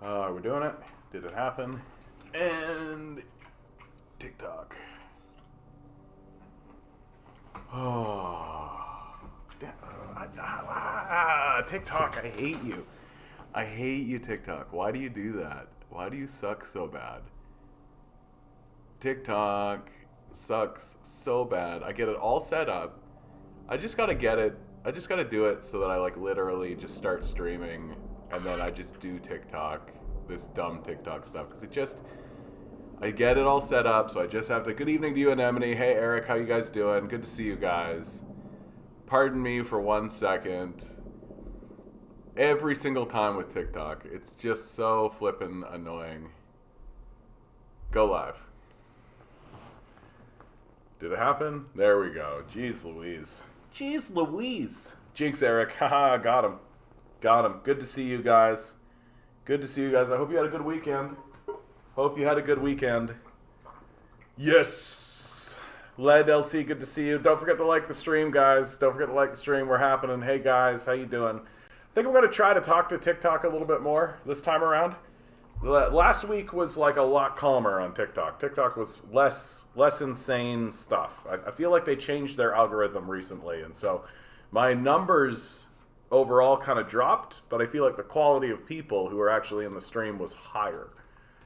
We're doing it. Did it happen? And TikTok. Oh, TikTok, I hate you. I hate you, TikTok. Why do you do that? Why do you suck so bad? TikTok sucks so bad. I get it all set up. I just gotta get it. I just gotta do it so that I like literally just start streaming and then I just do TikTok, this dumb TikTok stuff, because I get it all set up, so I just have to, good evening to you, Anemone. Hey, Eric, how you guys doing? Good to see you guys. Pardon me for 1 second. Every single time with TikTok, it's just so flippin' annoying. Go live. Did it happen? There we go. Jeez Louise. Jeez Louise. Jinx, Eric. Haha, got him. Got him. Good to see you guys. Good to see you guys. I hope you had a good weekend. Hope you had a good weekend. Yes! Led LC, good to see you. Don't forget to like the stream, guys. Don't forget to like the stream. We're happening. Hey, guys. How you doing? I think I'm going to try to talk to TikTok a little bit more this time around. Last week was like a lot calmer on TikTok. TikTok was less insane stuff. I feel like they changed their algorithm recently, and so my numbers overall kind of dropped, but I feel like the quality of people who are actually in the stream was higher.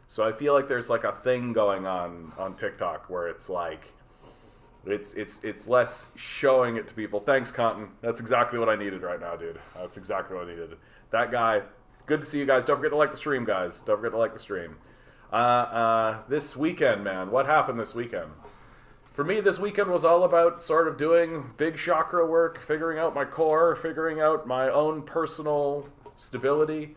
So I feel like there's like a thing going on TikTok where it's like it's less showing it to people. Thanks, Cotton. That's exactly what I needed right now, dude. That's exactly what I needed. That guy. Good to see you guys. Don't forget to like the stream, guys. Don't forget to like the stream. This weekend, man. What happened this weekend? For me, this weekend was all about sort of doing big chakra work, figuring out my core, figuring out my own personal stability,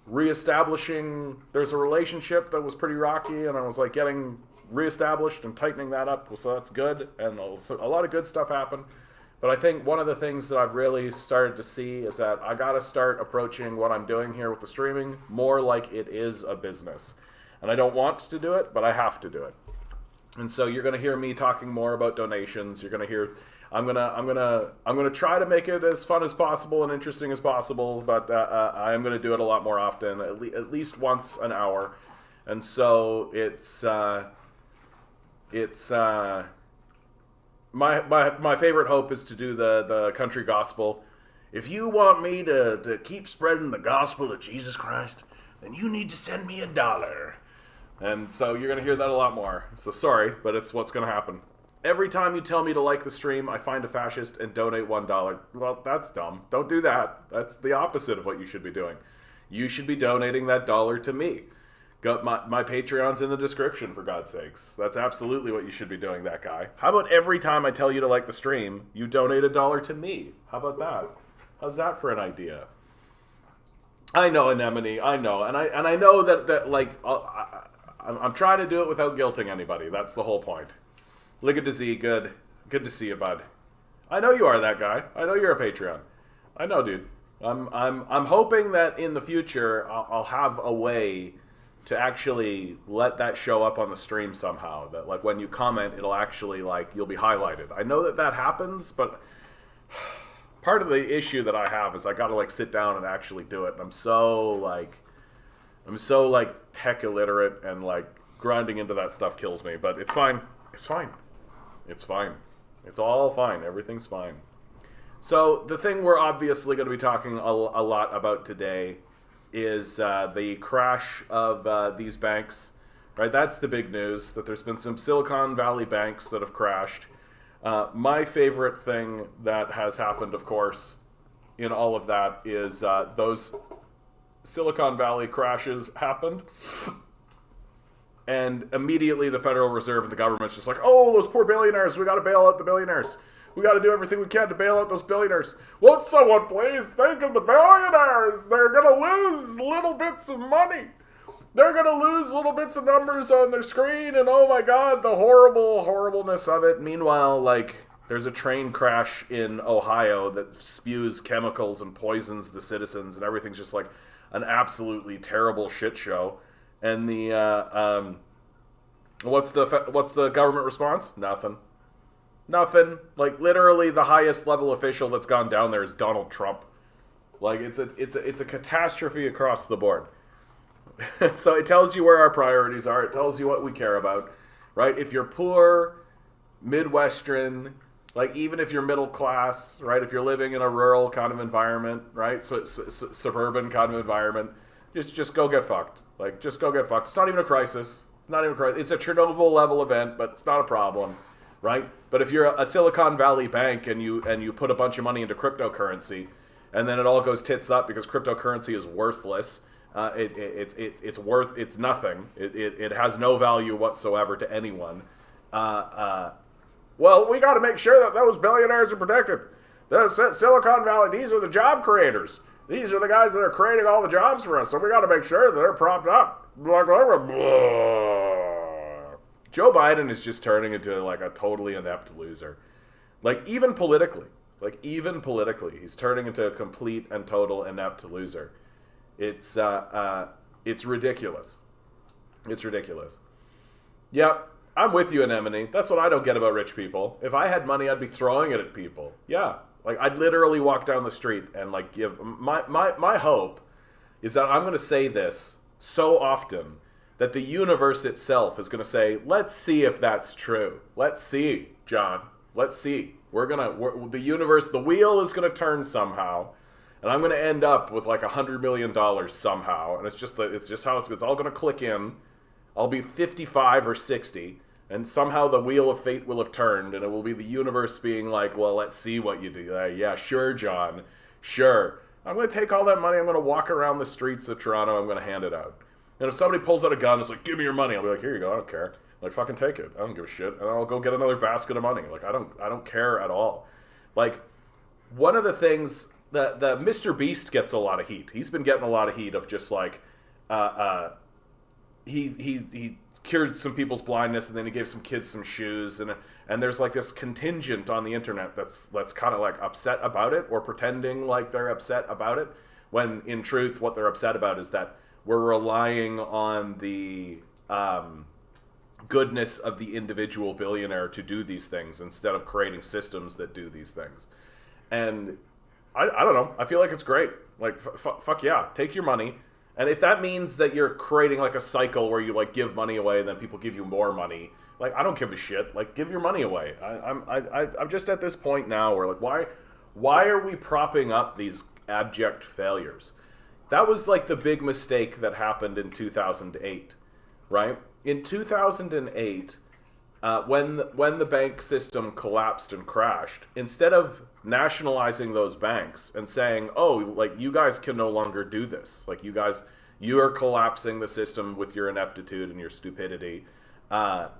reestablishing. There's a relationship that was pretty rocky, and I was like getting reestablished and tightening that up, so that's good, and a lot of good stuff happened. But I think one of the things that I've really started to see is that I got to start approaching what I'm doing here with the streaming more like it is a business. And I don't want to do it, but I have to do it. And so you're going to hear me talking more about donations. You're going to hear I'm going to try to make it as fun as possible and interesting as possible, but I am going to do it a lot more often, at least once an hour. And so My favorite hope is to do the country gospel. If you want me to keep spreading the gospel of Jesus Christ, then you need to send me $1. And so you're going to hear that a lot more. So sorry, but it's what's going to happen. Every time you tell me to like the stream, I find a fascist and donate $1. Well, that's dumb. Don't do that. That's the opposite of what you should be doing. You should be donating that $1 to me. My Patreon's in the description, for God's sakes. That's absolutely what you should be doing, that guy. How about every time I tell you to like the stream, you donate $1 to me? How about that? How's that for an idea? I know, Anemone, I know. And I know that like, I'm trying to do it without guilting anybody. That's the whole point. Liga to Z, good. Good to see you, bud. I know you are that guy. I know you're a Patreon. I know, dude. I'm hoping that in the future, I'll have a way to actually let that show up on the stream somehow. That like when you comment, it'll actually like, you'll be highlighted. I know that happens, but part of the issue that I have is I gotta like sit down and actually do it. And I'm so like tech illiterate, and like grinding into that stuff kills me, but it's fine. It's fine. It's fine. It's all fine. Everything's fine. So the thing we're obviously going to be talking a lot about today is the crash of these banks, right? That's the big news, that there's been some Silicon Valley banks that have crashed. My favorite thing that has happened, of course, in all of that is those Silicon Valley crashes happened, and immediately the Federal Reserve and the government's just like, oh, those poor billionaires, we got to bail out the billionaires. We got to do everything we can to bail out those billionaires. Won't someone please think of the billionaires? They're going to lose little bits of money. They're going to lose little bits of numbers on their screen, and oh my God, the horribleness of it. Meanwhile, like, there's a train crash in Ohio that spews chemicals and poisons the citizens, and everything's just like an absolutely terrible shit show. And the what's the government response? Nothing. Like, literally the highest level official that's gone down there is Donald Trump. Like it's a catastrophe across the board. So it tells you where our priorities are. It tells you what we care about, right? If you're poor, Midwestern, like even if you're middle class, right? If you're living in a rural kind of environment, right? So, suburban kind of environment, just go get fucked. Like just go get fucked. It's not even a crisis. It's not even a crisis. It's a Chernobyl level event, but it's not a problem, right? But if you're a Silicon Valley bank and you put a bunch of money into cryptocurrency, and then it all goes tits up because cryptocurrency is worthless. It's nothing. It has no value whatsoever to anyone. Well, we got to make sure that those billionaires are protected. The Silicon Valley, these are the job creators. These are the guys that are creating all the jobs for us. So we got to make sure that they're propped up. Joe Biden is just turning into like a totally inept loser. Like even politically, he's turning into a complete and total inept loser. It's ridiculous. It's ridiculous. Yep, I'm with you, Anemone. That's what I don't get about rich people. If I had money, I'd be throwing it at people. Yeah, like I'd literally walk down the street and like give my hope is that I'm going to say this so often that the universe itself is going to say, let's see if that's true. Let's see, John. Let's see. The universe, the wheel is going to turn somehow. And I'm going to end up with like $100 million somehow. And it's just how it's all going to click in. I'll be 55 or 60. And somehow the wheel of fate will have turned. And it will be the universe being like, well, let's see what you do. Yeah, sure, John. Sure. I'm going to take all that money. I'm going to walk around the streets of Toronto. I'm going to hand it out. And if somebody pulls out a gun and is like, give me your money. I'll be like, here you go. I don't care. Like, fucking take it. I don't give a shit. And I'll go get another basket of money. Like, I don't care at all. Like, one of the things... The Mr. Beast gets a lot of heat. He's been getting a lot of heat of just like, he cured some people's blindness and then he gave some kids some shoes and there's like this contingent on the internet that's kind of like upset about it or pretending like they're upset about it when in truth what they're upset about is that we're relying on the goodness of the individual billionaire to do these things instead of creating systems that do these things. And I don't know. I feel like it's great. Like, fuck yeah. Take your money. And if that means that you're creating, like, a cycle where you, like, give money away and then people give you more money, like, I don't give a shit. Like, give your money away. I'm just at this point now where, like, why are we propping up these abject failures? That was, like, the big mistake that happened in 2008, right? In 2008... when the bank system collapsed and crashed, instead of nationalizing those banks and saying, oh, like, you guys can no longer do this. Like, you are collapsing the system with your ineptitude and your stupidity.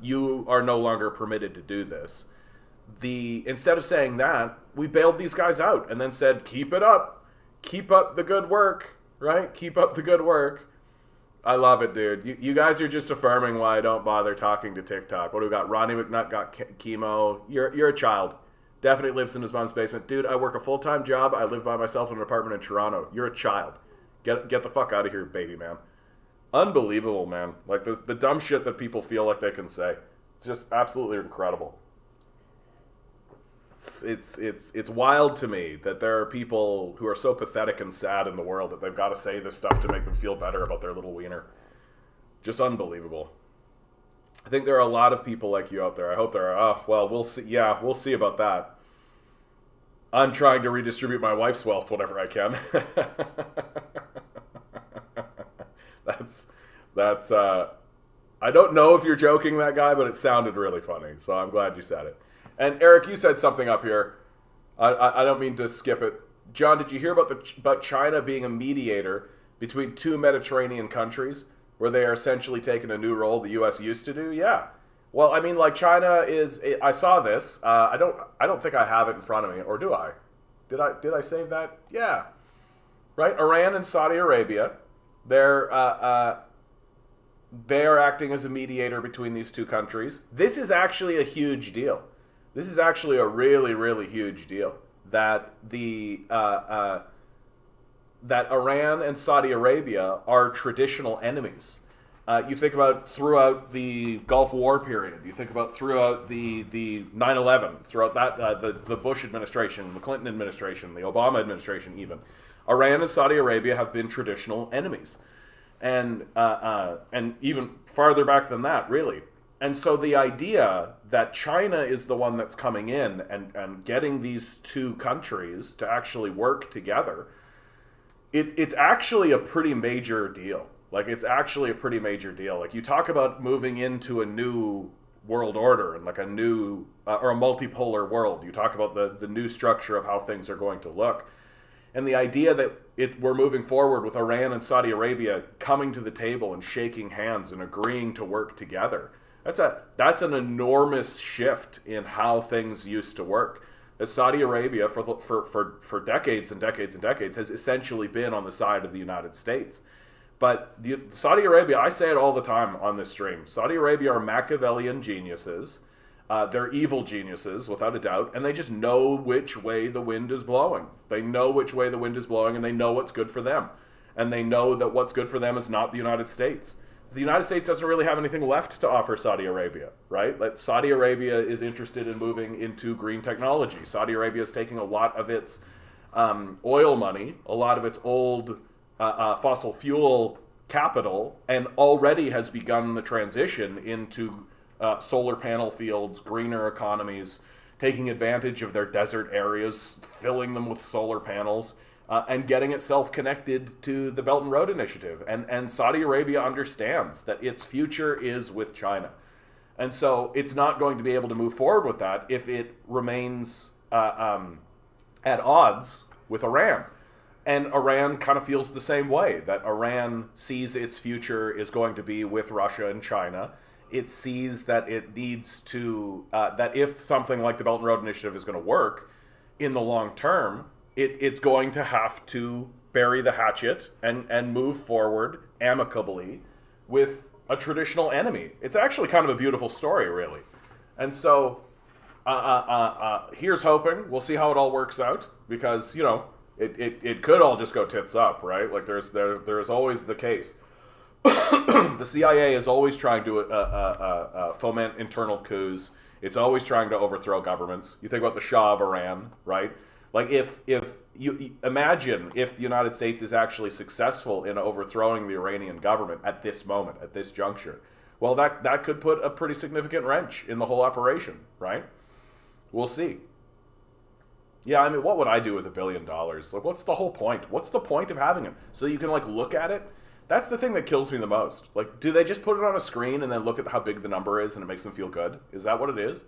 You are no longer permitted to do this. Instead of saying that, we bailed these guys out and then said, keep it up. Keep up the good work, right? Keep up the good work. I love it, dude. You guys are just affirming why I don't bother talking to TikTok. What do we got? Ronnie McNutt got chemo. You're a child. Definitely lives in his mom's basement. Dude, I work a full-time job. I live by myself in an apartment in Toronto. You're a child. Get the fuck out of here, baby man. Unbelievable, man. Like, the dumb shit that people feel like they can say. It's just absolutely incredible. It's wild to me that there are people who are so pathetic and sad in the world that they've got to say this stuff to make them feel better about their little wiener. Just unbelievable. I think there are a lot of people like you out there. I hope there are. Oh, well, we'll see. Yeah, we'll see about that. I'm trying to redistribute my wife's wealth whenever I can. That's I don't know if you're joking, that guy, but it sounded really funny. So I'm glad you said it. And Eric, you said something up here. I don't mean to skip it. John, did you hear about China being a mediator between two Mediterranean countries where they are essentially taking a new role the U.S. used to do? Yeah. Well, I mean, like, China is... I saw this. I don't think I have it in front of me. Or do I? Did I save that? Yeah. Right? Iran and Saudi Arabia. They are acting as a mediator between these two countries. This is actually a huge deal. This is actually a really, really huge deal. That that Iran and Saudi Arabia are traditional enemies. You think about throughout the Gulf War period. You think about throughout the 9/11, throughout that the Bush administration, the Clinton administration, the Obama administration, even Iran and Saudi Arabia have been traditional enemies, and even farther back than that, really. And so the idea that China is the one that's coming in and getting these two countries to actually work together, it's actually a pretty major deal. Like, it's actually a pretty major deal. Like, you talk about moving into a new world order and like a new or a multipolar world. You talk about the new structure of how things are going to look. And the idea that we're moving forward with Iran and Saudi Arabia coming to the table and shaking hands and agreeing to work together. That's an enormous shift in how things used to work. That Saudi Arabia for decades and decades and decades has essentially been on the side of the United States. But Saudi Arabia, I say it all the time on this stream, Saudi Arabia are Machiavellian geniuses. They're evil geniuses, without a doubt, and they just know which way the wind is blowing. They know which way the wind is blowing, and they know what's good for them. And they know that what's good for them is not the United States. The United States doesn't really have anything left to offer Saudi Arabia, right? Like, Saudi Arabia is interested in moving into green technology. Saudi Arabia is taking a lot of its oil money, a lot of its old fossil fuel capital, and already has begun the transition into solar panel fields, greener economies, taking advantage of their desert areas, filling them with solar panels, and getting itself connected to the Belt and Road Initiative. And Saudi Arabia understands that its future is with China. And so it's not going to be able to move forward with that if it remains at odds with Iran. And Iran kind of feels the same way, that Iran sees its future is going to be with Russia and China. It sees that it needs to, that if something like the Belt and Road Initiative is going to work in the long term, it's going to have to bury the hatchet and move forward amicably with a traditional enemy. It's actually kind of a beautiful story, really. And so here's hoping. We'll see how it all works out, because, you know, it could all just go tits up, right? Like, there's always the case. The CIA is always trying to foment internal coups. It's always trying to overthrow governments. You think about the Shah of Iran, right? Like, if you imagine if the United States is actually successful in overthrowing the Iranian government at this moment, at this juncture, well, that could put a pretty significant wrench in the whole operation, right? We'll see. Yeah, I mean, what would I do with $1 billion? Like, what's the whole point? What's the point of having it? So you can, like, look at it? That's the thing that kills me the most. Like, do they just put it on a screen and then look at how big the number is and it makes them feel good? Is that what it is?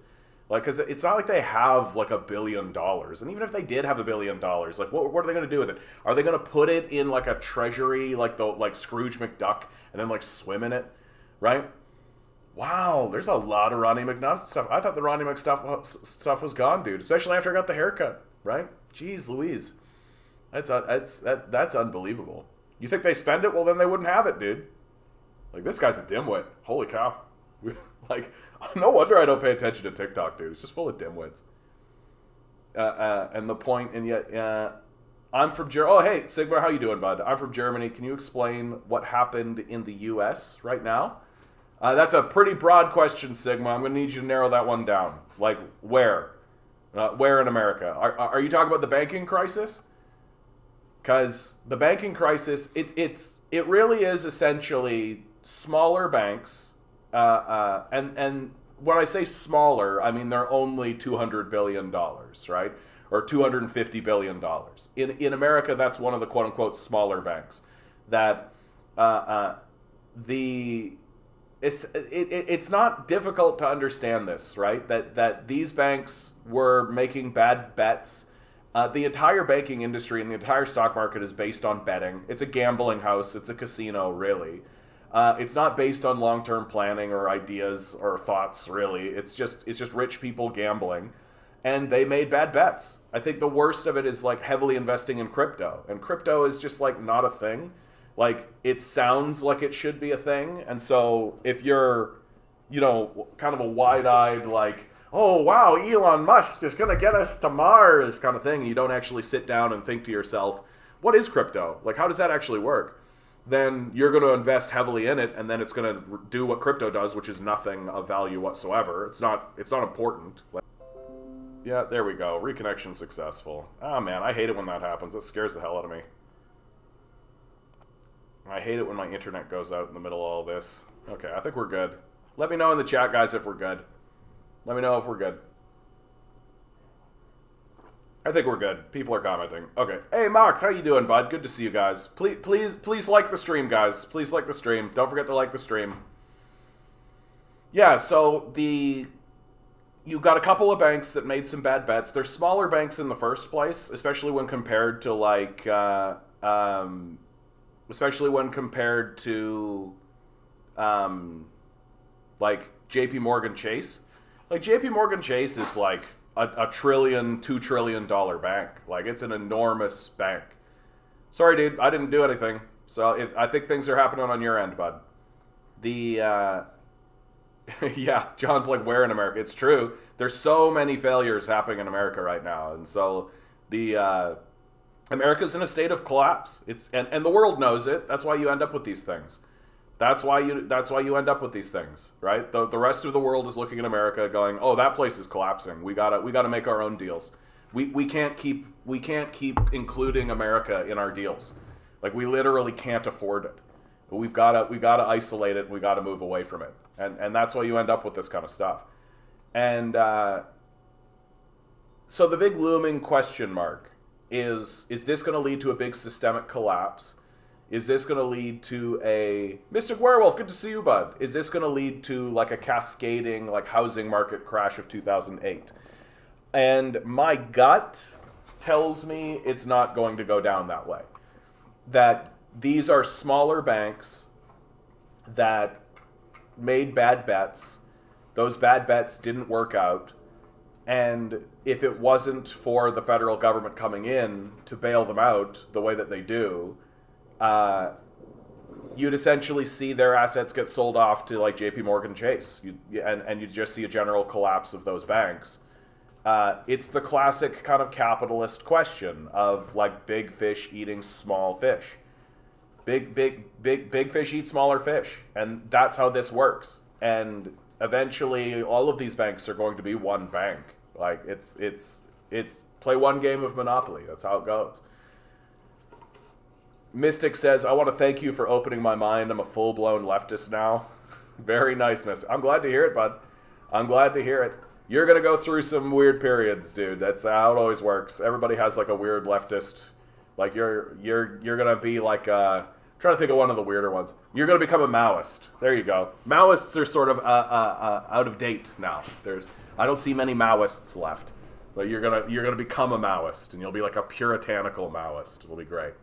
Like, because it's not like they have, like, $1 billion. And even if they did have $1 billion, like, what are they going to do with it? Are they going to put it in, like, a treasury, like Scrooge McDuck, and then, like, swim in it? Right? Wow, there's a lot of Ronnie McNutt stuff. I thought the Ronnie Mc stuff was gone, dude. Especially after I got the haircut, right? Jeez Louise. That's unbelievable. You think they spend it? Well, then they wouldn't have it, dude. Like, this guy's a dimwit. Holy cow. Like, no wonder I don't pay attention to TikTok, dude. It's just full of dimwits. And the point, and yet, I'm from Germany. Oh, hey, Sigma, how you doing, bud? I'm from Germany. Can you explain what happened in the U.S. right now? That's a pretty broad question, Sigma. I'm going to need you to narrow that one down. Like, where? Where in America? Are you talking about the banking crisis? Because the banking crisis, it really is essentially smaller banks, and when I say smaller, I mean they're only $200 billion, right? Or $250 billion. In America, that's one of the quote-unquote smaller banks. That it's not difficult to understand this, right? That these banks were making bad bets. The entire banking industry and the entire stock market is based on betting. It's a gambling house. It's a casino, really. It's not based on long-term planning or ideas or thoughts, really. It's just rich people gambling, and they made bad bets. I think the worst of it is, like, heavily investing in crypto, and crypto is just, like, not a thing. Like, it sounds like it should be a thing, and so if you're, you know, kind of a wide-eyed, like, oh, wow, Elon Musk is going to get us to Mars kind of thing, and you don't actually sit down and think to yourself, what is crypto? Like, how does that actually work? then you're going to invest heavily in it, and then it's going to do what crypto does, which is nothing of value whatsoever. It's not important. Yeah, there we go. Reconnection successful. Oh man, I hate it when that happens. It scares the hell out of me. I hate it when my internet goes out in the middle of all this. Okay, I think we're good. Let me know in the chat, guys, if we're good. Let me know if we're good. I think we're good. People are commenting. Okay. Hey, Mark, how you doing, bud? Good to see you guys. Please like the stream, guys. Please like the stream. Don't forget to like the stream. Yeah, so you got a couple of banks that made some bad bets. They're smaller banks in the first place, especially when compared to like JP Morgan Chase. Like JP Morgan Chase is like a trillion, $2 trillion bank. Like it's an enormous bank. Sorry, dude, I didn't do anything. So I think things are happening on your end, bud. Yeah, John's like, where in America? It's true. There's so many failures happening in America right now, and so America's in a state of collapse. And the world knows it. That's why you end up with these things. That's why you end up with these things, right? The rest of the world is looking at America, going, "Oh, that place is collapsing. We gotta make our own deals. We can't keep including America in our deals. Like we literally can't afford it. We've gotta isolate it. We gotta move away from it." And that's why you end up with this kind of stuff. And so the big looming question mark is this going to lead to a big systemic collapse? Is this going to lead to a... Mystic Werewolf, good to see you, bud. Is this going to lead to like a cascading like housing market crash of 2008? And my gut tells me it's not going to go down that way. That these are smaller banks that made bad bets. Those bad bets didn't work out. And if it wasn't for the federal government coming in to bail them out the way that they do, you'd essentially see their assets get sold off to like JP Morgan Chase. And you'd just see a general collapse of those banks. It's the classic kind of capitalist question of like big fish eating small fish. Big fish eat smaller fish, and that's how this works. And eventually, all of these banks are going to be one bank. Like it's play one game of Monopoly. That's how it goes. Mystic says, "I want to thank you for opening my mind. I'm a full-blown leftist now." Very nice, Mystic. I'm glad to hear it, bud. I'm glad to hear it. You're gonna go through some weird periods, dude. That's how it always works. Everybody has like a weird leftist. Like you're gonna be like I'm trying to think of one of the weirder ones. You're gonna become a Maoist. There you go. Maoists are sort of out of date now. I don't see many Maoists left. But you're gonna become a Maoist, and you'll be like a puritanical Maoist. It'll be great.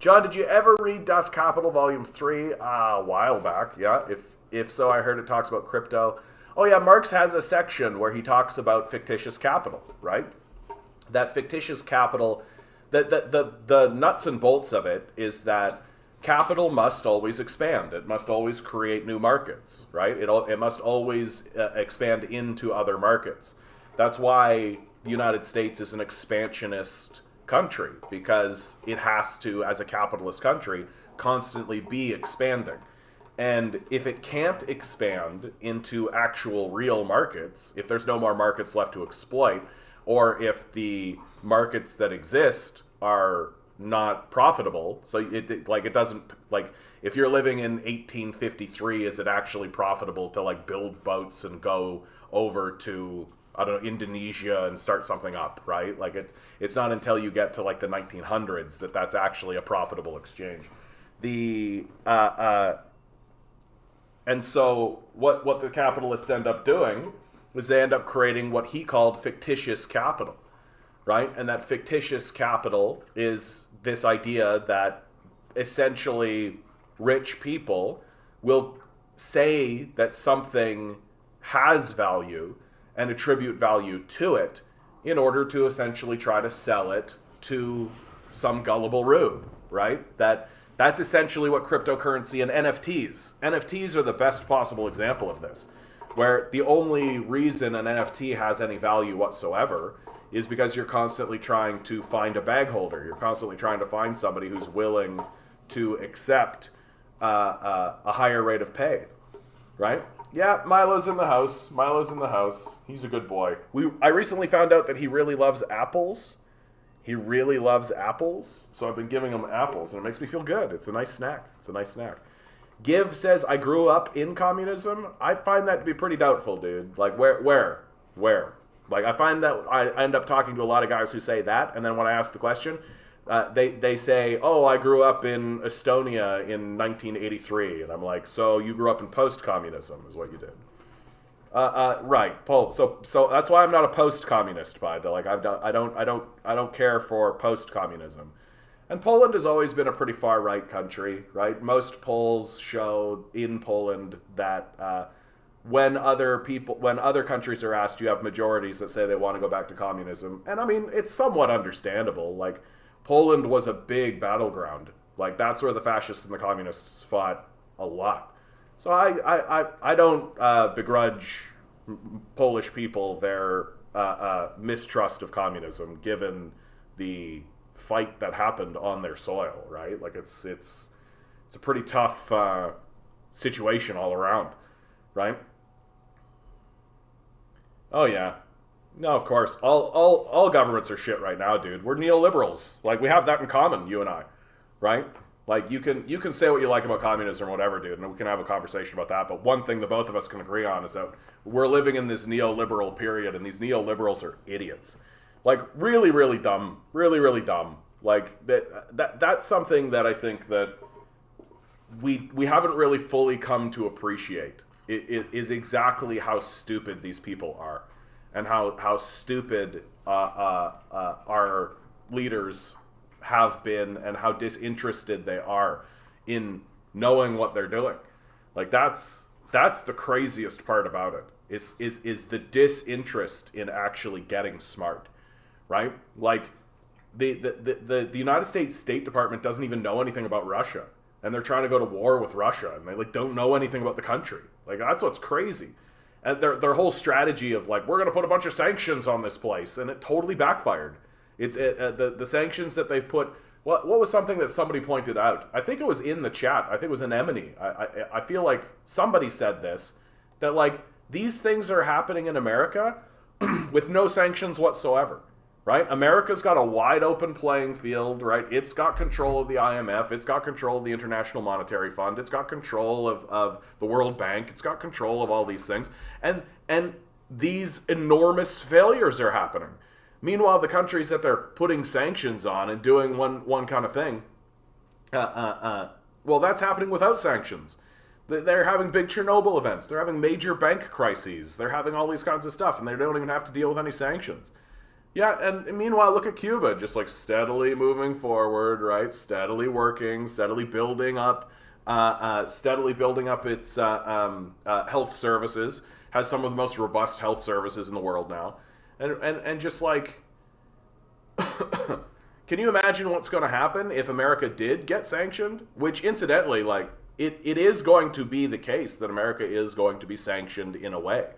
John, did you ever read Das Kapital Volume 3? A while back, yeah. If so, I heard it talks about crypto. Oh yeah, Marx has a section where he talks about fictitious capital, right? That fictitious capital, the nuts and bolts of it is that capital must always expand. It must always create new markets, right? It must always expand into other markets. That's why the United States is an expansionist country, because it has to, as a capitalist country, constantly be expanding. And if it can't expand into actual real markets, if there's no more markets left to exploit, or if the markets that exist are not profitable, so it doesn't, like, if you're living in 1853, is it actually profitable to like build boats and go over to, I don't know, Indonesia and start something up, right? Like it's not until you get to like the 1900s that's actually a profitable exchange. And so what the capitalists end up doing is they end up creating what he called fictitious capital, right? And that fictitious capital is this idea that essentially rich people will say that something has value and attribute value to it in order to essentially try to sell it to some gullible rube, right? That's essentially what cryptocurrency and NFTs are the best possible example of this, where the only reason an NFT has any value whatsoever is because you're constantly trying to find a bag holder. You're constantly trying to find somebody who's willing to accept a higher rate of pay, right? Yeah, Milo's in the house. Milo's in the house. He's a good boy. I recently found out that he really loves apples. He really loves apples, so I've been giving him apples, and it makes me feel good. It's a nice snack. It's a nice snack. Give says, I grew up in communism. I find that to be pretty doubtful, dude. Like, where? Like, I find that I end up talking to a lot of guys who say that, and then when I ask the question, they say, oh, I grew up in Estonia in 1983. And I'm like, so you grew up in post-communism is what you did. Right, Paul. So that's why I'm not a post-communist, bud. Like, I don't care for post-communism. And Poland has always been a pretty far-right country, right? Most polls show in Poland that when other countries are asked, you have majorities that say they want to go back to communism. And I mean, it's somewhat understandable. Like, Poland was a big battleground. Like, that's where the fascists and the communists fought a lot. So I don't begrudge Polish people their mistrust of communism, given the fight that happened on their soil, right? Like, it's a pretty tough situation all around, right? Oh yeah. No, of course. All governments are shit right now, dude. We're neoliberals. Like, we have that in common, you and I, right? Like, you can say what you like about communism or whatever, dude, and we can have a conversation about that. But one thing that both of us can agree on is that we're living in this neoliberal period, and these neoliberals are idiots. Like, really, really dumb. Really, really dumb. Like, that's something that I think that we haven't really fully come to appreciate. It is exactly how stupid these people are. And how stupid our leaders have been, and how disinterested they are in knowing what they're doing. Like, that's the craziest part about it. Is the disinterest in actually getting smart, right? Like, the United States State Department doesn't even know anything about Russia, and they're trying to go to war with Russia, and they don't know anything about the country. Like, that's what's crazy. And their whole strategy of, like, we're going to put a bunch of sanctions on this place, and it totally backfired. The sanctions that they've put. What was something that somebody pointed out? I think it was in the chat. I think it was an Emily. I feel like somebody said this, that, like, these things are happening in America with no sanctions whatsoever. Right? America's got a wide open playing field, right? It's got control of the IMF. It's got control of the International Monetary Fund. It's got control of the World Bank. It's got control of all these things. And these enormous failures are happening. Meanwhile, the countries that they're putting sanctions on and doing one kind of thing, well, that's happening without sanctions. They're having big Chernobyl events. They're having major bank crises. They're having all these kinds of stuff, and they don't even have to deal with any sanctions. Yeah, and meanwhile, look at Cuba, just like steadily moving forward, right? Steadily working, steadily building up its health services. Has some of the most robust health services in the world now, and just like, can you imagine what's going to happen if America did get sanctioned? Which, incidentally, like it is going to be the case that America is going to be sanctioned in a way.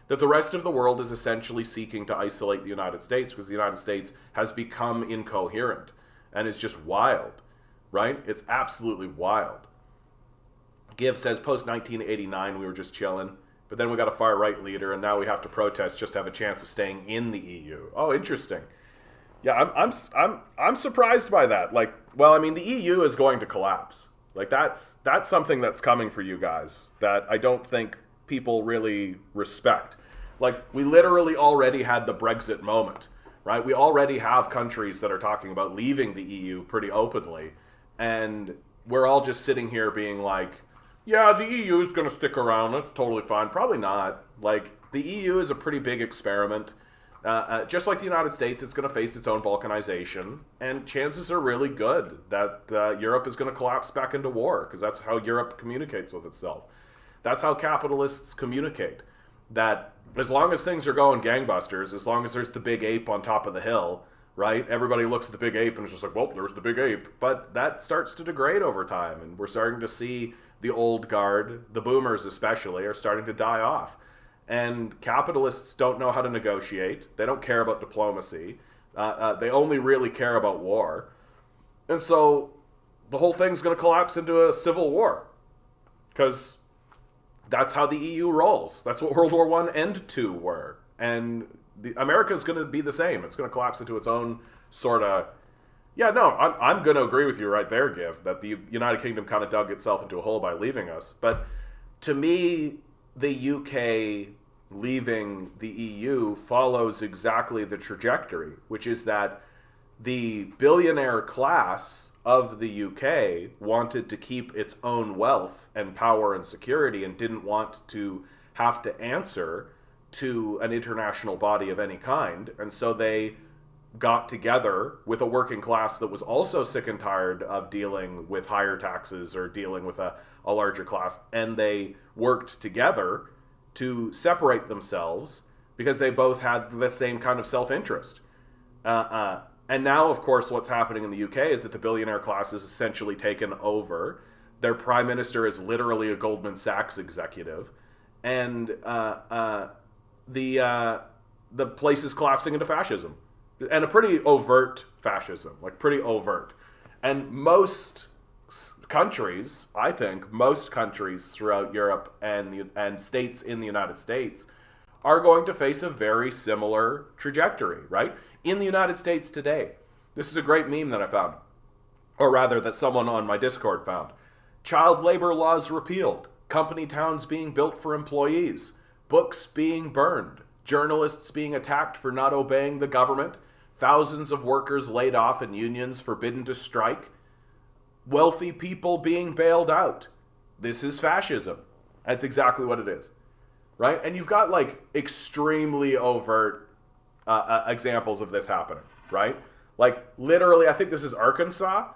That the rest of the world is essentially seeking to isolate the United States because the United States has become incoherent and is just wild, right? It's absolutely wild. Give says, post-1989, we were just chilling, but then we got a far-right leader, and now we have to protest just to have a chance of staying in the EU. Oh, interesting. Yeah, I'm surprised by that. Like, well, I mean, the EU is going to collapse. Like, that's something that's coming for you guys that I don't think people really respect. Like, we literally already had the Brexit moment, right? We already have countries that are talking about leaving the EU pretty openly, and we're all just sitting here being like, yeah, the EU is going to stick around. That's totally fine. Probably not. Like, the EU is a pretty big experiment. Just like the United States, it's going to face its own balkanization, and chances are really good that Europe is going to collapse back into war, because that's how Europe communicates with itself. That's how capitalists communicate. That as long as things are going gangbusters, as long as there's the big ape on top of the hill, right? Everybody looks at the big ape and is just like, well, there's the big ape. But that starts to degrade over time, and we're starting to see the old guard, the boomers especially, are starting to die off. And capitalists don't know how to negotiate. They don't care about diplomacy. They only really care about war. And so the whole thing's going to collapse into a civil war. Because that's how the EU rolls. That's what World War I and II were. And America's going to be the same. It's going to collapse into its own sort of... Yeah, no, I'm going to agree with you right there, Giv, that the United Kingdom kind of dug itself into a hole by leaving us. But to me, the UK leaving the EU follows exactly the trajectory, which is that the billionaire class of the UK wanted to keep its own wealth and power and security and didn't want to have to answer to an international body of any kind. And so they got together with a working class that was also sick and tired of dealing with higher taxes or dealing with a larger class, and they worked together to separate themselves because they both had the same kind of self-interest. And now, of course, what's happening in the UK is that the billionaire class is essentially taken over. Their prime minister is literally a Goldman Sachs executive, and the place is collapsing into fascism. And a pretty overt fascism, like pretty overt. And most countries, I think, most countries throughout Europe and states in the United States are going to face a very similar trajectory, right? In the United States today, this is a great meme that I found, or rather that someone on my Discord found. Child labor laws repealed, company towns being built for employees, books being burned, journalists being attacked for not obeying the government, thousands of workers laid off and unions forbidden to strike, wealthy people being bailed out. This is fascism. That's exactly what it is, right? And you've got like extremely overt examples of this happening, right? Like literally, I think this is Arkansas.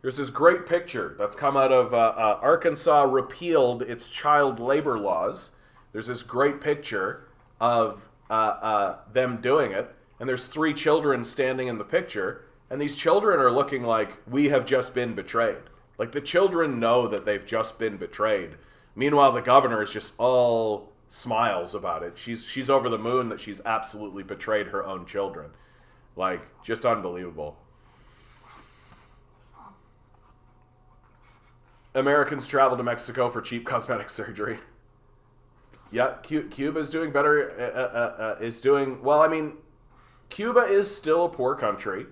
There's this great picture that's come out of Arkansas repealed its child labor laws. There's this great picture of them doing it. And there's 3 children standing in the picture, and these children are looking like we have just been betrayed. Like the children know that they've just been betrayed. Meanwhile, the governor is just all smiles about it. She's over the moon that she's absolutely betrayed her own children. Like, just unbelievable. Americans travel to Mexico for cheap cosmetic surgery. Yeah, Cuba is doing better. Well. I mean, Cuba is still a poor country.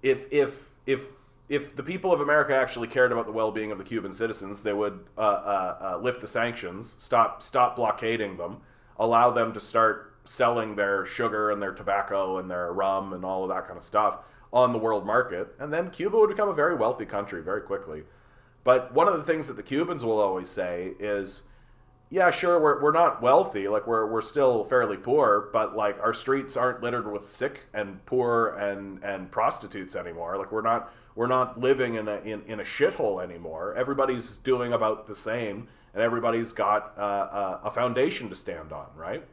If the people of America actually cared about the well-being of the Cuban citizens, they would lift the sanctions, stop blockading them, allow them to start selling their sugar and their tobacco and their rum and all of that kind of stuff on the world market, and then Cuba would become a very wealthy country very quickly. But one of the things that the Cubans will always say is, yeah, sure, we're not wealthy, like we're still fairly poor, but like our streets aren't littered with sick and poor and prostitutes anymore. Like we're not living in a shithole anymore. Everybody's doing about the same, and everybody's got a foundation to stand on, right?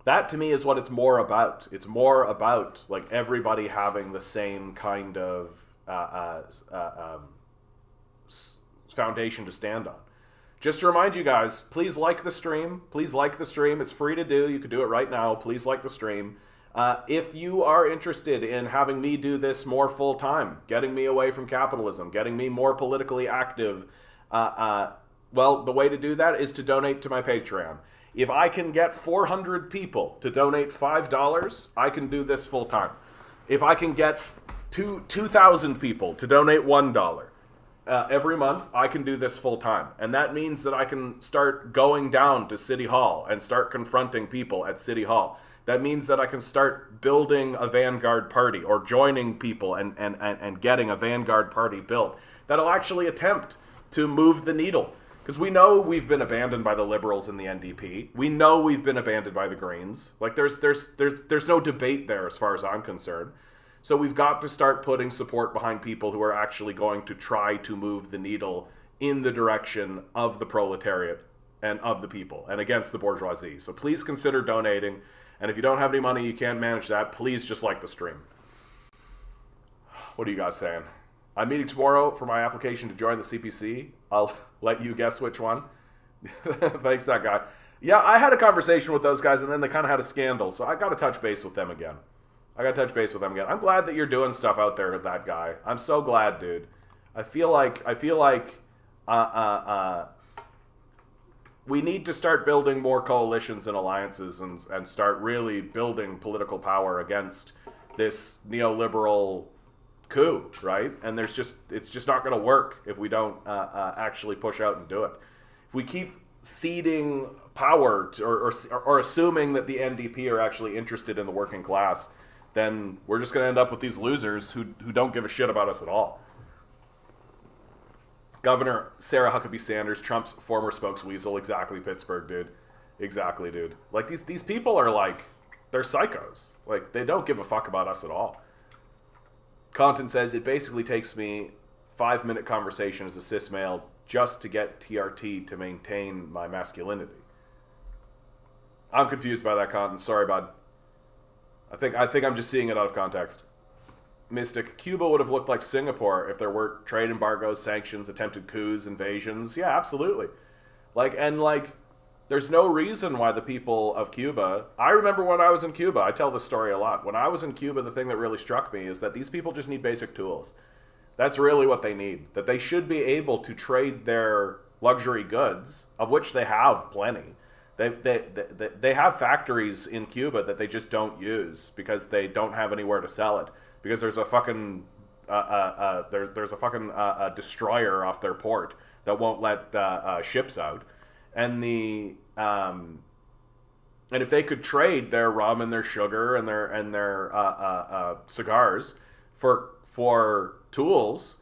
That to me is what it's more about. It's more about like everybody having the same kind of foundation to stand on. Just to remind you guys, please like the stream. Please like the stream. It's free to do. You can do it right now. Please like the stream. If you are interested in having me do this more full-time, getting me away from capitalism, getting me more politically active, well, the way to do that is to donate to my Patreon. If I can get 400 people to donate $5, I can do this full-time. If I can get 2,000 people to donate $1, every month, I can do this full time. And that means that I can start going down to City Hall and start confronting people at City Hall. That means that I can start building a vanguard party or joining people and getting a vanguard party built that'll actually attempt to move the needle. Because we know we've been abandoned by the Liberals and the NDP. We know we've been abandoned by the Greens. Like there's no debate there as far as I'm concerned. So we've got to start putting support behind people who are actually going to try to move the needle in the direction of the proletariat and of the people and against the bourgeoisie. So please consider donating. And if you don't have any money, you can't manage that, please just like the stream. What are you guys saying? I'm meeting tomorrow for my application to join the CPC. I'll let you guess which one. Thanks, that guy. Yeah, I had a conversation with those guys, and then they kind of had a scandal, so I got to touch base with them again. I'm glad that you're doing stuff out there with that guy. I'm so glad, dude. I feel like uh, uh, uh, we need to start building more coalitions and alliances, and start really building political power against this neoliberal coup, right? And it's just not going to work if we don't actually push out and do it. If we keep ceding power to, or assuming that the NDP are actually interested in the working class, then we're just going to end up with these losers who don't give a shit about us at all. Governor Sarah Huckabee Sanders, Trump's former spokesweasel. Exactly, Pittsburgh, dude. Exactly, dude. Like, these people are like, they're psychos. Like, they don't give a fuck about us at all. Content says, it basically takes me 5-minute conversation as a cis male just to get TRT to maintain my masculinity. I'm confused by that, Content. Sorry, bud. I think I'm just seeing it out of context. Mystic, Cuba would have looked like Singapore if there weren't trade embargoes, sanctions, attempted coups, invasions. Yeah, absolutely. There's no reason why the people of Cuba... I remember when I was in Cuba, I tell this story a lot. When I was in Cuba, the thing that really struck me is that these people just need basic tools. That's really what they need. That they should be able to trade their luxury goods, of which they have plenty. They have factories in Cuba that they just don't use because they don't have anywhere to sell it. Because there's a fucking destroyer off their port that won't let ships out, and if they could trade their rum and their sugar and their cigars for tools,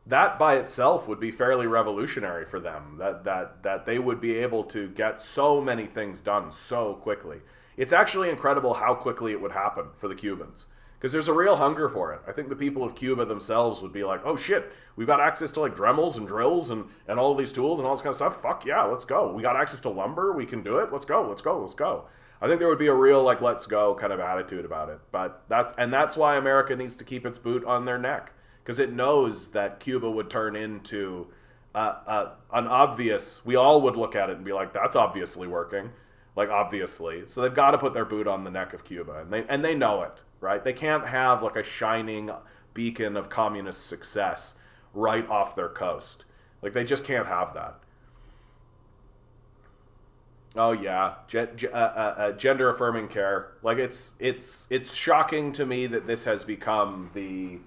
that by itself would be fairly revolutionary for them. That they would be able to get so many things done so quickly. It's actually incredible how quickly it would happen for the Cubans. Because there's a real hunger for it. I think the people of Cuba themselves would be like, oh shit, we've got access to like Dremels and drills and all of these tools and all this kind of stuff. Fuck yeah, let's go. We got access to lumber. We can do it. Let's go. I think there would be a real like let's go kind of attitude about it. But that's why America needs to keep its boot on their neck. Because it knows that Cuba would turn into an obvious, we all would look at it and be like, that's obviously working. Like, obviously. So they've got to put their boot on the neck of Cuba. And they know it, right? They can't have, like, a shining beacon of communist success right off their coast. Like, they just can't have that. Oh, yeah. Gender-affirming care. Like, it's shocking to me that this has become the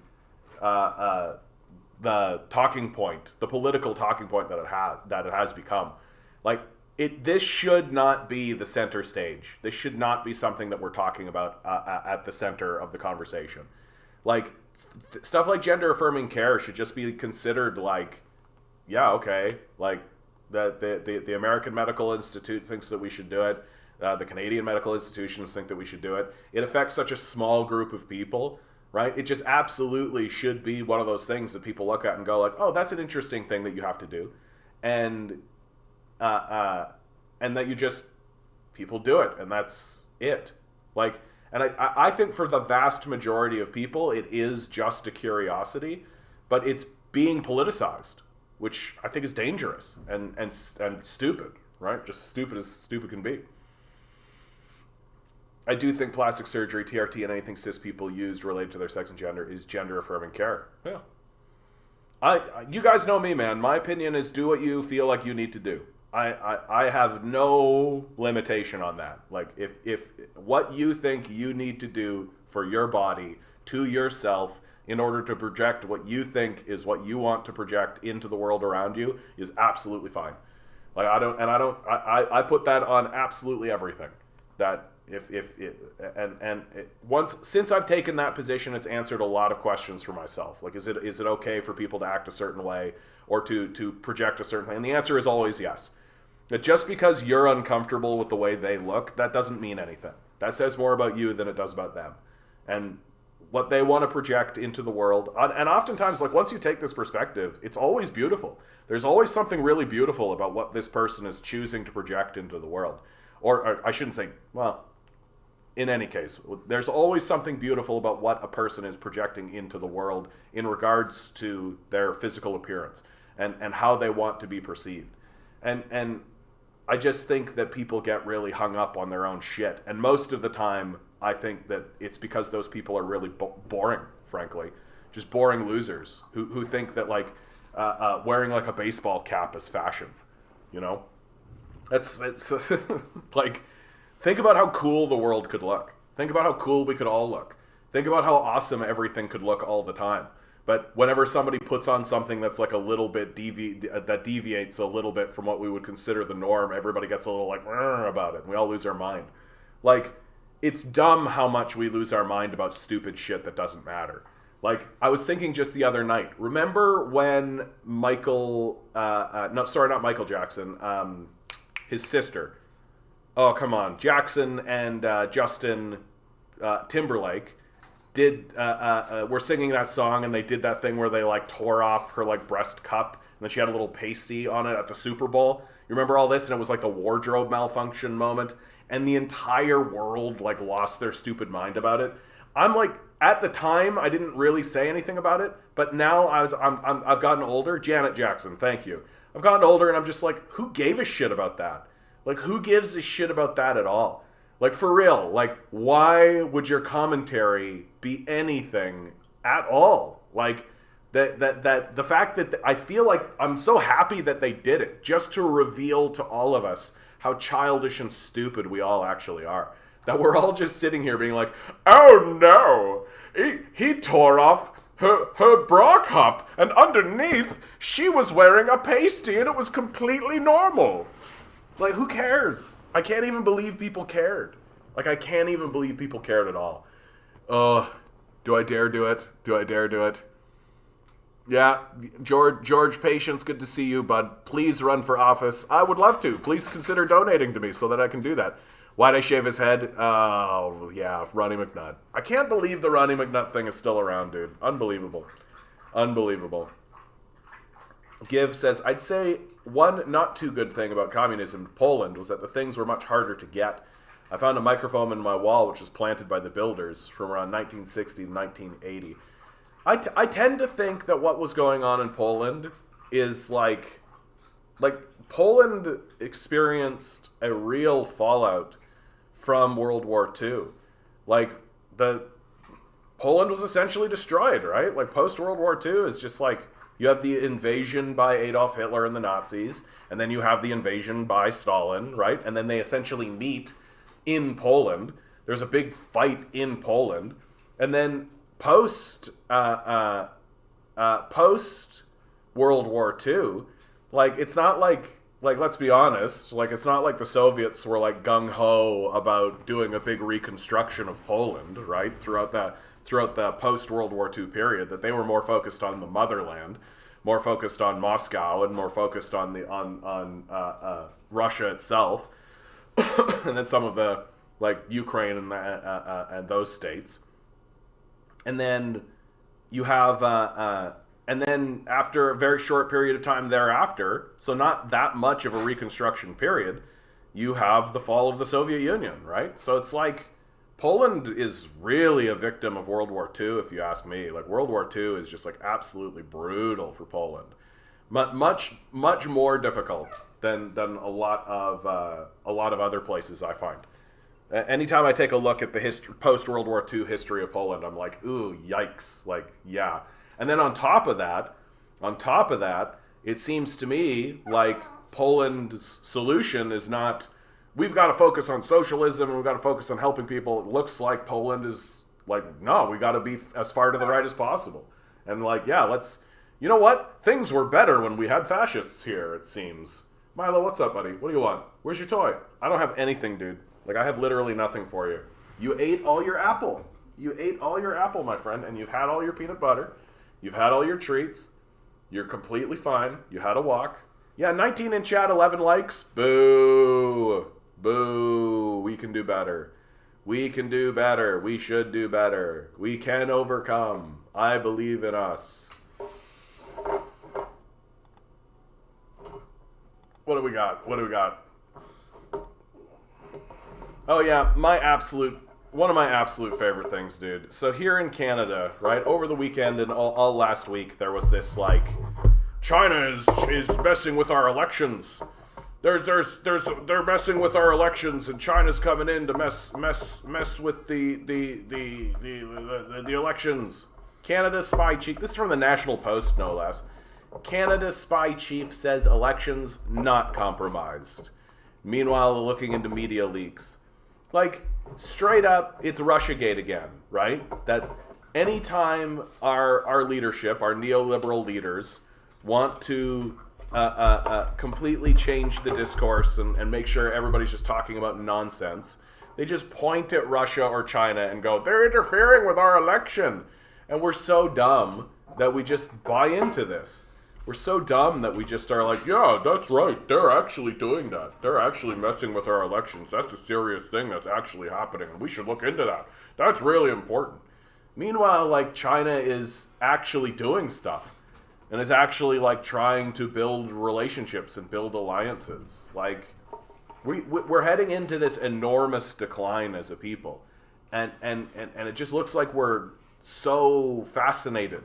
talking point, the political talking point that it has become. Like, this should not be the center stage. This should not be something that we're talking about at the center of the conversation. Like, stuff like gender-affirming care should just be considered like, yeah, okay. Like, the American Medical Institute thinks that we should do it. The Canadian medical institutions think that we should do it. It affects such a small group of people, right? It just absolutely should be one of those things that people look at and go like, oh, that's an interesting thing that you have to do. And that people do it, and that's it. Like, and I think for the vast majority of people, it is just a curiosity, but it's being politicized, which I think is dangerous and stupid, right? Just stupid as stupid can be. I do think plastic surgery, TRT, and anything cis people used related to their sex and gender is gender-affirming care. Yeah. You guys know me, man. My opinion is do what you feel like you need to do. I have no limitation on that. Like, if what you think you need to do for your body to yourself in order to project what you think is what you want to project into the world around you is absolutely fine. Like, I put that on absolutely everything. That since I've taken that position, it's answered a lot of questions for myself. Like, is it okay for people to act a certain way or to project a certain thing? And the answer is always yes. That just because you're uncomfortable with the way they look, that doesn't mean anything. That says more about you than it does about them. And what they want to project into the world. And oftentimes, like, once you take this perspective, it's always beautiful. There's always something really beautiful about what this person is choosing to project into the world. Or I shouldn't say, well, in any case, there's always something beautiful about what a person is projecting into the world in regards to their physical appearance and how they want to be perceived. And I just think that people get really hung up on their own shit. And most of the time, I think that it's because those people are really boring, frankly. Just boring losers who think that, like, wearing, like, a baseball cap is fashion, you know? It's like, think about how cool the world could look. Think about how cool we could all look. Think about how awesome everything could look all the time. But whenever somebody puts on something that's like a little bit that deviates a little bit from what we would consider the norm, everybody gets a little like about it. And we all lose our mind. Like, it's dumb how much we lose our mind about stupid shit that doesn't matter. Like, I was thinking just the other night. Remember when not Michael Jackson, his sister. Oh, come on. Jackson and Justin Timberlake were singing that song, and they did that thing where they, like, tore off her, like, breast cup, and then she had a little pasty on it at the Super Bowl. You remember all this? And it was like the wardrobe malfunction moment, and the entire world, like, lost their stupid mind about it. I'm like, at the time, I didn't really say anything about it, but now I've gotten older. Janet Jackson, thank you. I've gotten older, and I'm just like, who gave a shit about that? Like, who gives a shit about that at all? Like, for real, like, why would your commentary be anything at all? Like, that the fact that I feel like I'm so happy that they did it, just to reveal to all of us how childish and stupid we all actually are. That we're all just sitting here being like, oh no, he tore off her bra cup, and underneath she was wearing a pasty, and it was completely normal. Like, who cares? I can't even believe people cared. Like, I can't even believe people cared at all. Do I dare do it? Do I dare do it? Yeah, George Patience, good to see you, bud. Please run for office. I would love to. Please consider donating to me so that I can do that. Why'd I shave his head? Oh, yeah, Ronnie McNutt. I can't believe the Ronnie McNutt thing is still around, dude. Unbelievable. Unbelievable. Give says, I'd say one not too good thing about communism in Poland was that the things were much harder to get. I found a microphone in my wall which was planted by the builders from around 1960 to 1980. I tend to think that what was going on in Poland is like Poland experienced a real fallout from World War II. Like, Poland was essentially destroyed, right? Like, post-World War II is just like, you have the invasion by Adolf Hitler and the Nazis, and then you have the invasion by Stalin, right? And then they essentially meet in Poland. There's a big fight in Poland. And then post World War II, like, it's not like, let's be honest, like, it's not like the Soviets were, like, gung-ho about doing a big reconstruction of Poland, right? Throughout the post-World War II period, that they were more focused on the motherland, more focused on Moscow, and more focused on Russia itself, and then some of the, like, Ukraine and those states. And then you have, and then after a very short period of time thereafter, so not that much of a reconstruction period, you have the fall of the Soviet Union, right? So it's like, Poland is really a victim of World War II, if you ask me. Like, World War II is just, like, absolutely brutal for Poland. Much more difficult than a lot of other places I find. Anytime I take a look at the post-World War II history of Poland, I'm like, ooh, yikes. Like, yeah. And then on top of that, it seems to me like Poland's solution is not, we've got to focus on socialism and we've got to focus on helping people. It looks like Poland is like, no, we got to be as far to the right as possible. And like, yeah, you know what? Things were better when we had fascists here, it seems. Milo, what's up, buddy? What do you want? Where's your toy? I don't have anything, dude. Like, I have literally nothing for you. You ate all your apple. You ate all your apple, my friend, and you've had all your peanut butter. You've had all your treats. You're completely fine. You had a walk. Yeah, 19 in chat, 11 likes. Boo. Boo. We can do better. We can do better. We should do better. We can overcome. I believe in us. What do we got? Oh yeah, one of my absolute favorite things, dude. So here in Canada, right, over the weekend and all last week, there was this, like, China is messing with our elections. They're messing with our elections, and China's coming in to mess with the elections. Canada's spy chief. This is from the National Post, no less. Canada's spy chief says elections not compromised. Meanwhile, looking into media leaks. Like, straight up, it's Russiagate again, right? That anytime our leadership, our neoliberal leaders, want to completely change the discourse and make sure everybody's just talking about nonsense, they just point at Russia or China and go, they're interfering with our election. And we're so dumb that we just buy into this. We're so dumb that we just are like, yeah, that's right. They're actually doing that. They're actually messing with our elections. That's a serious thing that's actually happening, and we should look into that. That's really important. Meanwhile, like, China is actually doing stuff and is actually, like, trying to build relationships and build alliances. Like, we're heading into this enormous decline as a people. And it just looks like we're so fascinated.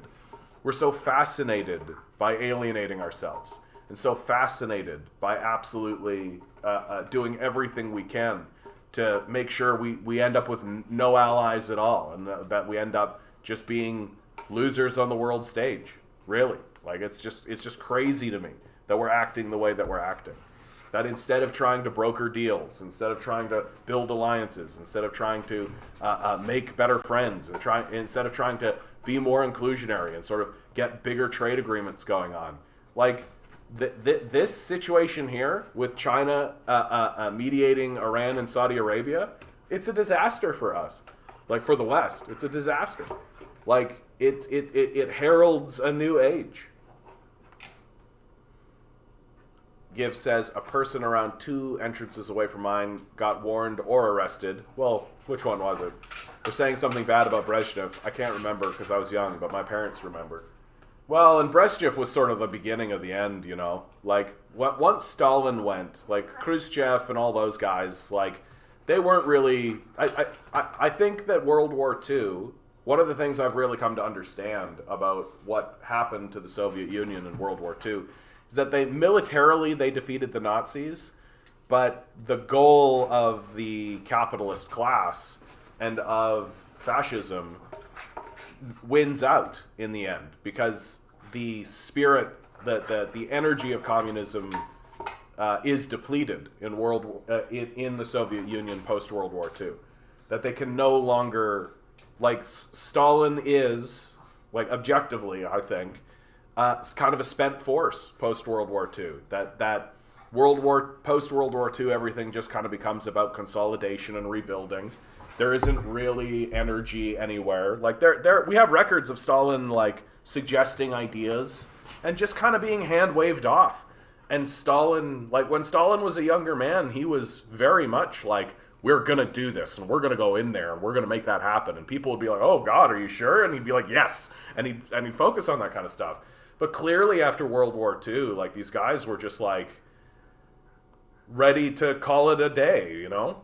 We're so fascinated by alienating ourselves, and so fascinated by absolutely doing everything we can to make sure we end up with no allies at all, and that we end up just being losers on the world stage. Really, like, it's just crazy to me that we're acting the way that we're acting. That instead of trying to broker deals, instead of trying to build alliances, instead of trying to make better friends, and instead of trying to be more inclusionary and sort of get bigger trade agreements going on, like this situation here with China mediating Iran and Saudi Arabia, it's a disaster for us, like for the West. It's a disaster. Like it heralds a new age. Give says, a person around 2 entrances away from mine got warned or arrested. Well, which one was it? They're saying something bad about Brezhnev. I can't remember because I was young, but my parents remember. Well, and Brezhnev was sort of the beginning of the end, you know? Like, once Stalin went, like, Khrushchev and all those guys, like, they weren't really... I think that World War II, one of the things I've really come to understand about what happened to the Soviet Union in World War II is that they defeated the Nazis, but the goal of the capitalist class and of fascism wins out in the end, because the spirit, the energy of communism is depleted in in the Soviet Union post World War II. That they can no longer, like, Stalin is, like, objectively, I think, it's kind of a spent force post World War II. That post World War II, everything just kind of becomes about consolidation and rebuilding. There isn't really energy anywhere. Like, we have records of Stalin, like, suggesting ideas and just kind of being hand waved off. And Stalin, like, when Stalin was a younger man, he was very much like, we're gonna do this, and we're gonna go in there, and we're gonna make that happen. And people would be like, oh God, are you sure? And he'd be like, yes. And he'd focus on that kind of stuff. But clearly after World War II, like, these guys were just, like, ready to call it a day, you know?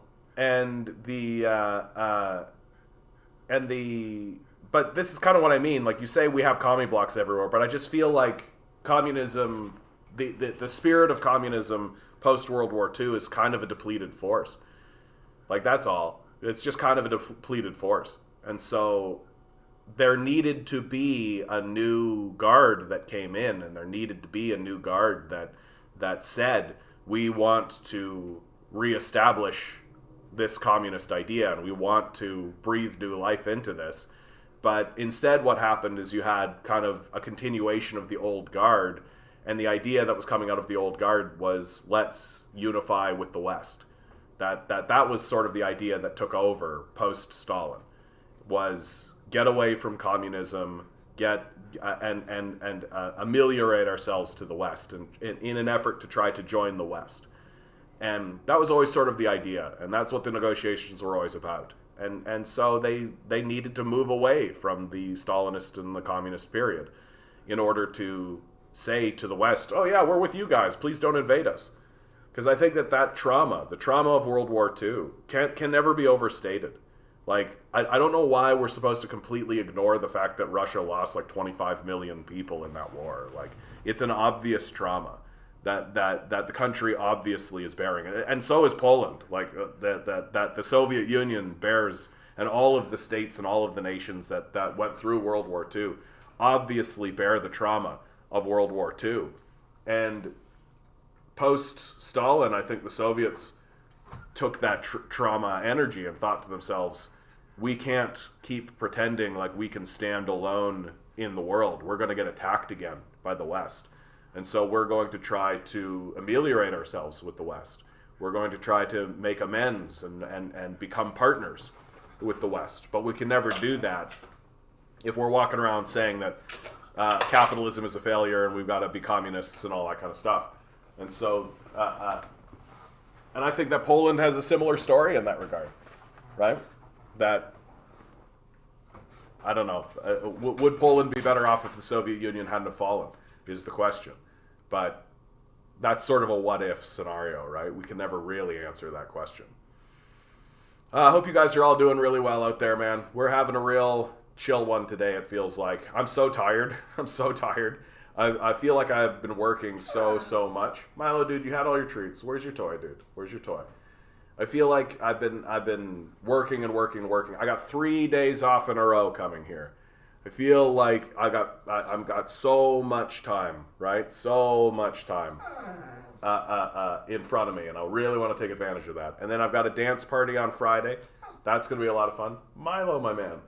But this is kind of what I mean. Like, you say we have commie blocks everywhere, but I just feel like communism, the spirit of communism post World War II is kind of a depleted force. Like, that's all. It's just kind of a depleted force. And so there needed to be a new guard that came in, and there needed to be a new guard that said, we want to reestablish this communist idea, and we want to breathe new life into this. But instead what happened is you had kind of a continuation of the old guard, and the idea that was coming out of the old guard was, let's unify with the West. That was sort of the idea that took over post-Stalin, was get away from communism, ameliorate ourselves to the West, and in an effort to try to join the West. And that was always sort of the idea, and that's what the negotiations were always about. And so they needed to move away from the Stalinist and the communist period in order to say to the West, oh yeah, we're with you guys, please don't invade us. Because I think that trauma, the trauma of World War II, can never be overstated. Like, I don't know why we're supposed to completely ignore the fact that Russia lost like 25 million people in that war. Like, it's an obvious trauma. that the country obviously is bearing, and so is Poland. Like that the Soviet Union bears, and all of the states and all of the nations that went through World War II obviously bear the trauma of World War II. And post-Stalin, I think the Soviets took that trauma energy and thought to themselves, we can't keep pretending like we can stand alone in the world. We're going to get attacked again by the West. And so we're going to try to ameliorate ourselves with the West. We're going to try to make amends and become partners with the West. But we can never do that if we're walking around saying that capitalism is a failure and we've got to be communists and all that kind of stuff. And so, and I think that Poland has a similar story in that regard, right? That, I don't know, would Poland be better off if the Soviet Union hadn't have fallen, is the question. But that's sort of a what-if scenario, right? We can never really answer that question. I hope you guys are all doing really well out there, man. We're having a real chill one today, it feels like. I'm so tired. I'm so tired. I feel like I've been working so much. Milo, dude, you had all your treats. Where's your toy, dude? Where's your toy? I feel like I've been working and working and working. I got 3 days off in a row coming here. I feel like I've got so much time, right? So much time in front of me, and I really want to take advantage of that. And then I've got a dance party on Friday. That's going to be a lot of fun. Milo, my man.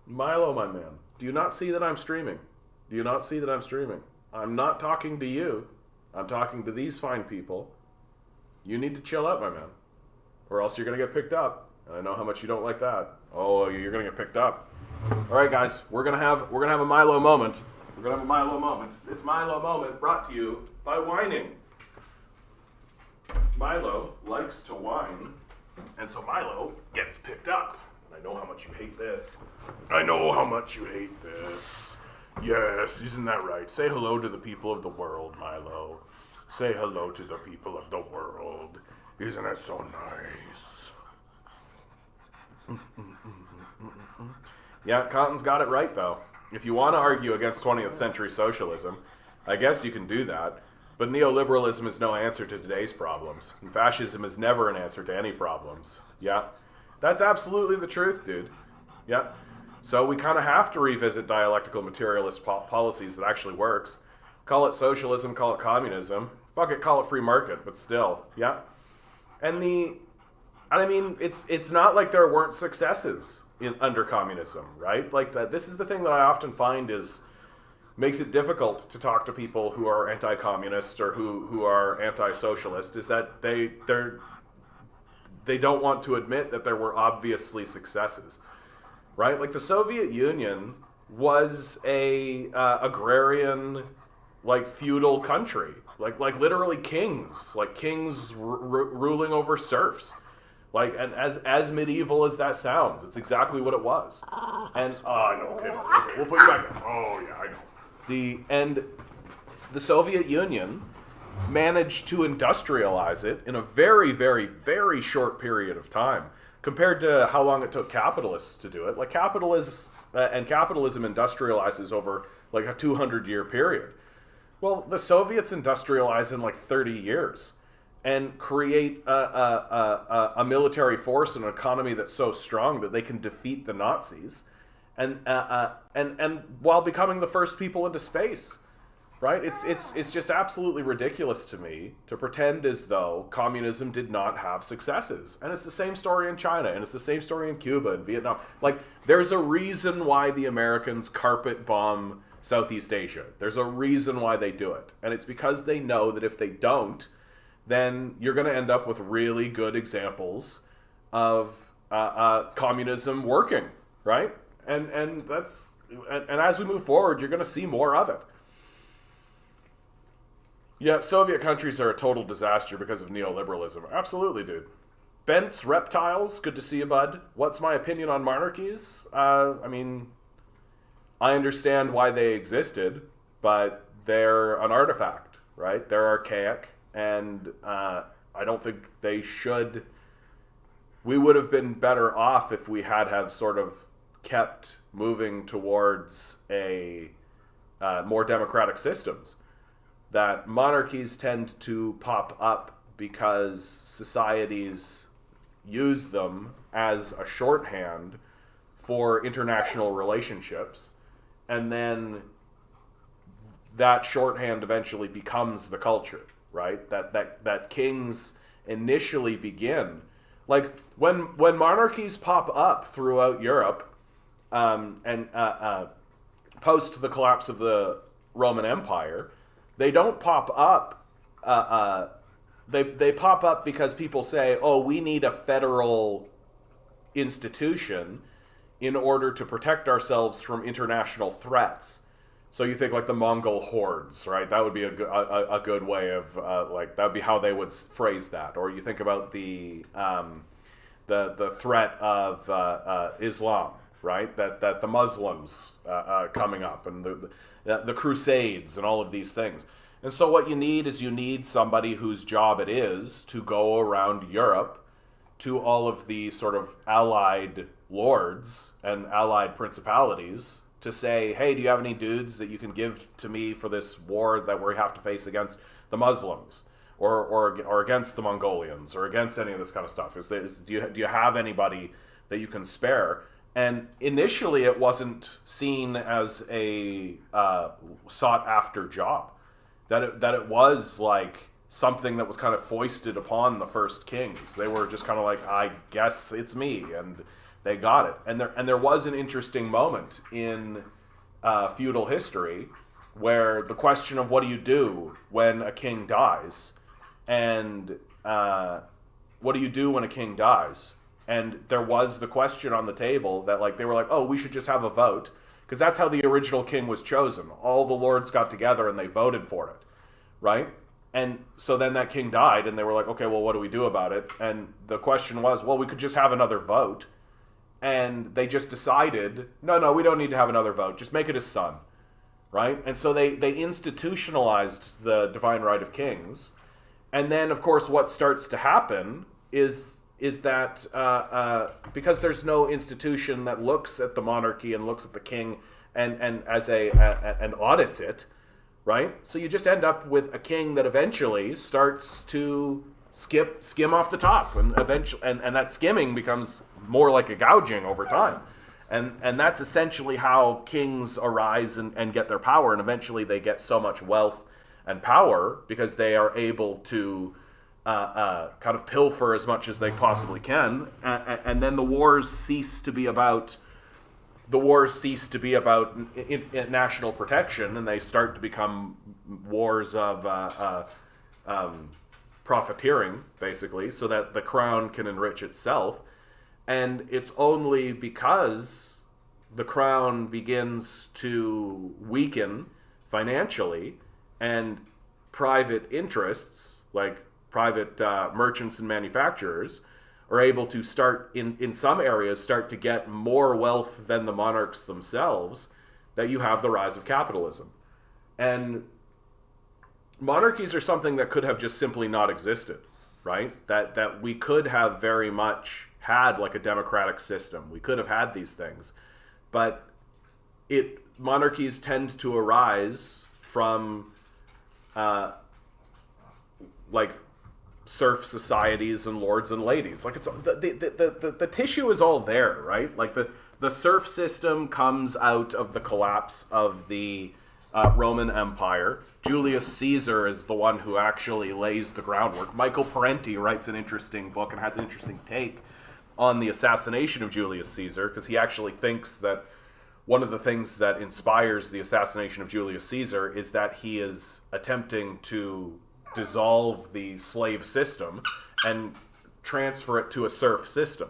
Milo, my man. Do you not see that I'm streaming? Do you not see that I'm streaming? I'm not talking to you. I'm talking to these fine people. You need to chill out, my man, or else you're going to get picked up. And I know how much you don't like that. Oh, you're going to get picked up. All right, guys, we're gonna have a Milo moment. We're gonna have a Milo moment. This Milo moment brought to you by whining. Milo likes to whine, and so Milo gets picked up. And I know how much you hate this. I know how much you hate this. Yes, isn't that right? Say hello to the people of the world, Milo. Say hello to the people of the world. Isn't that so nice? Yeah, Cotton's got it right, though. If you want to argue against 20th century socialism, I guess you can do that. But neoliberalism is no answer to today's problems. And fascism is never an answer to any problems. Yeah, that's absolutely the truth, dude. Yeah. So we kind of have to revisit dialectical materialist policies that actually works. Call it socialism, call it communism. Fuck it, call it free market, but still, yeah. And I mean, it's not like there weren't successes under communism, right? Like that. This is the thing that I often find makes it difficult to talk to people who are anti-communist or who are anti-socialist, is that they don't want to admit that there were obviously successes, right? Like the Soviet Union was a agrarian, like feudal country, like literally kings, ruling over serfs. Like, and as medieval as that sounds, it's exactly what it was. And, I know, okay, we'll put you back in. Oh, yeah, I know. The Soviet Union managed to industrialize it in a very, very, very short period of time compared to how long it took capitalists to do it. Like, capitalism industrializes over, like, a 200-year period. Well, the Soviets industrialize in, like, 30 years. And create a military force and an economy that's so strong that they can defeat the Nazis, and while becoming the first people into space, right? It's just absolutely ridiculous to me to pretend as though communism did not have successes. And it's the same story in China, and it's the same story in Cuba and Vietnam. Like, there's a reason why the Americans carpet bomb Southeast Asia. There's a reason why they do it, and it's because they know that if they don't, then you're going to end up with really good examples of communism working, right? And as we move forward, you're going to see more of it. Yeah, Soviet countries are a total disaster because of neoliberalism. Absolutely, dude. Bent's Reptiles, good to see you, bud. What's my opinion on monarchies? I mean, I understand why they existed, but they're an artifact, right? They're archaic. And I don't think they should. We would have been better off if we had sort of kept moving towards a more democratic systems. that monarchies tend to pop up because societies use them as a shorthand for international relationships, and then that shorthand eventually becomes the culture, right? That kings initially begin, like when monarchies pop up throughout Europe, and post the collapse of the Roman Empire, they don't pop up. They pop up because people say, "Oh, we need a federal institution in order to protect ourselves from international threats." So you think like the Mongol hordes, right? That would be a good way of like, that would be how they would phrase that. Or you think about the threat of Islam, right? That the Muslims coming up, and the Crusades and all of these things. And so what you need is somebody whose job it is to go around Europe to all of the sort of allied lords and allied principalities to say, hey, do you have any dudes that you can give to me for this war that we have to face against the Muslims, or against the Mongolians, or against any of this kind of stuff? Do you have anybody that you can spare? And initially, it wasn't seen as a sought after job. That it was like something that was kind of foisted upon the first kings. They were just kind of like, I guess it's me, and they got it. And there was an interesting moment in feudal history where the question of what do you do when a king dies, and what do you do when a king dies? And there was the question on the table that, like, they were like, oh, we should just have a vote, because that's how the original king was chosen. All the lords got together and they voted for it, right? And so then that king died, and they were like, okay, well, what do we do about it? And the question was, well, we could just have another vote. And they just decided, no, we don't need to have another vote. Just make it his son, right? And so they institutionalized the divine right of kings. And then, of course, what starts to happen is that because there's no institution that looks at the monarchy and looks at the king and as and audits it, right? So you just end up with a king that eventually starts to skim off the top, and eventually, and that skimming becomes more like a gouging over time, and that's essentially how kings arise and get their power, and eventually they get so much wealth and power because they are able to kind of pilfer as much as they possibly can, and then the wars cease to be about national protection, and they start to become wars of profiteering, basically, so that the crown can enrich itself. And it's only because the crown begins to weaken financially, and private interests, like private merchants and manufacturers, are able to start, in some areas, start to get more wealth than the monarchs themselves, that you have the rise of capitalism. And monarchies are something that could have just simply not existed, right? That we could have very much had like a democratic system. We could have had these things. But monarchies tend to arise from like serf societies and lords and ladies. Like, it's the tissue is all there, right? Like the serf system comes out of the collapse of the Roman Empire. Julius Caesar is the one who actually lays the groundwork. Michael Parenti writes an interesting book and has an interesting take on the assassination of Julius Caesar, because he actually thinks that one of the things that inspires the assassination of Julius Caesar is that he is attempting to dissolve the slave system and transfer it to a serf system.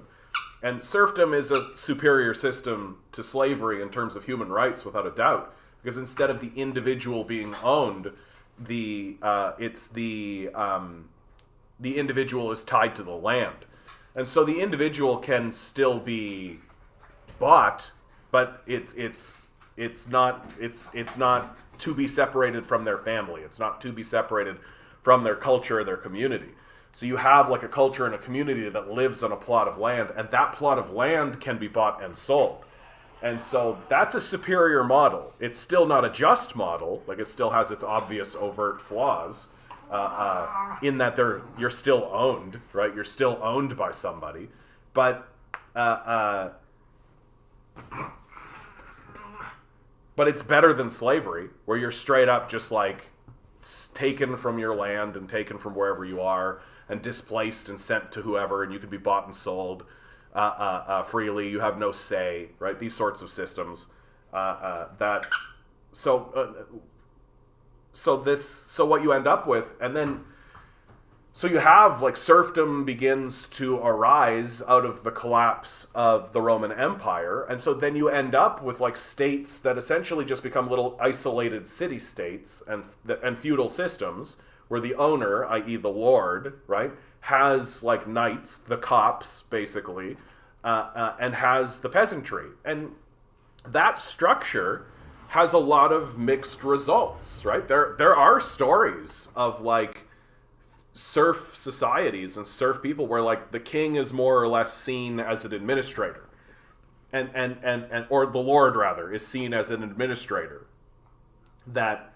And serfdom is a superior system to slavery in terms of human rights, without a doubt, because instead of the individual being owned, the individual is tied to the land. And so the individual can still be bought, but it's not to be separated from their family. It's not to be separated from their culture or their community. So you have like a culture and a community that lives on a plot of land, and that plot of land can be bought and sold. And so that's a superior model. It's still not a just model. Like, it still has its obvious overt flaws in that you're still owned, right? You're still owned by somebody. But it's better than slavery, where you're straight up just like taken from your land and taken from wherever you are and displaced and sent to whoever, and you can be bought and sold freely. You have no say, right? These sorts of systems so what you end up with, and then so you have like serfdom begins to arise out of the collapse of the Roman Empire, and so then you end up with like states that essentially just become little isolated city-states and feudal systems where the owner, i.e. the lord, right, has like knights, the cops, basically, and has the peasantry. And that structure has a lot of mixed results, right? There are stories of like serf societies and serf people where like the king is more or less seen as an administrator, and or the lord rather is seen as an administrator. That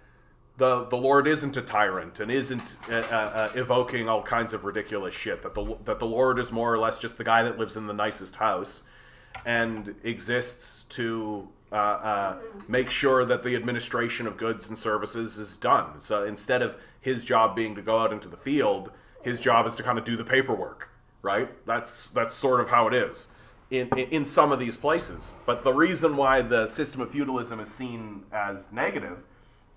the lord isn't a tyrant and isn't evoking all kinds of ridiculous shit. That the lord is more or less just the guy that lives in the nicest house and exists to make sure that the administration of goods and services is done. So instead of his job being to go out into the field, his job is to kind of do the paperwork, right? That's sort of how it is in some of these places. But the reason why the system of feudalism is seen as negative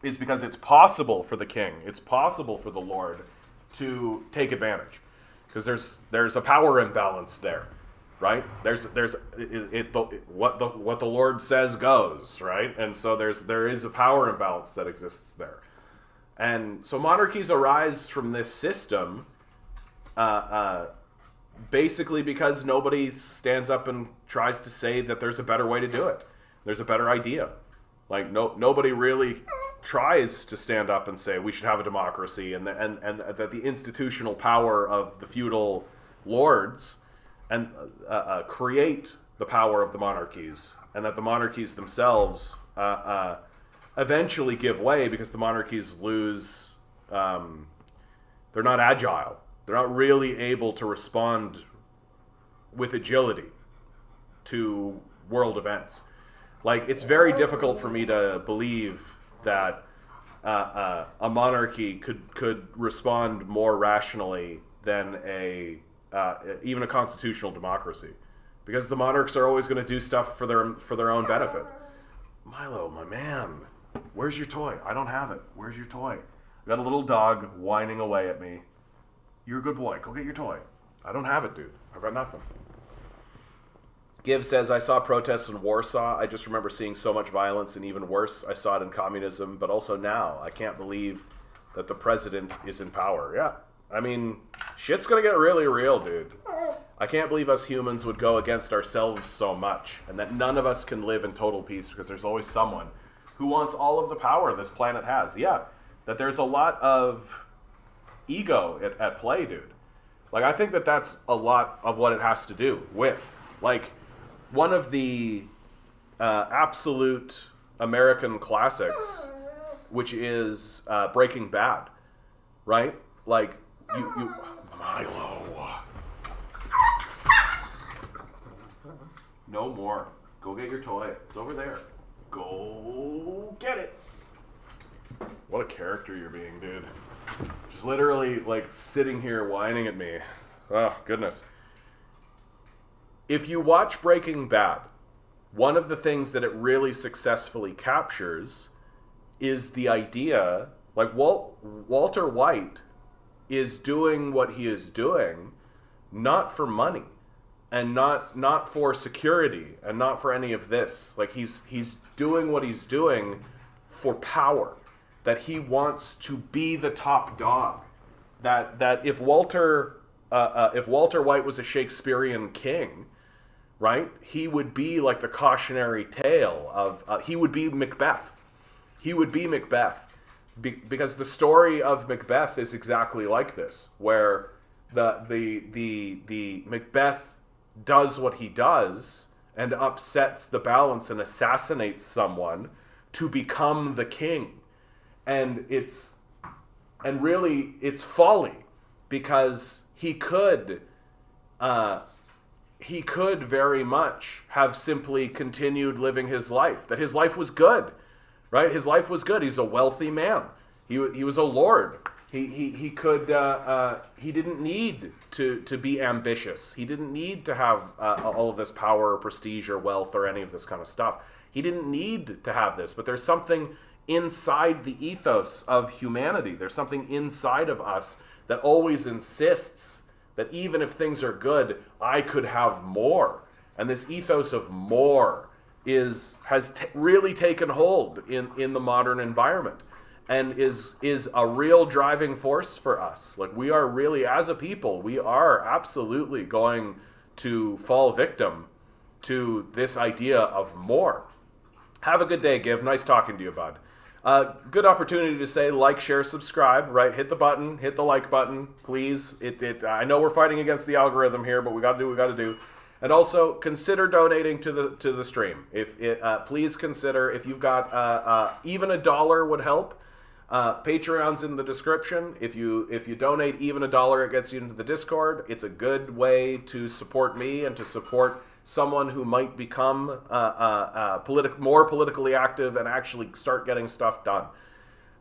is because it's possible for the king, it's possible for the lord to take advantage, because there's a power imbalance there, right? What the lord says goes, right? And so there is a power imbalance that exists there, and so monarchies arise from this system, basically because nobody stands up and tries to say that there's a better way to do it. There's a better idea. Like nobody really tries to stand up and say we should have a democracy, and that the institutional power of the feudal lords and create the power of the monarchies, and that the monarchies themselves eventually give way because the monarchies lose. They're not agile. They're not really able to respond with agility to world events. Like, it's very difficult for me to believe that a monarchy could respond more rationally than even a constitutional democracy, because the monarchs are always going to do stuff for their own benefit. Milo, my man, where's your toy? I don't have it. Where's your toy? I got a little dog whining away at me. You're a good boy. Go get your toy. I don't have it, dude. I've got nothing. Give says, I saw protests in Warsaw. I just remember seeing so much violence, and even worse, I saw it in communism, but also now. I can't believe that the president is in power. Yeah, I mean, shit's gonna get really real, dude. I can't believe us humans would go against ourselves so much, and that none of us can live in total peace because there's always someone who wants all of the power this planet has. Yeah, that there's a lot of ego at play, dude. Like, I think that that's a lot of what it has to do with, like, one of the absolute American classics, which is Breaking Bad, right? Like, you Milo. No more. Go get your toy. It's over there. Go get it. What a character you're being, dude. Just literally, like, sitting here whining at me. Oh, goodness. If you watch Breaking Bad, one of the things that it really successfully captures is the idea, like, Walter White is doing what he is doing not for money and not for security and not for any of this. Like, he's doing what he's doing for power, that he wants to be the top dog. That if Walter White was a Shakespearean king, right, he would be like the cautionary tale of he would be Macbeth. He would be Macbeth, because the story of Macbeth is exactly like this, where the Macbeth does what he does and upsets the balance and assassinates someone to become the king. And really it's folly, because he could very much have simply continued living his life, that his life was good, right? His life was good. He's a wealthy man. He was a lord. He didn't need to be ambitious. He didn't need to have all of this power or prestige or wealth or any of this kind of stuff. He didn't need to have this, but there's something inside the ethos of humanity. There's something inside of us that always insists that even if things are good, I could have more. And this ethos of more has really taken hold in the modern environment, and is a real driving force for us. Like, we are really, as a people, we are absolutely going to fall victim to this idea of more. Have a good day, Give. Nice talking to you, bud. Good opportunity to say like, share, subscribe, right? Hit the button, hit the like button, please. I know we're fighting against the algorithm here, but we got to do what we got to do. And also consider donating to the stream. Please consider, if you've got even $1 would help. Patreon's in the description. If you donate even $1, it gets you into the Discord. It's a good way to support me and to support someone who might become more politically active and actually start getting stuff done.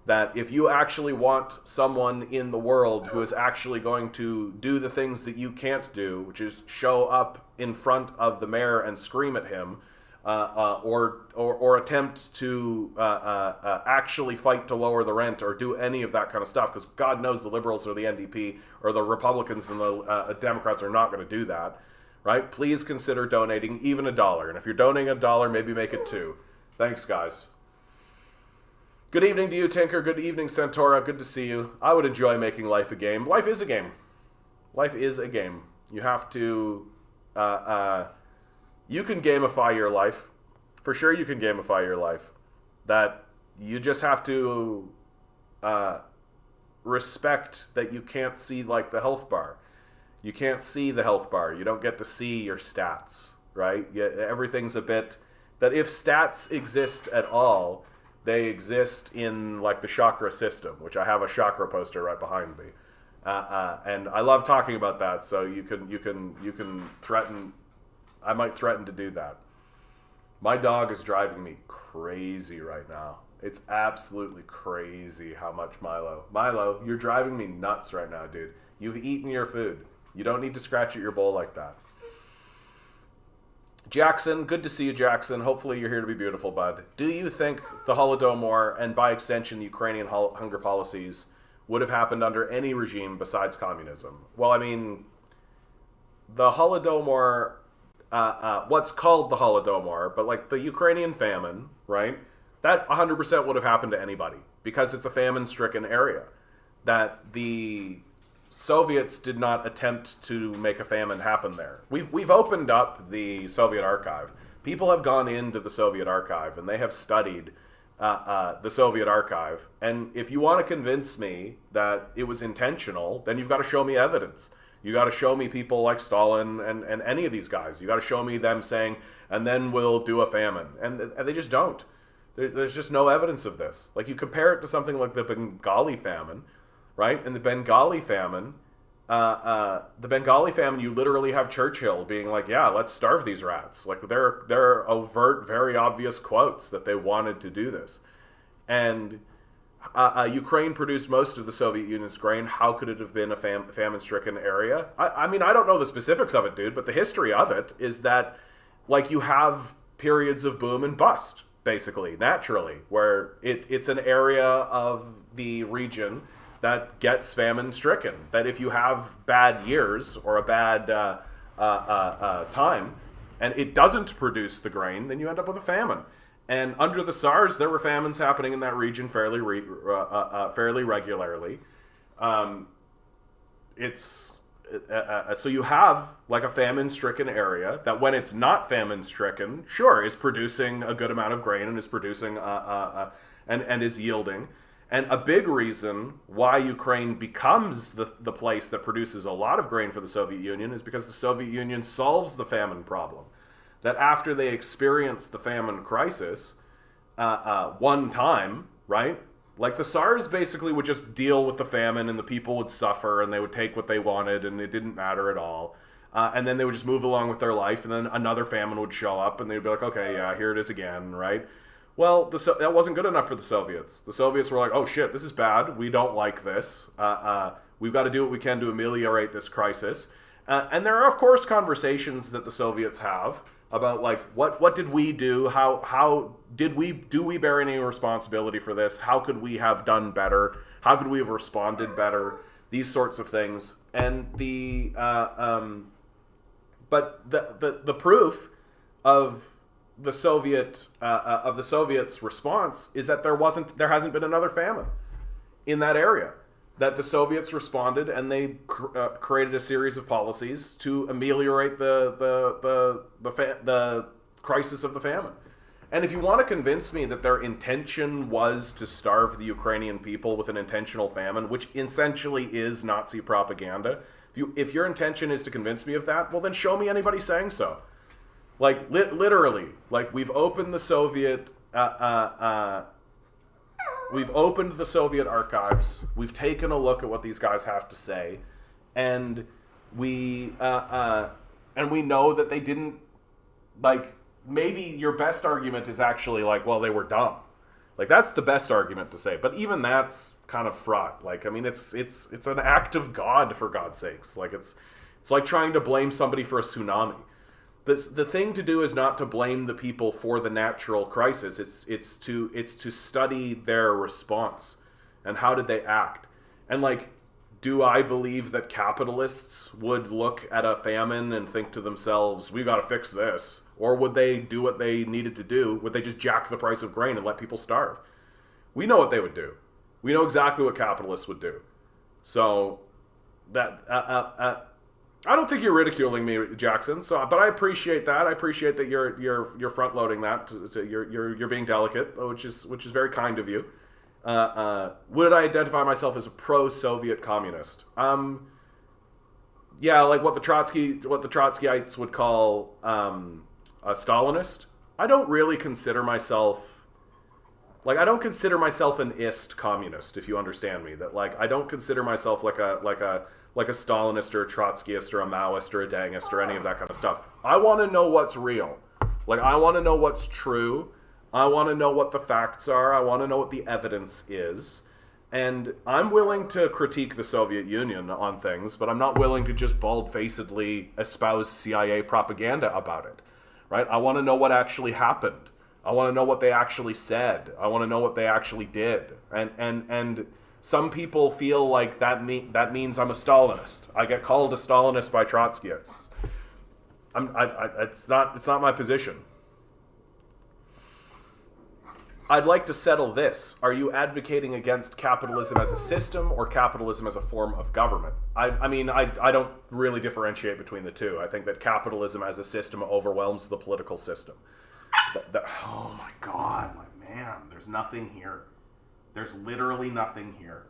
That if you actually want someone in the world who is actually going to do the things that you can't do, which is show up in front of the mayor and scream at him, or attempt to actually fight to lower the rent or do any of that kind of stuff, because God knows the liberals or the NDP or the Republicans and the Democrats are not going to do that. Right? Please consider donating even $1. And if you're donating $1, maybe make it $2. Thanks, guys. Good evening to you, Tinker. Good evening, Centaura. Good to see you. I would enjoy making life a game. Life is a game. Life is a game. You have to... you can gamify your life. For sure you can gamify your life. That you just have to respect that you can't see, like, the health bar. You can't see the health bar. You don't get to see your stats, right? Everything's a bit... That if stats exist at all, they exist in, like, the chakra system, which I have a chakra poster right behind me. And I love talking about that, so you can threaten... I might threaten to do that. My dog is driving me crazy right now. It's absolutely crazy how much Milo, you're driving me nuts right now, dude. You've eaten your food. You don't need to scratch at your bowl like that. Jackson, good to see you, Jackson. Hopefully you're here to be beautiful, bud. Do you think the Holodomor, and by extension the Ukrainian hunger policies, would have happened under any regime besides communism? Well, I mean, the Holodomor, what's called the Holodomor, but like the Ukrainian famine, right? That 100% would have happened to anybody, because it's a famine-stricken area. That the Soviets did not attempt to make a famine happen there. We've opened up the Soviet archive. People have gone into the Soviet archive and they have studied the Soviet archive. And if you want to convince me that it was intentional, then you've got to show me evidence. You got to show me people like Stalin and any of these guys. You got to show me them saying, and then we'll do a famine. And they just don't. There's just no evidence of this. Like, you compare it to something like the Bengali famine, right? And the Bengali famine, you literally have Churchill being like, yeah, let's starve these rats. Like, they're overt, very obvious quotes that they wanted to do this. And Ukraine produced most of the Soviet Union's grain. How could it have been a famine-stricken area? I mean, I don't know the specifics of it, dude, but the history of it is that, like, you have periods of boom and bust, basically, naturally, where it's an area of the region that gets famine-stricken. That if you have bad years or a bad time, and it doesn't produce the grain, then you end up with a famine. And under the Tsars, there were famines happening in that region fairly regularly. So you have like a famine-stricken area that, when it's not famine-stricken, sure, is producing a good amount of grain and is producing and is yielding. And a big reason why Ukraine becomes the place that produces a lot of grain for the Soviet Union is because the Soviet Union solves the famine problem. that after they experienced the famine crisis one time, right? Like the SARS basically would just deal with the famine and the people would suffer and they would take what they wanted and it didn't matter at all. And then they would just move along with their life, and then another famine would show up and they'd be like, okay, yeah, here it is again, right? Well, that wasn't good enough for the Soviets. The Soviets were like, oh shit, this is bad. We don't like this. We've got to do what we can to ameliorate this crisis. And there are, of course, conversations that the Soviets have about like what did we do? How do we bear any responsibility for this? How could we have done better? How could we have responded better? These sorts of things. And but the proof of the Soviets' response is that there hasn't been another famine in that area. That the Soviets responded and they created a series of policies to ameliorate the crisis of the famine. And if you want to convince me that their intention was to starve the Ukrainian people with an intentional famine, which essentially is Nazi propaganda, if your intention is to convince me of that, well then show me anybody saying so. Like literally, like we've opened the Soviet archives. We've taken a look at what these guys have to say, and we know that they didn't, like, maybe your best argument is actually like, well, they were dumb. Like that's the best argument to say, but even that's kind of fraught. Like, I mean, it's an act of God, for God's sakes. Like it's like trying to blame somebody for a tsunami. The thing to do is not to blame the people for the natural crisis. It's to study their response and how did they act. And like, do I believe that capitalists would look at a famine and think to themselves, we got to fix this? Or would they do what they needed to do? Would they just jack the price of grain and let people starve? We know what they would do. We know exactly what capitalists would do. So that I don't think you're ridiculing me, Jackson. So, but I appreciate that. I appreciate that you're front loading that. So you're being delicate, which is very kind of you. Would I identify myself as a pro-Soviet communist? Yeah, like what the Trotskyites would call a Stalinist. I don't really consider myself. Like, I don't consider myself an ist communist, if you understand me. That, like, I don't consider myself like a Stalinist or a Trotskyist or a Maoist or a Dengist or any of that kind of stuff. I want to know what's real. Like, I want to know what's true. I want to know what the facts are. I want to know what the evidence is. And I'm willing to critique the Soviet Union on things, but I'm not willing to just bald-facedly espouse CIA propaganda about it. Right? I want to know what actually happened. I want to know what they actually said. I want to know what they actually did. And some people feel like that means I'm a Stalinist. I get called a Stalinist by Trotskyists. It's not my position. I'd like to settle this. Are you advocating against capitalism as a system or capitalism as a form of government? I mean, I don't really differentiate between the two. I think that capitalism as a system overwhelms the political system. Oh my God, my man, there's nothing here. There's literally nothing here.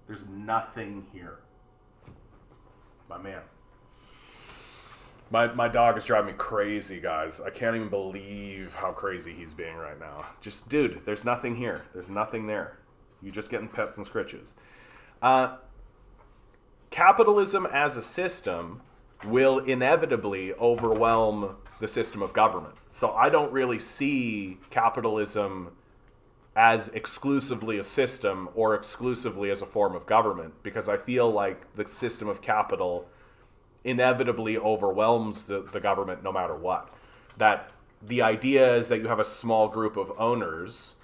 There's nothing here. My man. My dog is driving me crazy, guys. I can't even believe how crazy he's being right now. Just, dude, there's nothing here. There's nothing there. You're just getting pets and scritches. Capitalism as a system will inevitably overwhelm the system of government. So I don't really see capitalism as exclusively a system or exclusively as a form of government, because I feel like the system of capital inevitably overwhelms the government no matter what. That the idea is that you have a small group of owners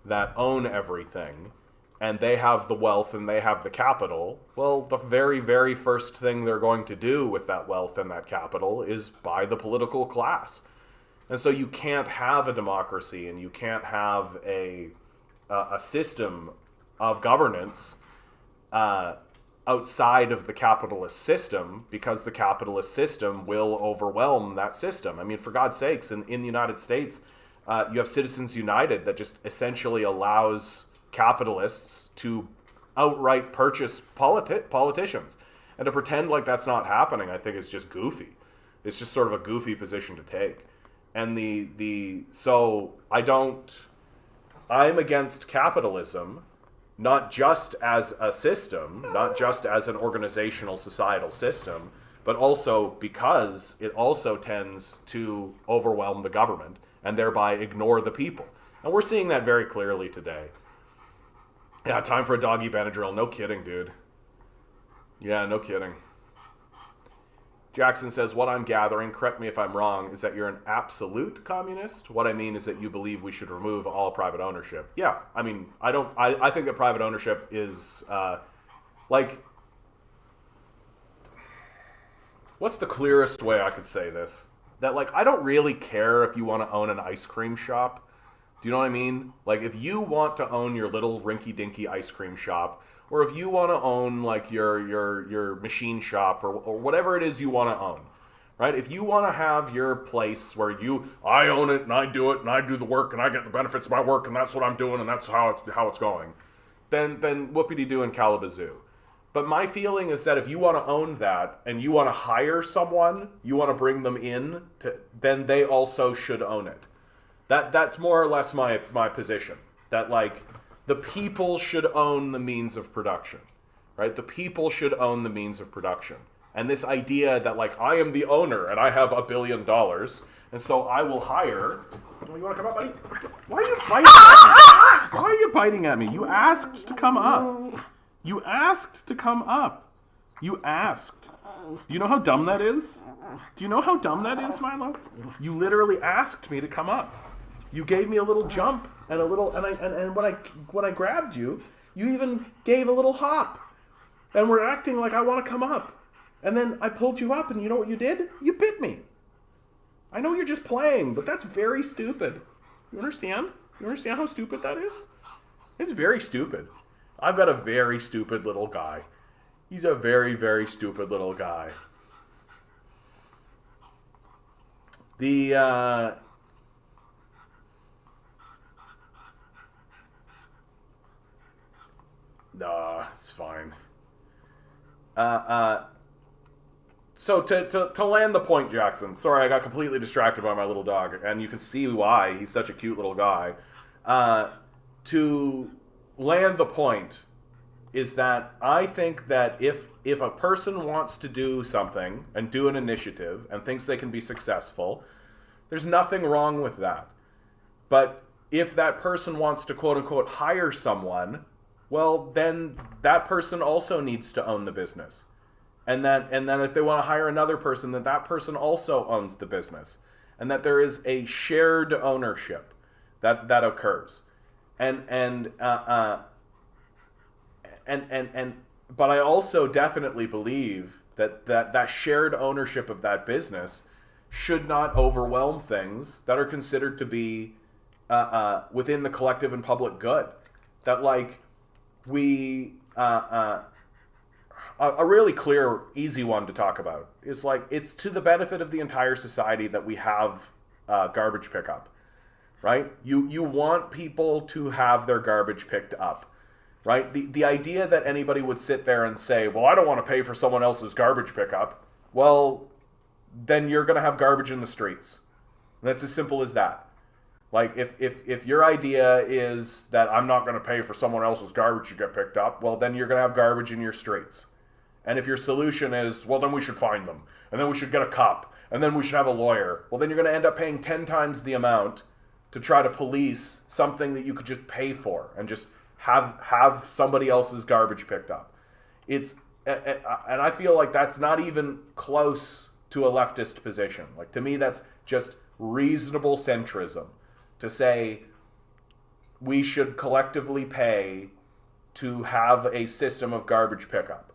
that own everything, and they have the wealth and they have the capital. Well, the very, very first thing they're going to do with that wealth and that capital is buy the political class. And so you can't have a democracy and you can't have a system of governance outside of the capitalist system, because the capitalist system will overwhelm that system. I mean, for God's sakes, in the United States, you have Citizens United that just essentially allows capitalists to outright purchase politicians. And to pretend like that's not happening, I think is just goofy. It's just sort of a goofy position to take. And so I'm against capitalism, not just as a system, not just as an organizational societal system, but also because it also tends to overwhelm the government and thereby ignore the people. And we're seeing that very clearly today. Yeah, time for a doggy Benadryl. No kidding, dude. Yeah, no kidding. Jackson says, what I'm gathering, correct me if I'm wrong, is that you're an absolute communist. What I mean is that you believe we should remove all private ownership. Yeah, I mean, I think that private ownership is, what's the clearest way I could say this? That, I don't really care if you want to own an ice cream shop. Do you know what I mean? If you want to own your little rinky-dinky ice cream shop, or if you want to own your machine shop or whatever it is you want to own, right? If you want to have your place where I own it and I do it and I do the work and I get the benefits of my work and that's what I'm doing and that's how it's going, then whoopity-doo and calabazoo. But my feeling is that if you want to own that and you want to hire someone, you want to bring them in, then they also should own it. That's more or less my position. That the people should own the means of production, right? The people should own the means of production. And this idea that I am the owner and I have $1 billion, and so I will hire. Oh, you want to come up, buddy? Why are you biting at me? Why are you biting at me? You asked to come up. You asked to come up. You asked. Do you know how dumb that is? Do you know how dumb that is, Milo? You literally asked me to come up. You gave me a little jump and a little, and when I grabbed you, you even gave a little hop, and we're acting like I want to come up, and then I pulled you up, and you know what you did? You bit me. I know you're just playing, but that's very stupid. You understand? You understand how stupid that is? It's very stupid. I've got a very stupid little guy. He's a very, very stupid little guy. Nah, it's fine. So to land the point, Jackson. Sorry, I got completely distracted by my little dog, and you can see why. He's such a cute little guy. To land the point is that I think that if a person wants to do something and do an initiative and thinks they can be successful, there's nothing wrong with that. But if that person wants to quote unquote hire someone, well, then that person also needs to own the business. And then if they want to hire another person, then that person also owns the business. And that there is a shared ownership that occurs. But I also definitely believe that shared ownership of that business should not overwhelm things that are considered to be within the collective and public good. That a really clear, easy one to talk about is it's to the benefit of the entire society that we have garbage pickup, right? You want people to have their garbage picked up, right? The idea that anybody would sit there and say, well, I don't want to pay for someone else's garbage pickup, well, then you're going to have garbage in the streets. And that's as simple as that. If your idea is that I'm not going to pay for someone else's garbage to get picked up, well, then you're going to have garbage in your streets. And if your solution is, well, then we should find them, and then we should get a cop, and then we should have a lawyer, well, then you're going to end up paying 10 times the amount to try to police something that you could just pay for and just have somebody else's garbage picked up. And I feel like that's not even close to a leftist position. To me, that's just reasonable centrism to say we should collectively pay to have a system of garbage pickup.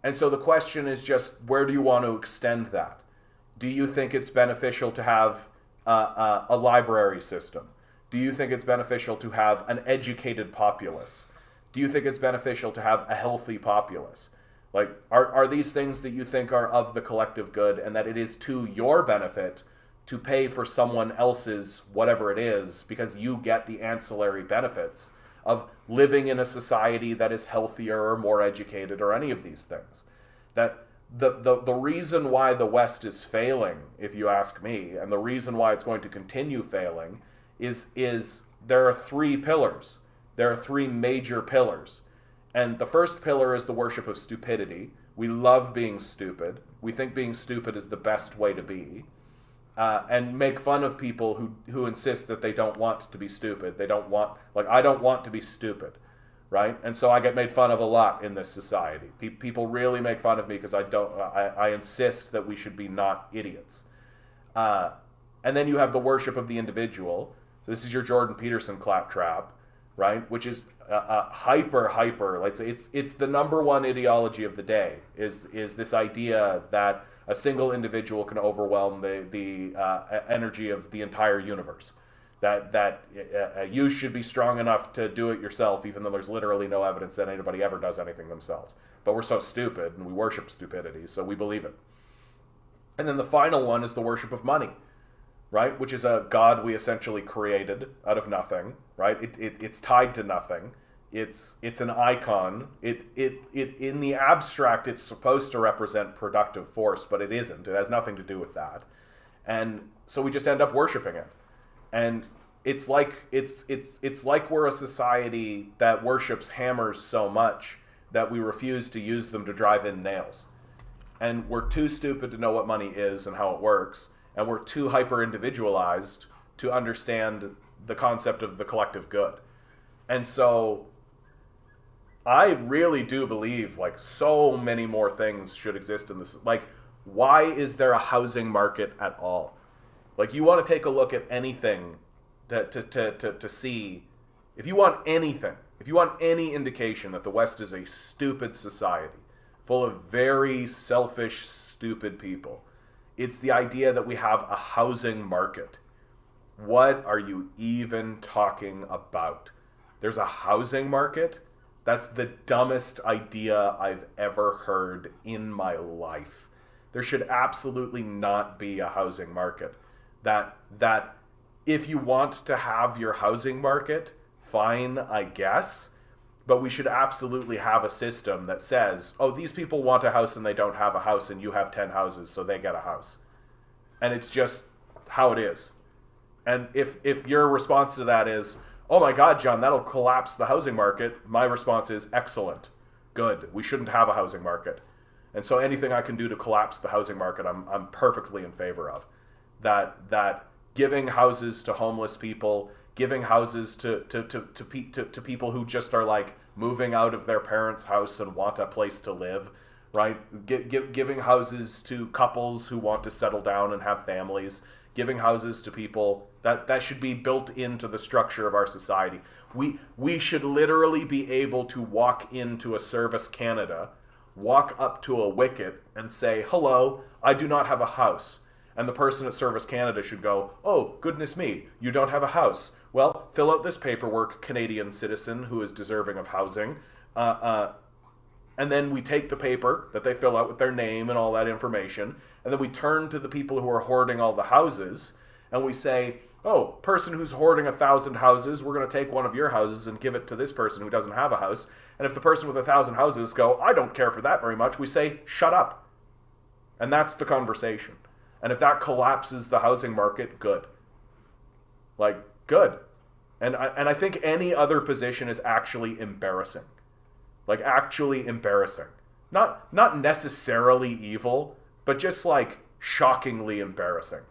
And so the question is just, where do you want to extend that? Do you think it's beneficial to have a library system? Do you think it's beneficial to have an educated populace? Do you think it's beneficial to have a healthy populace? Are these things that you think are of the collective good and that it is to your benefit to pay for someone else's whatever it is because you get the ancillary benefits of living in a society that is healthier or more educated or any of these things? That the reason why the West is failing, if you ask me, and the reason why it's going to continue failing is there are three pillars. There are three major pillars. And the first pillar is the worship of stupidity. We love being stupid. We think being stupid is the best way to be. And make fun of people who insist that they don't want to be stupid. They don't want, like, I don't want to be stupid, right? And so I get made fun of a lot in this society. People really make fun of me because I insist that we should be not idiots. And then you have the worship of the individual. So this is your Jordan Peterson claptrap, right? Which is hyper. Like it's the number one ideology of the day. Is this idea that a single individual can overwhelm the energy of the entire universe. That you should be strong enough to do it yourself, even though there's literally no evidence that anybody ever does anything themselves. But we're so stupid, and we worship stupidity, so we believe it. And then the final one is the worship of money, right? Which is a god we essentially created out of nothing, right? It's tied to nothing. It's an icon. It in the abstract, it's supposed to represent productive force, but it isn't. It has nothing to do with that. And so we just end up worshiping it. And it's like we're a society that worships hammers so much that we refuse to use them to drive in nails. And we're too stupid to know what money is and how it works, and we're too hyper-individualized to understand the concept of the collective good. And so I really do believe, like, so many more things should exist in this. Like, why is there a housing market at all? Like, you want to take a look at anything to see, if you want anything, if you want any indication that the West is a stupid society, full of very selfish, stupid people, it's the idea that we have a housing market. What are you even talking about? There's a housing market? That's the dumbest idea I've ever heard in my life. There should absolutely not be a housing market. That if you want to have your housing market, fine, I guess, but we should absolutely have a system that says, oh, these people want a house and they don't have a house, and you have 10 houses, so they get a house. And it's just how it is. And if your response to that is, oh my God, John, that'll collapse the housing market, my response is, excellent, good, we shouldn't have a housing market. And so anything I can do to collapse the housing market, I'm perfectly in favor of. That giving houses to homeless people, giving houses to people who just are like moving out of their parents' house and want a place to live, right? Giving houses to couples who want to settle down and have families, giving houses to people, that should be built into the structure of our society. We should literally be able to walk into a Service Canada, walk up to a wicket and say, hello, I do not have a house. And the person at Service Canada should go, oh, goodness me, you don't have a house. Well, fill out this paperwork, Canadian citizen who is deserving of housing. And then we take the paper that they fill out with their name and all that information, and then we turn to the people who are hoarding all the houses, and we say, oh, person who's hoarding 1,000 houses, we're going to take one of your houses and give it to this person who doesn't have a house. And if the person with 1,000 houses go, I don't care for that very much, we say, shut up. And that's the conversation. And if that collapses the housing market, good. Like, good. And I think any other position is actually embarrassing. Like, actually embarrassing. Not necessarily evil, but just, like, shockingly embarrassing.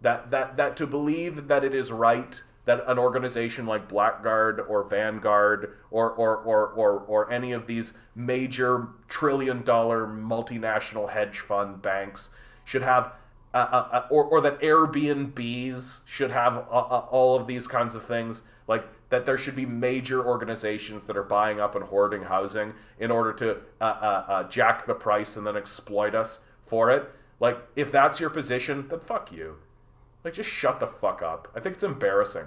That to believe that it is right that an organization like Blackguard or Vanguard or any of these major trillion-dollar multinational hedge fund banks should have or that Airbnbs should have all of these kinds of things, like that there should be major organizations that are buying up and hoarding housing in order to jack the price and then exploit us for it. Like, if that's your position, then fuck you. Like, just shut the fuck up. I think it's embarrassing.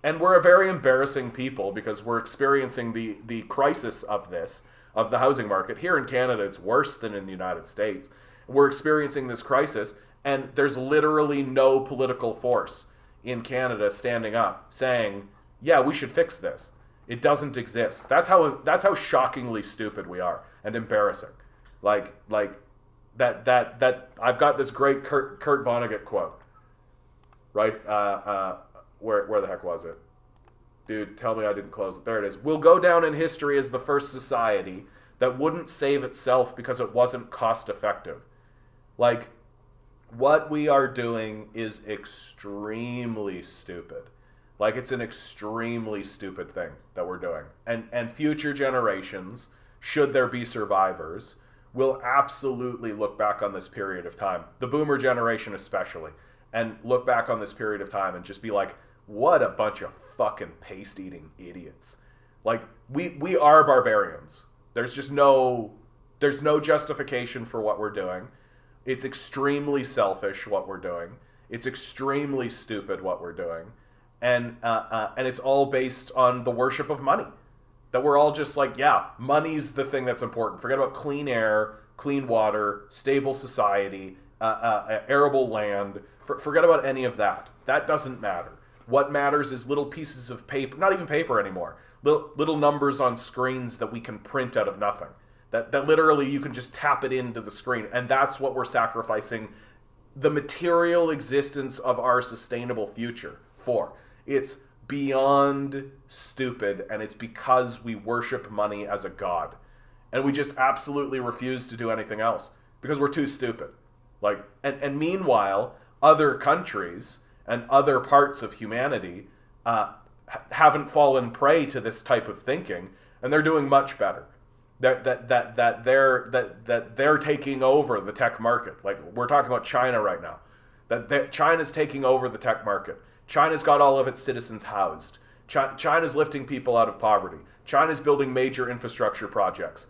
And we're a very embarrassing people because we're experiencing the crisis of the housing market. Here in Canada, it's worse than in the United States. We're experiencing this crisis, and there's literally no political force in Canada standing up saying, yeah, we should fix this. It doesn't exist. That's how shockingly stupid we are and embarrassing. Like that I've got this great Kurt Vonnegut quote, right? Where the heck was it? Dude, tell me I didn't close it. There it is. We'll go down in history as the first society that wouldn't save itself because it wasn't cost effective. Like, what we are doing is extremely stupid. Like, it's an extremely stupid thing that we're doing. And future generations, should there be survivors, will absolutely look back on this period of time, the boomer generation especially, and look back on this period of time and just be like, what a bunch of fucking paste-eating idiots. Like, we are barbarians. There's no justification for what we're doing. It's extremely selfish what we're doing. It's extremely stupid what we're doing. And it's all based on the worship of money. That we're all just like, yeah, money's the thing that's important. Forget about clean air, clean water, stable society, arable land. Forget about any of that. That doesn't matter. What matters is little pieces of paper, not even paper anymore, little numbers on screens that we can print out of nothing. That literally you can just tap it into the screen. And that's what we're sacrificing the material existence of our sustainable future for. It's beyond stupid, and it's because we worship money as a god. And we just absolutely refuse to do anything else because we're too stupid. Like, and meanwhile, other countries and other parts of humanity haven't fallen prey to this type of thinking, and they're doing much better. That they're taking over the tech market. Like, we're talking about China right now. That China's taking over the tech market. China's got all of its citizens housed. China's lifting people out of poverty. China's building major infrastructure projects.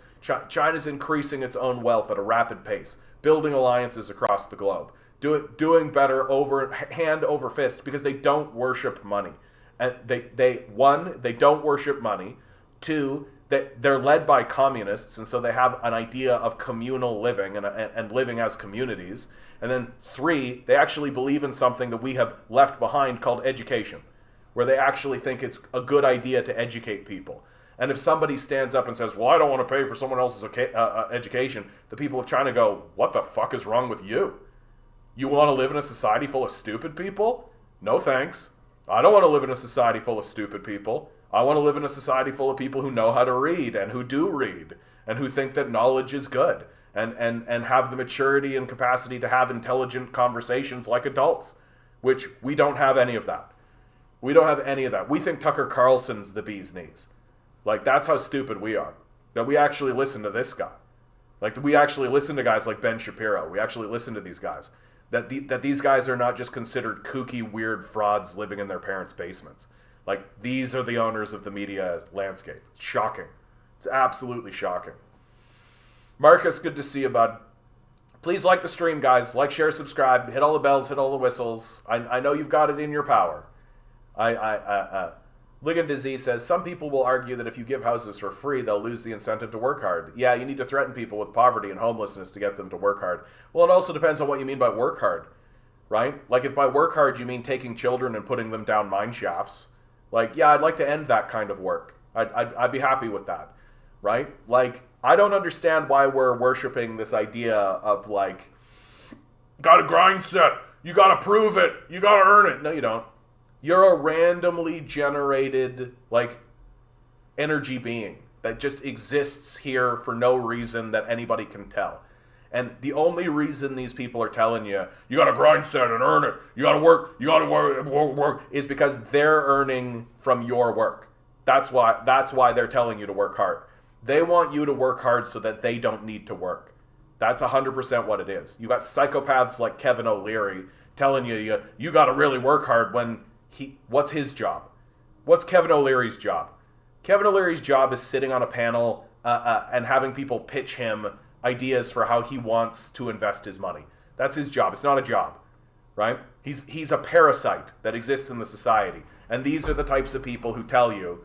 China's increasing its own wealth at a rapid pace, building alliances across the globe, doing better hand over fist because they don't worship money. And they don't worship money. Two, they're led by communists, and so they have an idea of communal living and living as communities. And then three, they actually believe in something that we have left behind called education, where they actually think it's a good idea to educate people. And if somebody stands up and says, well, I don't want to pay for someone else's education, the people of China go, what the fuck is wrong with you? You want to live in a society full of stupid people? No thanks. I don't want to live in a society full of stupid people. I want to live in a society full of people who know how to read and who do read and who think that knowledge is good and have the maturity and capacity to have intelligent conversations like adults, which we don't have any of that. We don't have any of that. We think Tucker Carlson's the bee's knees. Like, that's how stupid we are. That we actually listen to this guy. Like, we actually listen to guys like Ben Shapiro. We actually listen to these guys. That these guys are not just considered kooky, weird frauds living in their parents' basements. Like, these are the owners of the media landscape. It's shocking. It's absolutely shocking. Marcus, good to see you, bud. Please like the stream, guys. Like, share, subscribe. Hit all the bells, hit all the whistles. I know you've got it in your power. Ligand Disease says, some people will argue that if you give houses for free, they'll lose the incentive to work hard. Yeah, you need to threaten people with poverty and homelessness to get them to work hard. Well, it also depends on what you mean by work hard, right? Like, if by work hard you mean taking children and putting them down mine shafts, like, yeah, I'd like to end that kind of work. I'd be happy with that, right? Like, I don't understand why we're worshiping this idea of, like, got a grind set, you got to prove it, you got to earn it. No, you don't. You're a randomly generated, like, energy being that just exists here for no reason that anybody can tell. And the only reason these people are telling you, you got to grind set and earn it, you got to work, is because they're earning from your work. That's why they're telling you to work hard. They want you to work hard so that they don't need to work. That's 100% what it is. You got psychopaths like Kevin O'Leary telling you got to really work hard when what's his job? What's Kevin O'Leary's job? Kevin O'Leary's job is sitting on a panel and having people pitch him ideas for how he wants to invest his money. That's his job. It's not a job, right? He's a parasite that exists in the society. And these are the types of people who tell you,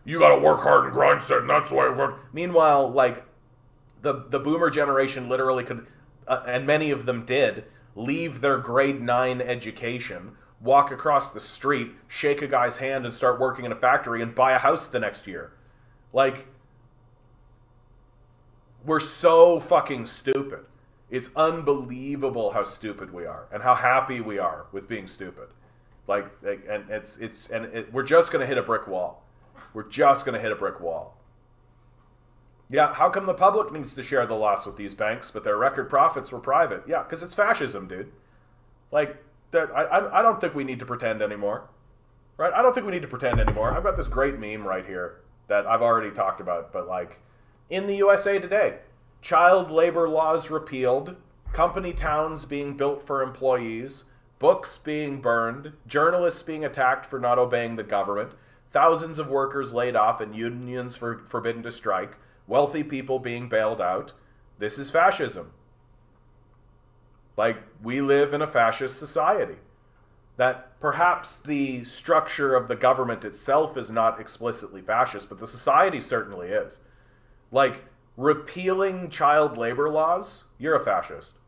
you got to work hard and grind set, and that's the way it works. Meanwhile, like, the boomer generation literally could, and many of them did, leave their grade 9 education, walk across the street, shake a guy's hand and start working in a factory and buy a house the next year. Like, we're so fucking stupid. It's unbelievable how stupid we are and how happy we are with being stupid. We're just going to hit a brick wall. We're just going to hit a brick wall. Yeah, how come the public needs to share the loss with these banks, but their record profits were private? Yeah, because it's fascism, dude. Like, I don't think we need to pretend anymore. Right? I don't think we need to pretend anymore. I've got this great meme right here that I've already talked about, but like, in the USA today, child labor laws repealed, company towns being built for employees, books being burned, journalists being attacked for not obeying the government, thousands of workers laid off and unions forbidden to strike, wealthy people being bailed out. This is fascism. Like, we live in a fascist society. That perhaps the structure of the government itself is not explicitly fascist, but the society certainly is. Like, repealing child labor laws, you're a fascist.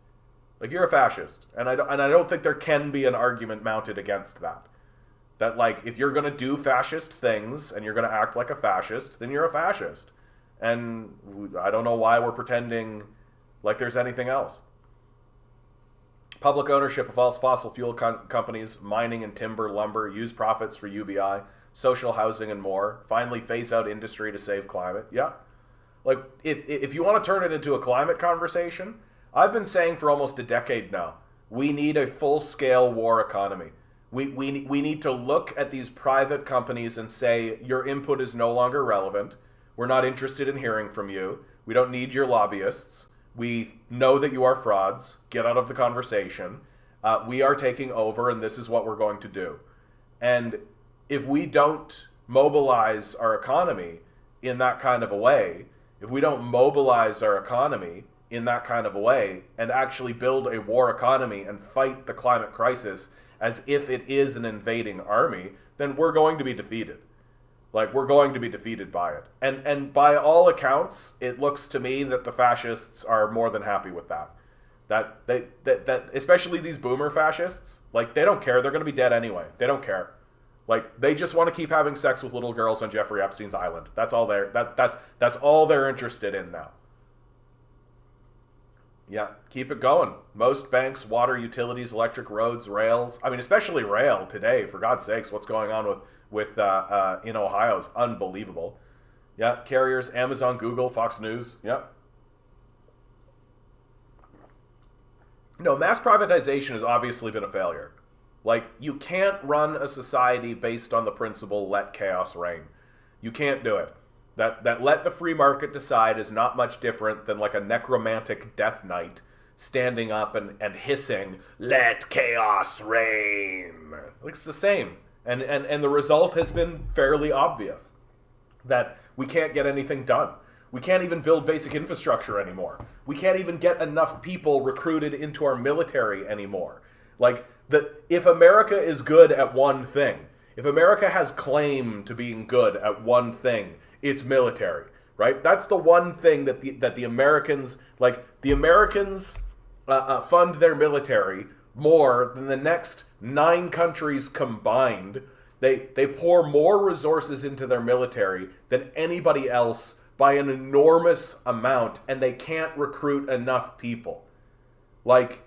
Like, you're a fascist. And I don't think there can be an argument mounted against that. That, like, if you're going to do fascist things and you're going to act like a fascist, then you're a fascist. And I don't know why we're pretending like there's anything else. Public ownership of all fossil fuel companies, mining and timber, lumber, use profits for UBI, social housing and more. Finally phase out industry to save climate. Yeah. Like, if you want to turn it into a climate conversation, I've been saying for almost a decade now, we need a full-scale war economy. We need to look at these private companies and say, your input is no longer relevant. We're not interested in hearing from you. We don't need your lobbyists. We know that you are frauds. Get out of the conversation. We are taking over, and this is what we're going to do. And if we don't mobilize our economy in that kind of a way, if we don't mobilize our economy in that kind of a way and actually build a war economy and fight the climate crisis as if it is an invading army, then we're going to be defeated. Like, we're going to be defeated by it. And by all accounts, it looks to me that the fascists are more than happy with that. That especially these boomer fascists, like, they don't care. They're going to be dead anyway. They don't care. Like, they just want to keep having sex with little girls on Jeffrey Epstein's island. That's all that's all they're interested in now. Yeah, keep it going. Most banks, water, utilities, electric, roads, rails. I mean, especially rail today, for God's sakes, what's going on with in Ohio is unbelievable. Yeah, carriers, Amazon, Google, Fox News. Yeah. No, mass privatization has obviously been a failure. Like, you can't run a society based on the principle, let chaos reign. You can't do it. That let the free market decide is not much different than like a necromantic death knight standing up and hissing, let chaos reign. Like, it's the same. And the result has been fairly obvious. That we can't get anything done. We can't even build basic infrastructure anymore. We can't even get enough people recruited into our military anymore. Like, if America is good at one thing, if America has claim to being good at one thing, it's military, right? That's the one thing that the Americans, like, the Americans fund their military more than the next 9 countries combined. They pour more resources into their military than anybody else by an enormous amount, and they can't recruit enough people. Like,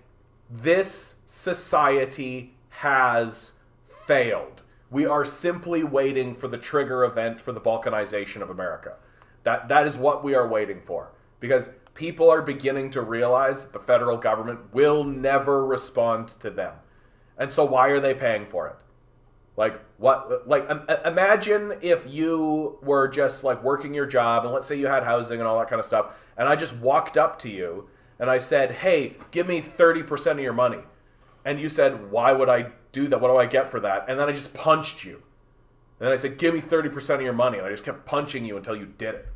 this society has failed. We are simply waiting for the trigger event for the balkanization of America. That is what we are waiting for. Because people are beginning to realize the federal government will never respond to them. And so why are they paying for it? Like, what? Like, imagine if you were just like working your job, and let's say you had housing and all that kind of stuff, and I just walked up to you and I said, hey, give me 30% of your money. And you said, why would I do that? What do I get for that? And then I just punched you. And then I said, give me 30% of your money. And I just kept punching you until you did it.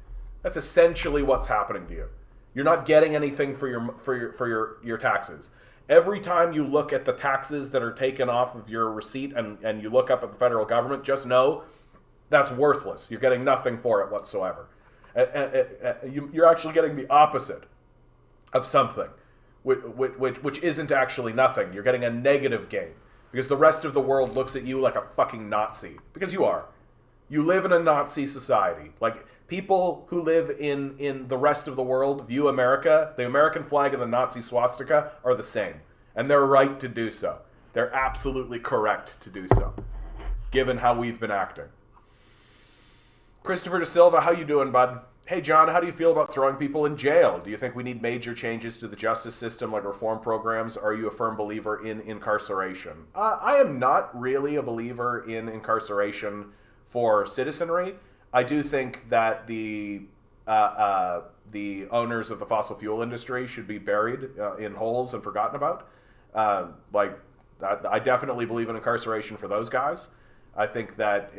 That's essentially what's happening to you. You're not getting anything for your taxes. Every time you look at the taxes that are taken off of your receipt and you look up at the federal government, just know that's worthless. You're getting nothing for it whatsoever. You're actually getting the opposite of something, which isn't actually nothing. You're getting a negative gain because the rest of the world looks at you like a fucking Nazi, because you are. You live in a Nazi society. Like, people who live in the rest of the world view America, the American flag and the Nazi swastika are the same. And they're right to do so. They're absolutely correct to do so, given how we've been acting. Christopher De Silva, how you doing, bud? Hey, John, how do you feel about throwing people in jail? Do you think we need major changes to the justice system, like reform programs? Or are you a firm believer in incarceration? I am not really a believer in incarceration for citizenry. I do think that the owners of the fossil fuel industry should be buried in holes and forgotten about. I definitely believe in incarceration for those guys. I think that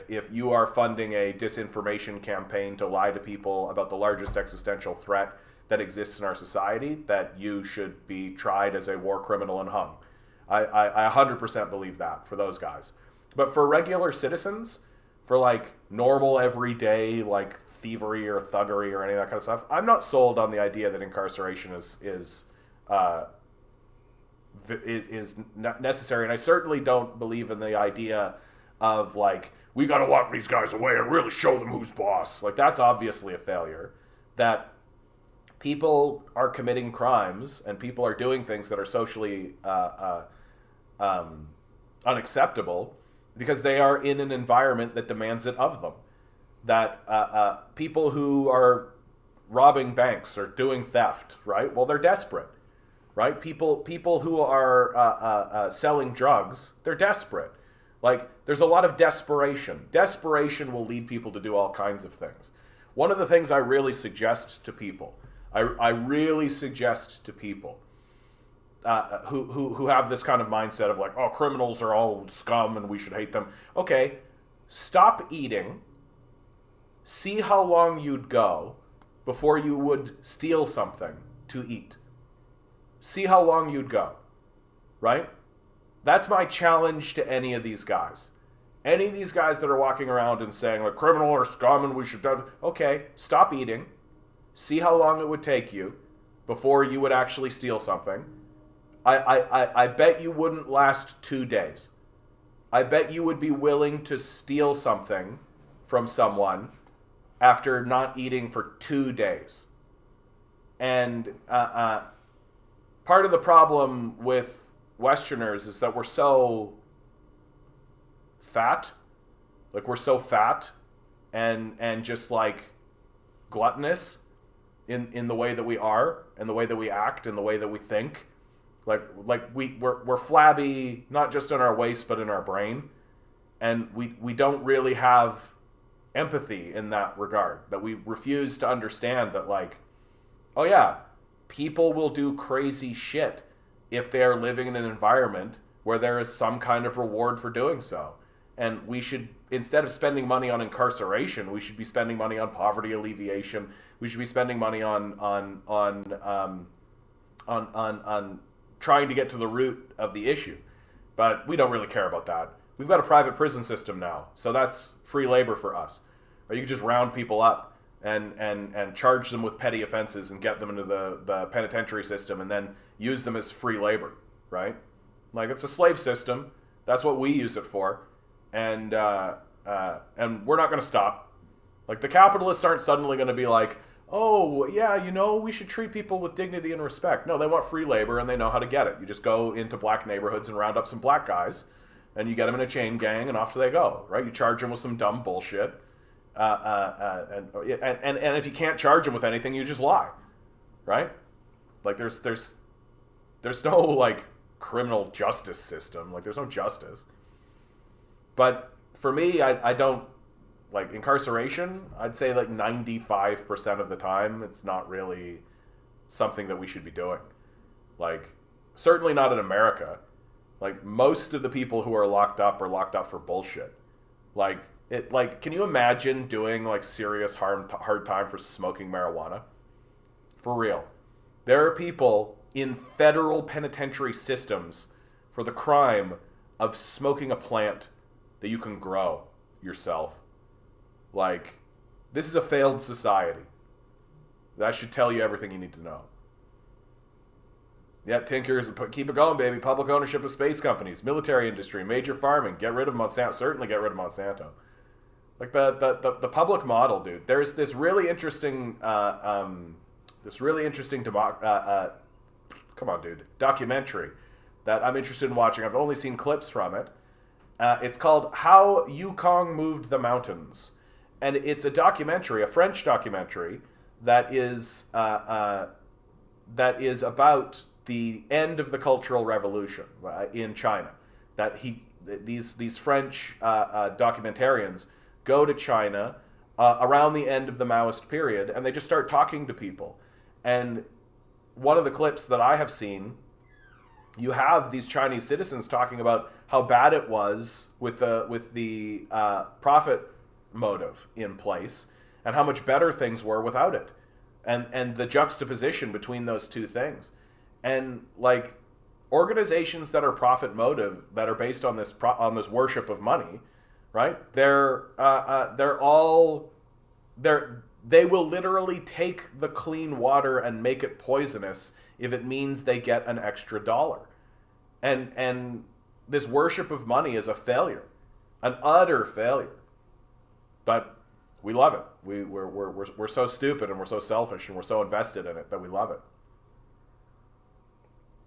if you are funding a disinformation campaign to lie to people about the largest existential threat that exists in our society, that you should be tried as a war criminal and hung. I 100% believe that for those guys. But for regular citizens, for like normal everyday like thievery or thuggery or any of that kind of stuff, I'm not sold on the idea that incarceration is not necessary. And I certainly don't believe in the idea of like, we gotta lock these guys away and really show them who's boss. Like, that's obviously a failure. That people are committing crimes and people are doing things that are socially unacceptable because they are in an environment that demands it of them. That people who are robbing banks or doing theft, right? Well, they're desperate, right? People who are selling drugs, they're desperate. Like, there's a lot of desperation. Desperation will lead people to do all kinds of things. One of the things I really suggest to people, I really suggest to people who have this kind of mindset of like, oh, criminals are all scum and we should hate them. Okay, stop eating. See how long you'd go before you would steal something to eat. See how long you'd go, right? That's my challenge to any of these guys. Any of these guys that are walking around and saying, like, criminal or scum and we should do... Okay, stop eating. See how long it would take you before you would actually steal something. I bet you wouldn't last 2 days. I bet you would be willing to steal something from someone after not eating for 2 days. And part of the problem with Westerners is that we're so fat, like we're so fat and just like gluttonous in the way that we are and the way that we act and the way that we think. We're flabby, not just in our waist but in our brain, and we don't really have empathy in that regard. That we refuse to understand that, like, oh yeah, people will do crazy shit if they are living in an environment where there is some kind of reward for doing so. And we should, instead of spending money on incarceration, we should be spending money on poverty alleviation. We should be spending money on trying to get to the root of the issue. But we don't really care about that. We've got a private prison system now, so that's free labor for us. Or you can just round people up and charge them with petty offenses and get them into the penitentiary system and then use them as free labor, right? Like, it's a slave system. That's what we use it for. And we're not going to stop. Like, the capitalists aren't suddenly going to be like, oh, yeah, you know, we should treat people with dignity and respect. No, they want free labor and they know how to get it. You just go into black neighborhoods and round up some black guys and you get them in a chain gang and off they go, right? You charge them with some dumb bullshit. And if you can't charge them with anything, you just lie, right? Like, there's no like criminal justice system. Like, there's no justice. But for me, I don't like incarceration. I'd say like 95% of the time, it's not really something that we should be doing. Like, certainly not in America. Like, most of the people who are locked up for bullshit. Like, can you imagine doing like serious hard time for smoking marijuana? For real. There are people in federal penitentiary systems for the crime of smoking a plant that you can grow yourself. Like, this is a failed society. That should tell you everything you need to know. Yeah, Tinkers, keep it going, baby. Public ownership of space companies, military industry, major farming. Get rid of Monsanto. Certainly get rid of Monsanto. Like the public model, dude. There's this really interesting come on, dude, documentary that I'm interested in watching. I've only seen clips from it. It's called How Yukong Moved the Mountains, and it's a documentary, a French documentary that is about the end of the Cultural Revolution in China. These French documentarians go to China around the end of the Maoist period, and they just start talking to people. And one of the clips that I have seen, you have these Chinese citizens talking about how bad it was with the profit motive in place, and how much better things were without it, and the juxtaposition between those two things. And like, organizations that are profit motive, that are based on this worship of money, right? They will literally take the clean water and make it poisonous if it means they get an extra dollar. And this worship of money is a failure, an utter failure. But we love it. We're so stupid, and we're so selfish, and we're so invested in it that we love it.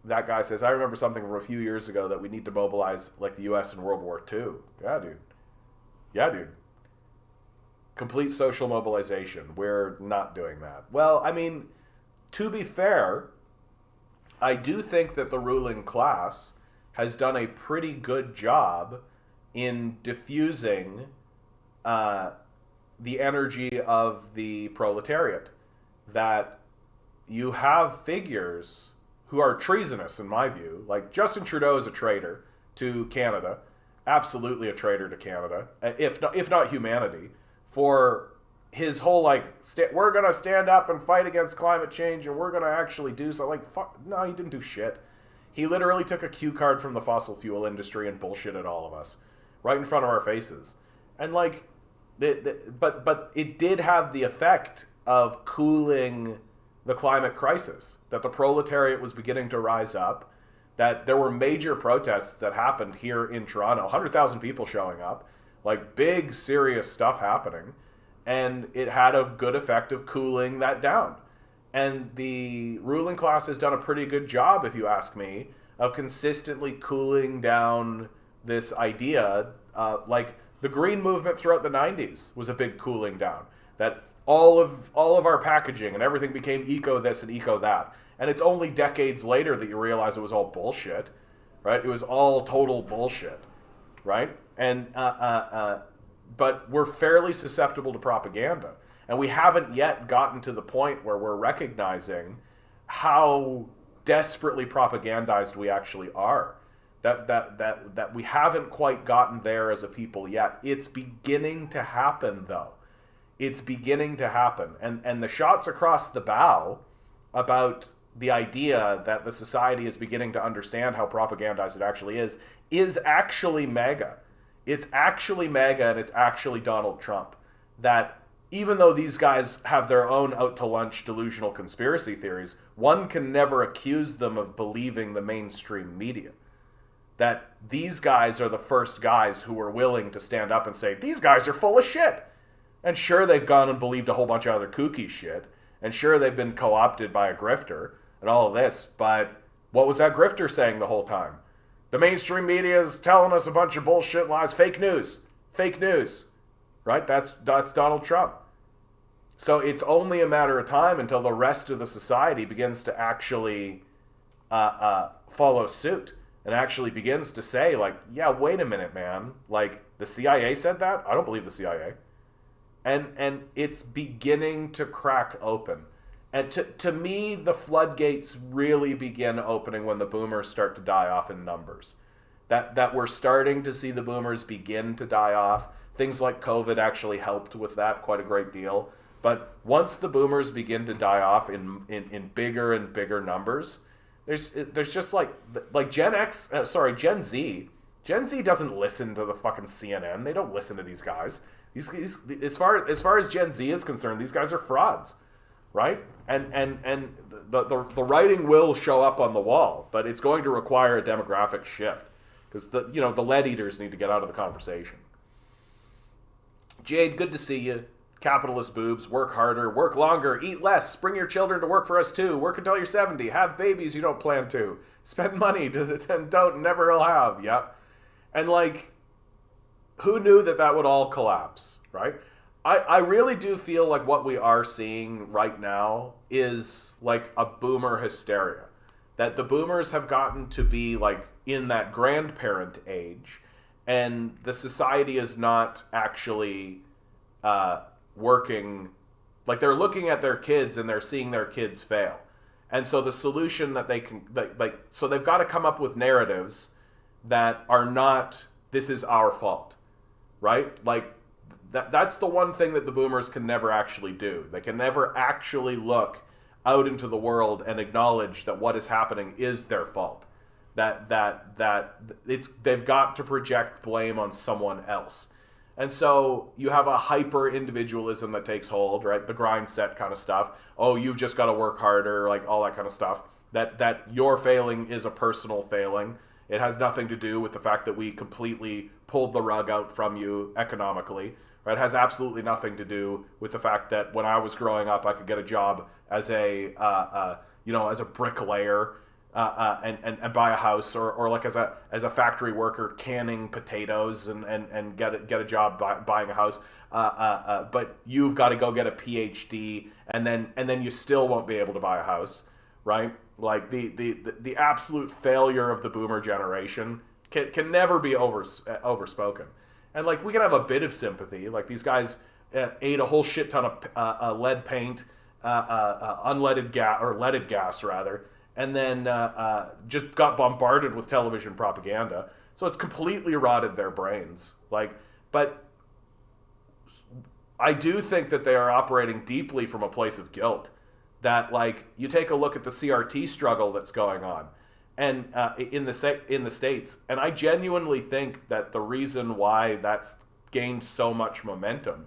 That guy says, I remember something from a few years ago that we need to mobilize like the U.S. in World War II. Yeah, dude. Complete social mobilization. We're not doing that. Well, I mean, to be fair, I do think that the ruling class has done a pretty good job in diffusing the energy of the proletariat. That you have figures who are treasonous, in my view. Like, Justin Trudeau is a traitor to Canada, absolutely a traitor to Canada, if not humanity, for his whole, like, we're going to stand up and fight against climate change, and we're going to actually do so. Like, fuck, no, he didn't do shit. He literally took a cue card from the fossil fuel industry and bullshitted all of us right in front of our faces. And, like, but it did have the effect of cooling the climate crisis, that the proletariat was beginning to rise up, that there were major protests that happened here in Toronto, 100,000 people showing up, like big, serious stuff happening, and it had a good effect of cooling that down. And the ruling class has done a pretty good job, if you ask me, of consistently cooling down this idea. Like, the Green Movement throughout the 90s was a big cooling down. That all of our packaging and everything became eco this and eco that. And it's only decades later that you realize it was all bullshit, right? It was all total bullshit, right? And but we're fairly susceptible to propaganda, and we haven't yet gotten to the point where we're recognizing how desperately propagandized we actually are. That we haven't quite gotten there as a people yet. It's beginning to happen, though. It's beginning to happen. And the shots across the bow about the idea that the society is beginning to understand how propagandized it actually is actually mega. It's actually mega, and it's actually Donald Trump. That even though these guys have their own out-to-lunch delusional conspiracy theories, one can never accuse them of believing the mainstream media. That these guys are the first guys who were willing to stand up and say, these guys are full of shit. And sure, they've gone and believed a whole bunch of other kooky shit. And sure, they've been co-opted by a grifter and all of this. But what was that grifter saying the whole time? The mainstream media is telling us a bunch of bullshit lies. Fake news. Fake news. Right? That's Donald Trump. So it's only a matter of time until the rest of the society begins to actually follow suit. And actually begins to say, like, yeah, wait a minute, man. Like, the CIA said that? I don't believe the CIA. And it's beginning to crack open. And to me, the floodgates really begin opening when the boomers start to die off in numbers. That we're starting to see the boomers begin to die off. Things like COVID actually helped with that quite a great deal. But once the boomers begin to die off in bigger and bigger numbers, there's just like Gen Z. Gen Z doesn't listen to the fucking CNN. They don't listen to these guys. These as far as Gen Z is concerned, these guys are frauds, right? And the writing will show up on the wall, but it's going to require a demographic shift because the lead eaters need to get out of the conversation. Jade, good to see you. Capitalist boobs, work harder, work longer, eat less, bring your children to work for us too, work until you're 70, have babies you don't plan to, spend money and don't, never will have, yeah. And like, who knew that would all collapse, right? I really do feel like what we are seeing right now is like a boomer hysteria. That the boomers have gotten to be like in that grandparent age, and the society is not actually working. Like, they're looking at their kids and they're seeing their kids fail. And so the solution that they can, so they've got to come up with narratives that are not, this is our fault, right? Like, that's the one thing that the boomers can never actually do. They can never actually look out into the world and acknowledge that what is happening is their fault. That they've got to project blame on someone else. And so you have a hyper individualism that takes hold, right? The grind set kind of stuff. Oh, you've just got to work harder, like all that kind of stuff. That your failing is a personal failing. It has nothing to do with the fact that we completely pulled the rug out from you economically. Right? It has absolutely nothing to do with the fact that when I was growing up, I could get a job as a as a bricklayer and buy a house, or like as a factory worker canning potatoes and get a job buying a house. But you've got to go get a PhD, and then you still won't be able to buy a house, right? Like the absolute failure of the boomer generation can never be overspoken. And like, we can have a bit of sympathy. Like, these guys ate a whole shit ton of lead paint, unleaded gas, or leaded gas rather, and then just got bombarded with television propaganda. So it's completely rotted their brains. Like, but I do think that they are operating deeply from a place of guilt. That, like, you take a look at the CRT struggle that's going on, and in the States, and I genuinely think that the reason why that's gained so much momentum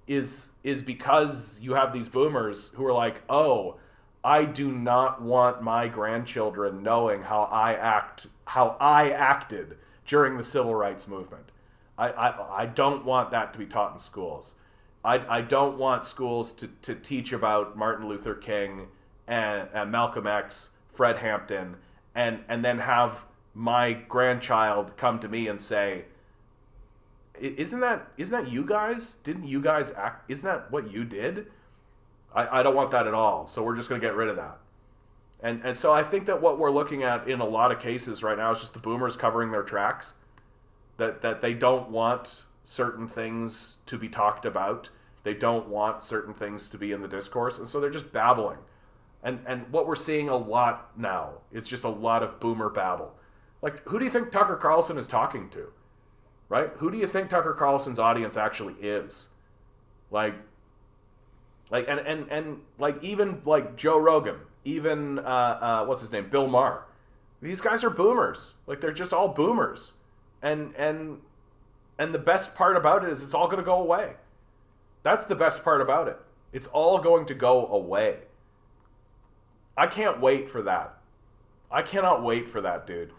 is because you have these boomers who are like, oh, I do not want my grandchildren knowing how I acted during the civil rights movement. I don't want that to be taught in schools. I don't want schools to teach about Martin Luther King and Malcolm X, Fred Hampton, and then have my grandchild come to me and say, isn't that you guys? Didn't you guys act? Isn't that what you did? I don't want that at all. So we're just going to get rid of that. And so I think that what we're looking at in a lot of cases right now is just the boomers covering their tracks. That they don't want certain things to be talked about. They don't want certain things to be in the discourse. And so they're just babbling. And what we're seeing a lot now is just a lot of boomer babble. Like, who do you think Tucker Carlson is talking to? Right? Who do you think Tucker Carlson's audience actually is? Like even like Joe Rogan, even what's his name, Bill Maher. These guys are boomers. Like, they're just all boomers. And the best part about it is it's all going to go away. That's the best part about it. It's all going to go away. I can't wait for that. I cannot wait for that, dude.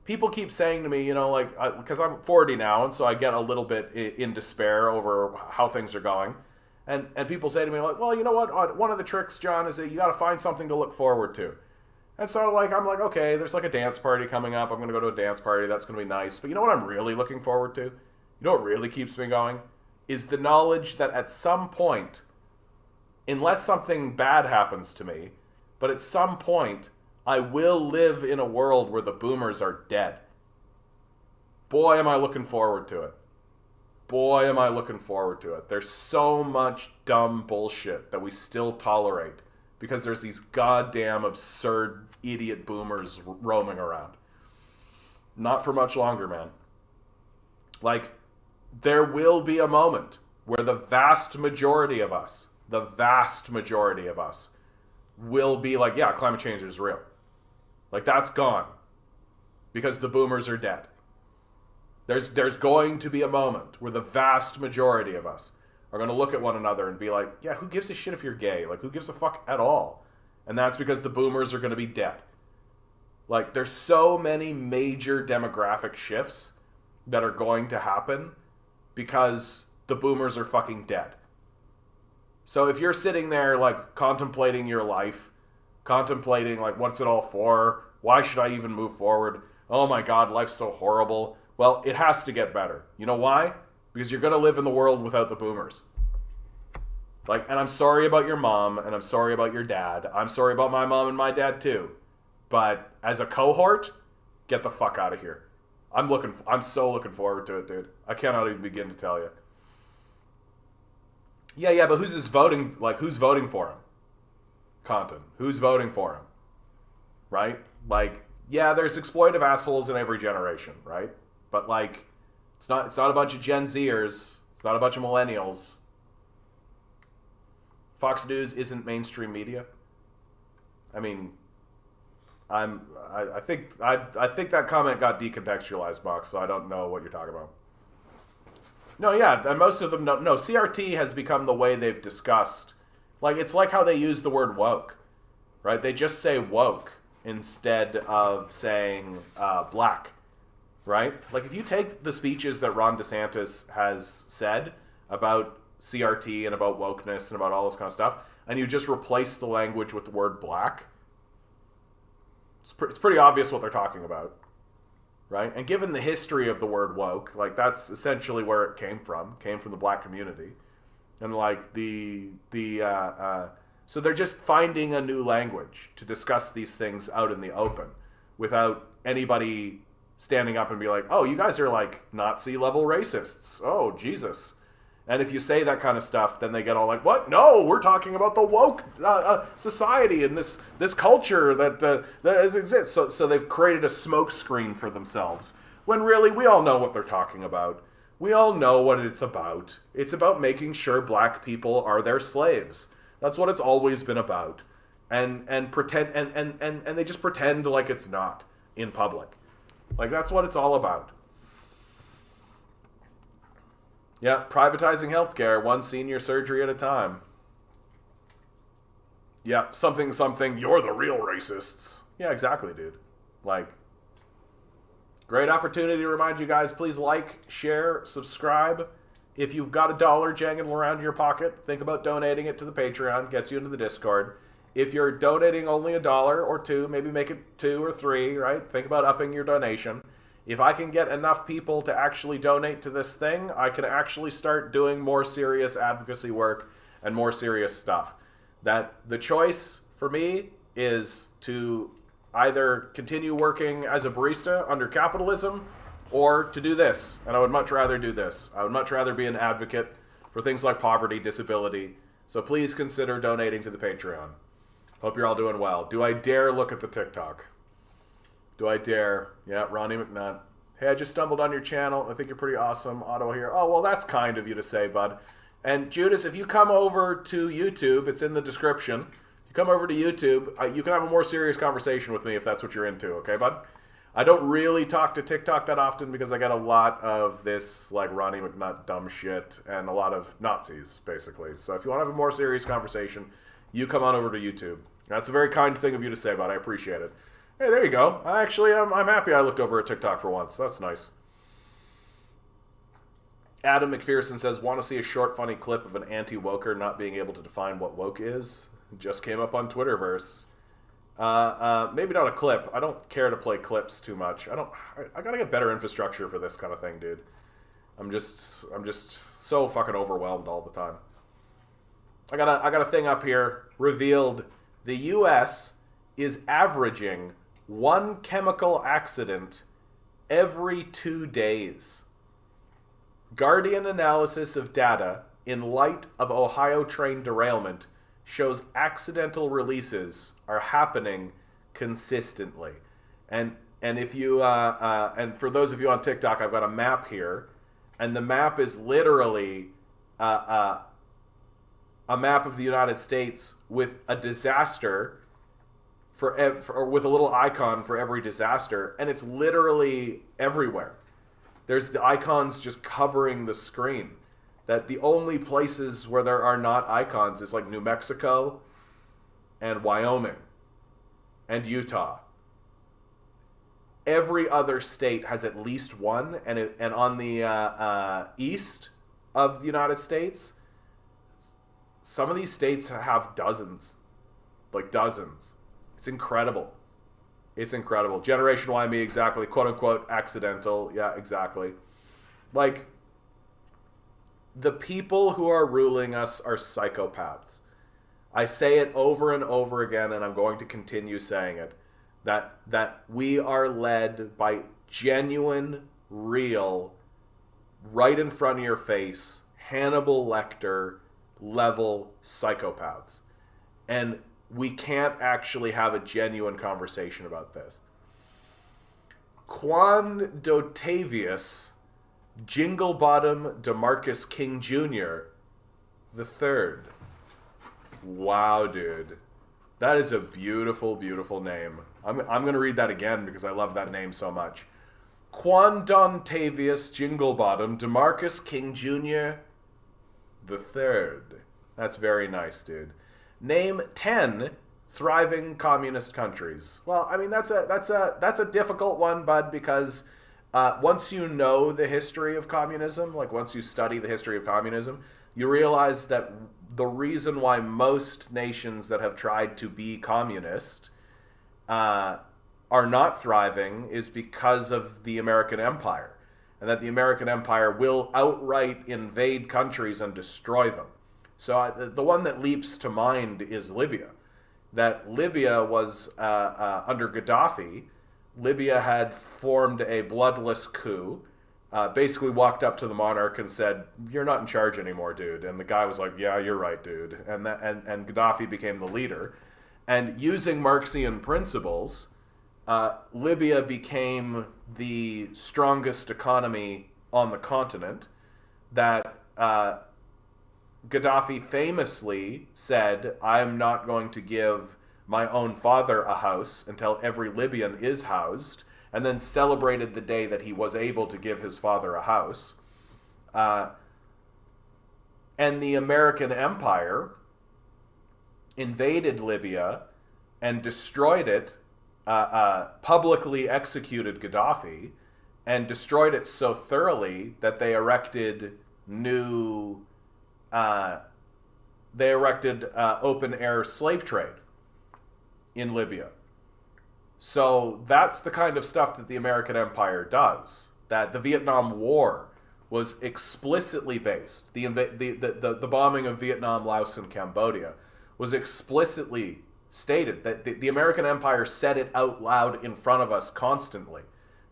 People keep saying to me, like, because I'm 40 now, and so I get a little bit in despair over how things are going. And people say to me, like, well, you know what? One of the tricks, John, is that you got to find something to look forward to. And so, like, I'm like, okay, there's like a dance party coming up. I'm going to go to a dance party. That's going to be nice. But you know what I'm really looking forward to? You know what really keeps me going? Is the knowledge that at some point, unless something bad happens to me, but at some point, I will live in a world where the boomers are dead. Boy, am I looking forward to it. Boy, am I looking forward to it. There's so much dumb bullshit that we still tolerate because there's these goddamn absurd idiot boomers roaming around. Not for much longer, man. Like, there will be a moment where the vast majority of us will be like, yeah, climate change is real. Like, that's gone because the boomers are dead. There's going to be a moment where the vast majority of us are going to look at one another and be like, yeah, who gives a shit if you're gay? Like, who gives a fuck at all? And that's because the boomers are going to be dead. Like, there's so many major demographic shifts that are going to happen because the boomers are fucking dead. So if you're sitting there like contemplating your life, contemplating like what's it all for? Why should I even move forward? Oh my God, life's so horrible. Well, it has to get better. You know why? Because you're going to live in the world without the boomers. Like, and I'm sorry about your mom, and I'm sorry about your dad. I'm sorry about my mom and my dad too. But as a cohort, get the fuck out of here. I'm so looking forward to it, dude. I cannot even begin to tell you. Yeah, but who's voting for him? Compton. Who's voting for him? Right? Like, yeah, there's exploitive assholes in every generation, right? But like, it's not a bunch of Gen Zers. It's not a bunch of millennials. Fox News isn't mainstream media. I mean, I think that comment got decontextualized, Box, so I don't know what you're talking about. No, yeah, and most of them don't. No, CRT has become the way they've discussed. Like, it's like how they use the word woke, right? They just say woke instead of saying black, right? Like, if you take the speeches that Ron DeSantis has said about CRT and about wokeness and about all this kind of stuff, and you just replace the language with the word black, it's pretty obvious what they're talking about. Right? And given the history of the word woke, like that's essentially where it came from the black community. And like so they're just finding a new language to discuss these things out in the open without anybody standing up and be like, oh, you guys are like Nazi level racists. Oh, Jesus. And if you say that kind of stuff, then they get all like, what? No, we're talking about the woke society and this culture that exists. So they've created a smokescreen for themselves. When really, we all know what they're talking about. We all know what it's about. It's about making sure black people are their slaves. That's what it's always been about. And they just pretend like it's not in public. Like, that's what it's all about. Yeah, privatizing healthcare, one senior surgery at a time. Yeah, something, you're the real racists. Yeah, exactly, dude. Like, great opportunity to remind you guys, please like, share, subscribe. If you've got $1 jangling around in your pocket, think about donating it to the Patreon, gets you into the Discord. If you're donating only $1 or $2, maybe make it 2 or 3, right? Think about upping your donation. If I can get enough people to actually donate to this thing, I can actually start doing more serious advocacy work and more serious stuff. That the choice for me is to either continue working as a barista under capitalism or to do this. And I would much rather do this. I would much rather be an advocate for things like poverty, disability. So please consider donating to the Patreon. Hope you're all doing well. Do I dare look at the TikTok? Do I dare? Yeah, Ronnie McNutt. Hey, I just stumbled on your channel. I think you're pretty awesome. Otto here. Oh, well, that's kind of you to say, bud. And Judas, if you come over to YouTube, it's in the description. If you come over to YouTube, you can have a more serious conversation with me if that's what you're into, okay, bud? I don't really talk to TikTok that often because I get a lot of this, like, Ronnie McNutt dumb shit and a lot of Nazis, basically. So if you want to have a more serious conversation, you come on over to YouTube. That's a very kind thing of you to say, bud. I appreciate it. Hey, there you go. I'm happy I looked over at TikTok for once. That's nice. Adam McPherson says, want to see a short, funny clip of an anti-woker not being able to define what woke is? It just came up on Twitterverse. Maybe not a clip. I don't care to play clips too much. I gotta get better infrastructure for this kind of thing, dude. I'm just so fucking overwhelmed all the time. I got a thing up here. Revealed the U.S. is averaging one chemical accident every 2 days. Guardian analysis of data in light of Ohio train derailment shows accidental releases are happening consistently. And if you and for those of you on TikTok, I've got a map here, and the map is literally a map of the United States with a disaster or with a little icon for every disaster, and it's literally everywhere. There's the icons just covering the screen. That the only places where there are not icons is like New Mexico and Wyoming and Utah. Every other state has at least one, and on the east, of the United States, some of these states have dozens. Like dozens. It's incredible. It's incredible. Generation Y me, exactly. Quote unquote accidental. Yeah, exactly. Like, the people who are ruling us are psychopaths. I say it over and over again, and I'm going to continue saying it, that we are led by genuine, real, right in front of your face, Hannibal Lecter level psychopaths. And we can't actually have a genuine conversation about this. Quan Dotavius Jinglebottom DeMarcus King Jr. the third. Wow, dude. That is a beautiful, beautiful name. I'm going to read that again because I love that name so much. Quan Dontavius Jinglebottom DeMarcus King Jr. the third. That's very nice, dude. Name 10 thriving communist countries. Well, I mean, that's a difficult one, bud, because once you know the history of communism, like once you study the history of communism, you realize that the reason why most nations that have tried to be communist are not thriving is because of the American empire, and that the American empire will outright invade countries and destroy them. So the one that leaps to mind is Libya. That Libya was, under Gaddafi, Libya had formed a bloodless coup, basically walked up to the monarch and said, "You're not in charge anymore, dude." And the guy was like, "Yeah, you're right, dude." And Gaddafi became the leader. And using Marxian principles, Libya became the strongest economy on the continent. That Gaddafi famously said, "I'm not going to give my own father a house until every Libyan is housed," and then celebrated the day that he was able to give his father a house. And the American empire invaded Libya and destroyed it, publicly executed Gaddafi, and destroyed it so thoroughly that they erected open-air slave trade in Libya. So that's the kind of stuff that the American empire does. That the Vietnam War was explicitly based. The bombing of Vietnam, Laos, and Cambodia was explicitly stated that the American empire said it out loud in front of us constantly,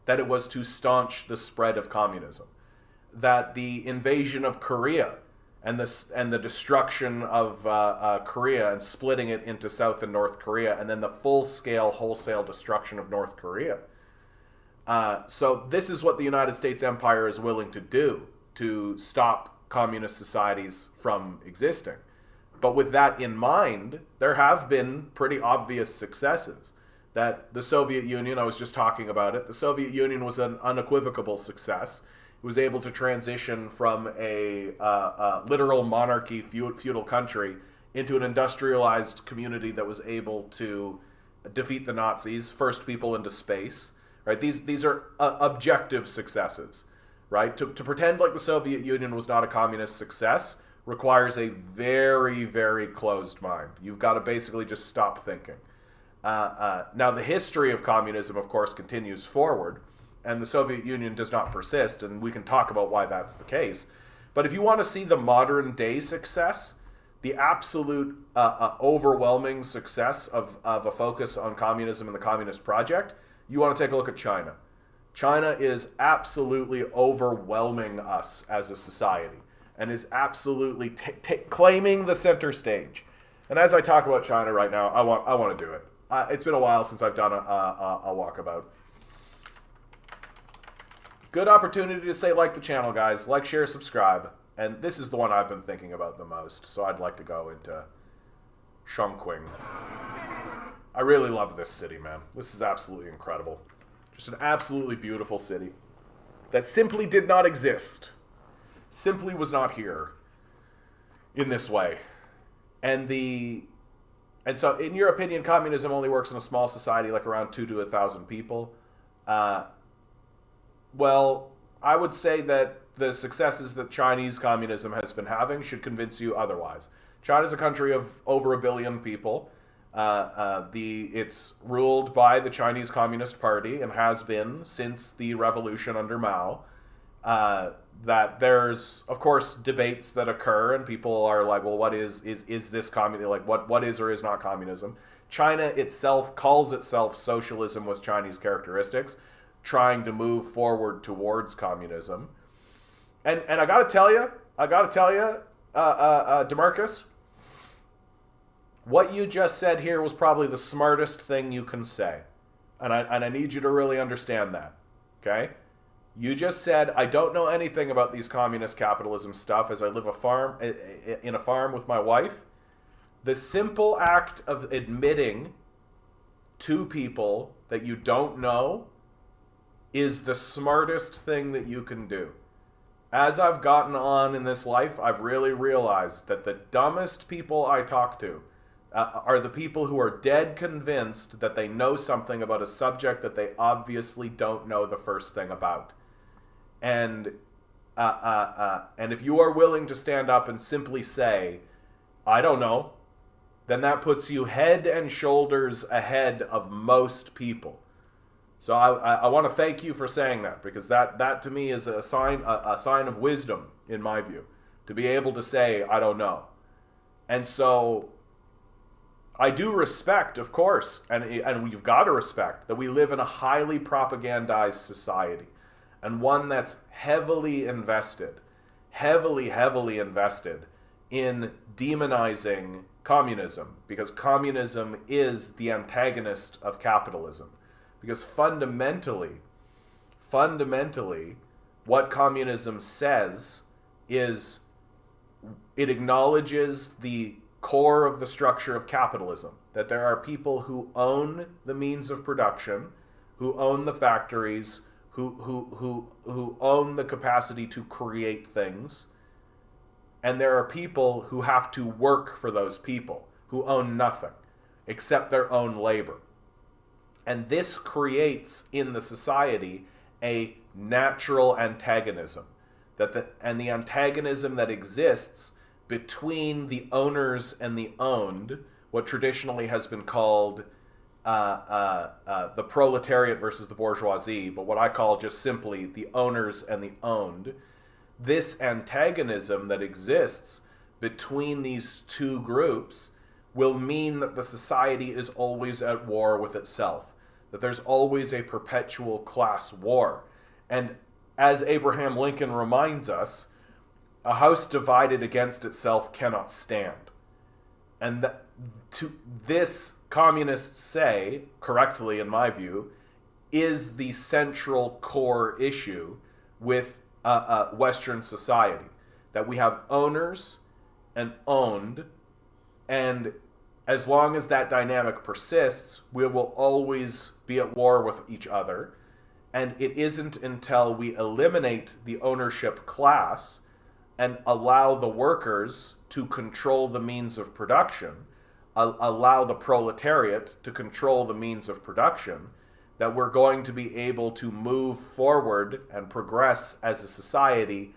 that it was to staunch the spread of communism. That the invasion of Korea and the destruction of Korea and splitting it into South and North Korea, and then the full-scale, wholesale destruction of North Korea. So this is what the United States empire is willing to do to stop communist societies from existing. But with that in mind, there have been pretty obvious successes. That the Soviet Union, I was just talking about it, the Soviet Union was an unequivocal success. It was able to transition from a literal monarchy, feudal country, into an industrialized community that was able to defeat the Nazis, first people into space. Right? These are objective successes. Right? To pretend like the Soviet Union was not a communist success requires a very, very closed mind. You've got to basically just stop thinking. Now, the history of communism, of course, continues forward, and the Soviet Union does not persist, and we can talk about why that's the case. But if you want to see the modern day success, the absolute overwhelming success of a focus on communism and the communist project, you want to take a look at China. China is absolutely overwhelming us as a society and is absolutely claiming the center stage. And as I talk about China right now, I want to do it. It's been a while since I've done a walkabout. Good opportunity to say like the channel, guys. Like, share, subscribe. And this is the one I've been thinking about the most, so I'd like to go into Chongqing. I really love this city, man. This is absolutely incredible. Just an absolutely beautiful city that simply did not exist. Simply was not here in this way. And so, in your opinion, communism only works in a small society, like around 2 to 1,000 people. Well, I would say that the successes that Chinese communism has been having should convince you otherwise. China's a country of over 1 billion people. It's ruled by the Chinese Communist Party and has been since the revolution under Mao. That there's, of course, debates that occur, and people are like, well, what is this communism? Like, what is or is not communism? China itself calls itself socialism with Chinese characteristics, trying to move forward towards communism. And I gotta tell you, DeMarcus, what you just said here was probably the smartest thing you can say. And I need you to really understand that, okay? You just said, I don't know anything about these communist capitalism stuff as I live in a farm with my wife. The simple act of admitting to people that you don't know is the smartest thing that you can do. As I've gotten on in this life, I've really realized that the dumbest people I talk to are the people who are dead convinced that they know something about a subject that they obviously don't know the first thing about. And if you are willing to stand up and simply say, I don't know, then that puts you head and shoulders ahead of most people. So I want to thank you for saying that, because that to me is a sign of wisdom, in my view, to be able to say, I don't know. And so I do respect, of course, and you've got to respect that we live in a highly propagandized society, and one that's heavily invested in demonizing communism, because communism is the antagonist of capitalism. Because fundamentally, what communism says is it acknowledges the core of the structure of capitalism, that there are people who own the means of production, who own the factories, who own the capacity to create things, and there are people who have to work for those people, who own nothing except their own labor. And this creates in the society a natural antagonism, the antagonism that exists between the owners and the owned, what traditionally has been called the proletariat versus the bourgeoisie, but what I call just simply the owners and the owned. This antagonism that exists between these two groups will mean that the society is always at war with itself, that there's always a perpetual class war. And as Abraham Lincoln reminds us, a house divided against itself cannot stand. And this, communists say, correctly in my view, is the central core issue with Western society. That we have owners and owned, and as long as that dynamic persists, we will always be at war with each other. And it isn't until we eliminate the ownership class and allow the workers to control the means of production, allow the proletariat to control the means of production, that we're going to be able to move forward and progress as a society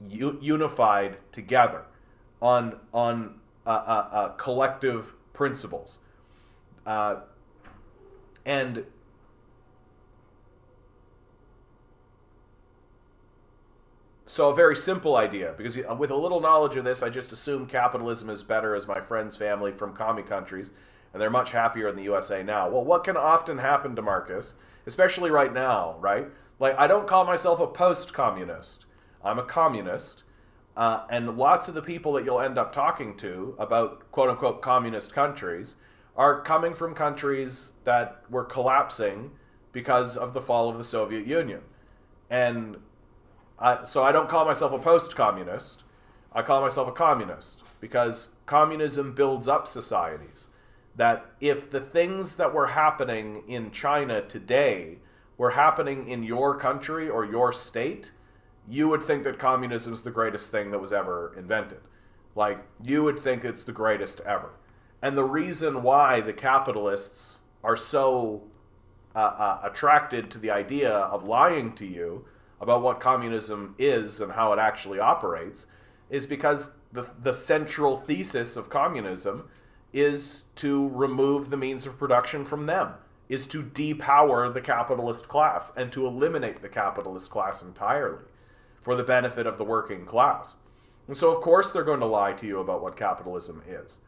unified together on collective principles. And so a very simple idea, because with a little knowledge of this, I just assume capitalism is better as my friend's family from commie countries, and they're much happier in the USA now. Well, what can often happen to Marcus, especially right now, right? Like, I don't call myself a post-communist. I'm a communist. And lots of the people that you'll end up talking to about quote-unquote communist countries are coming from countries that were collapsing because of the fall of the Soviet Union. And so I don't call myself a post-communist. I call myself a communist, because communism builds up societies. That if the things that were happening in China today were happening in your country or your state, you would think that communism is the greatest thing that was ever invented. Like, you would think it's the greatest ever. And the reason why the capitalists are so attracted to the idea of lying to you about what communism is and how it actually operates is because the central thesis of communism is to remove the means of production from them, is to depower the capitalist class and to eliminate the capitalist class entirely for the benefit of the working class. And so, of course, they're going to lie to you about what capitalism is.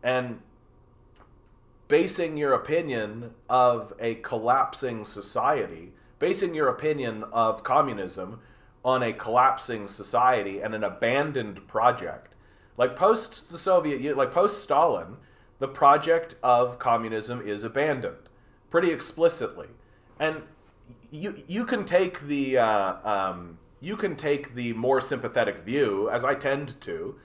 And basing your opinion of a collapsing society, basing your opinion of communism on a collapsing society and an abandoned project, like post the Soviet, like post Stalin, the project of communism is abandoned pretty explicitly. And you can take the more sympathetic view, as I tend to,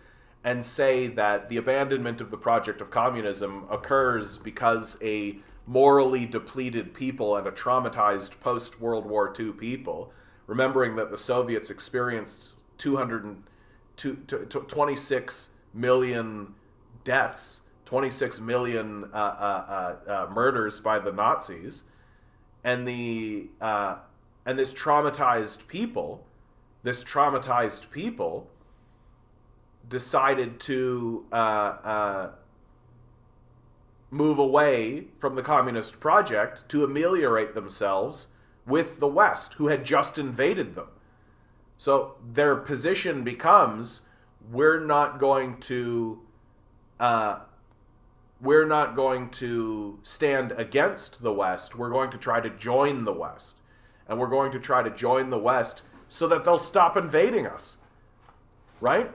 and say that the abandonment of the project of communism occurs because a morally depleted people and a traumatized post-World War II people, remembering that the Soviets experienced 26 million deaths, 26 million murders by the Nazis, and this traumatized people decided to move away from the communist project to ameliorate themselves with the West, who had just invaded them. So their position becomes, we're not going to stand against the West. We're going to try to join the West. And we're going to try to join the West so that they'll stop invading us. Right?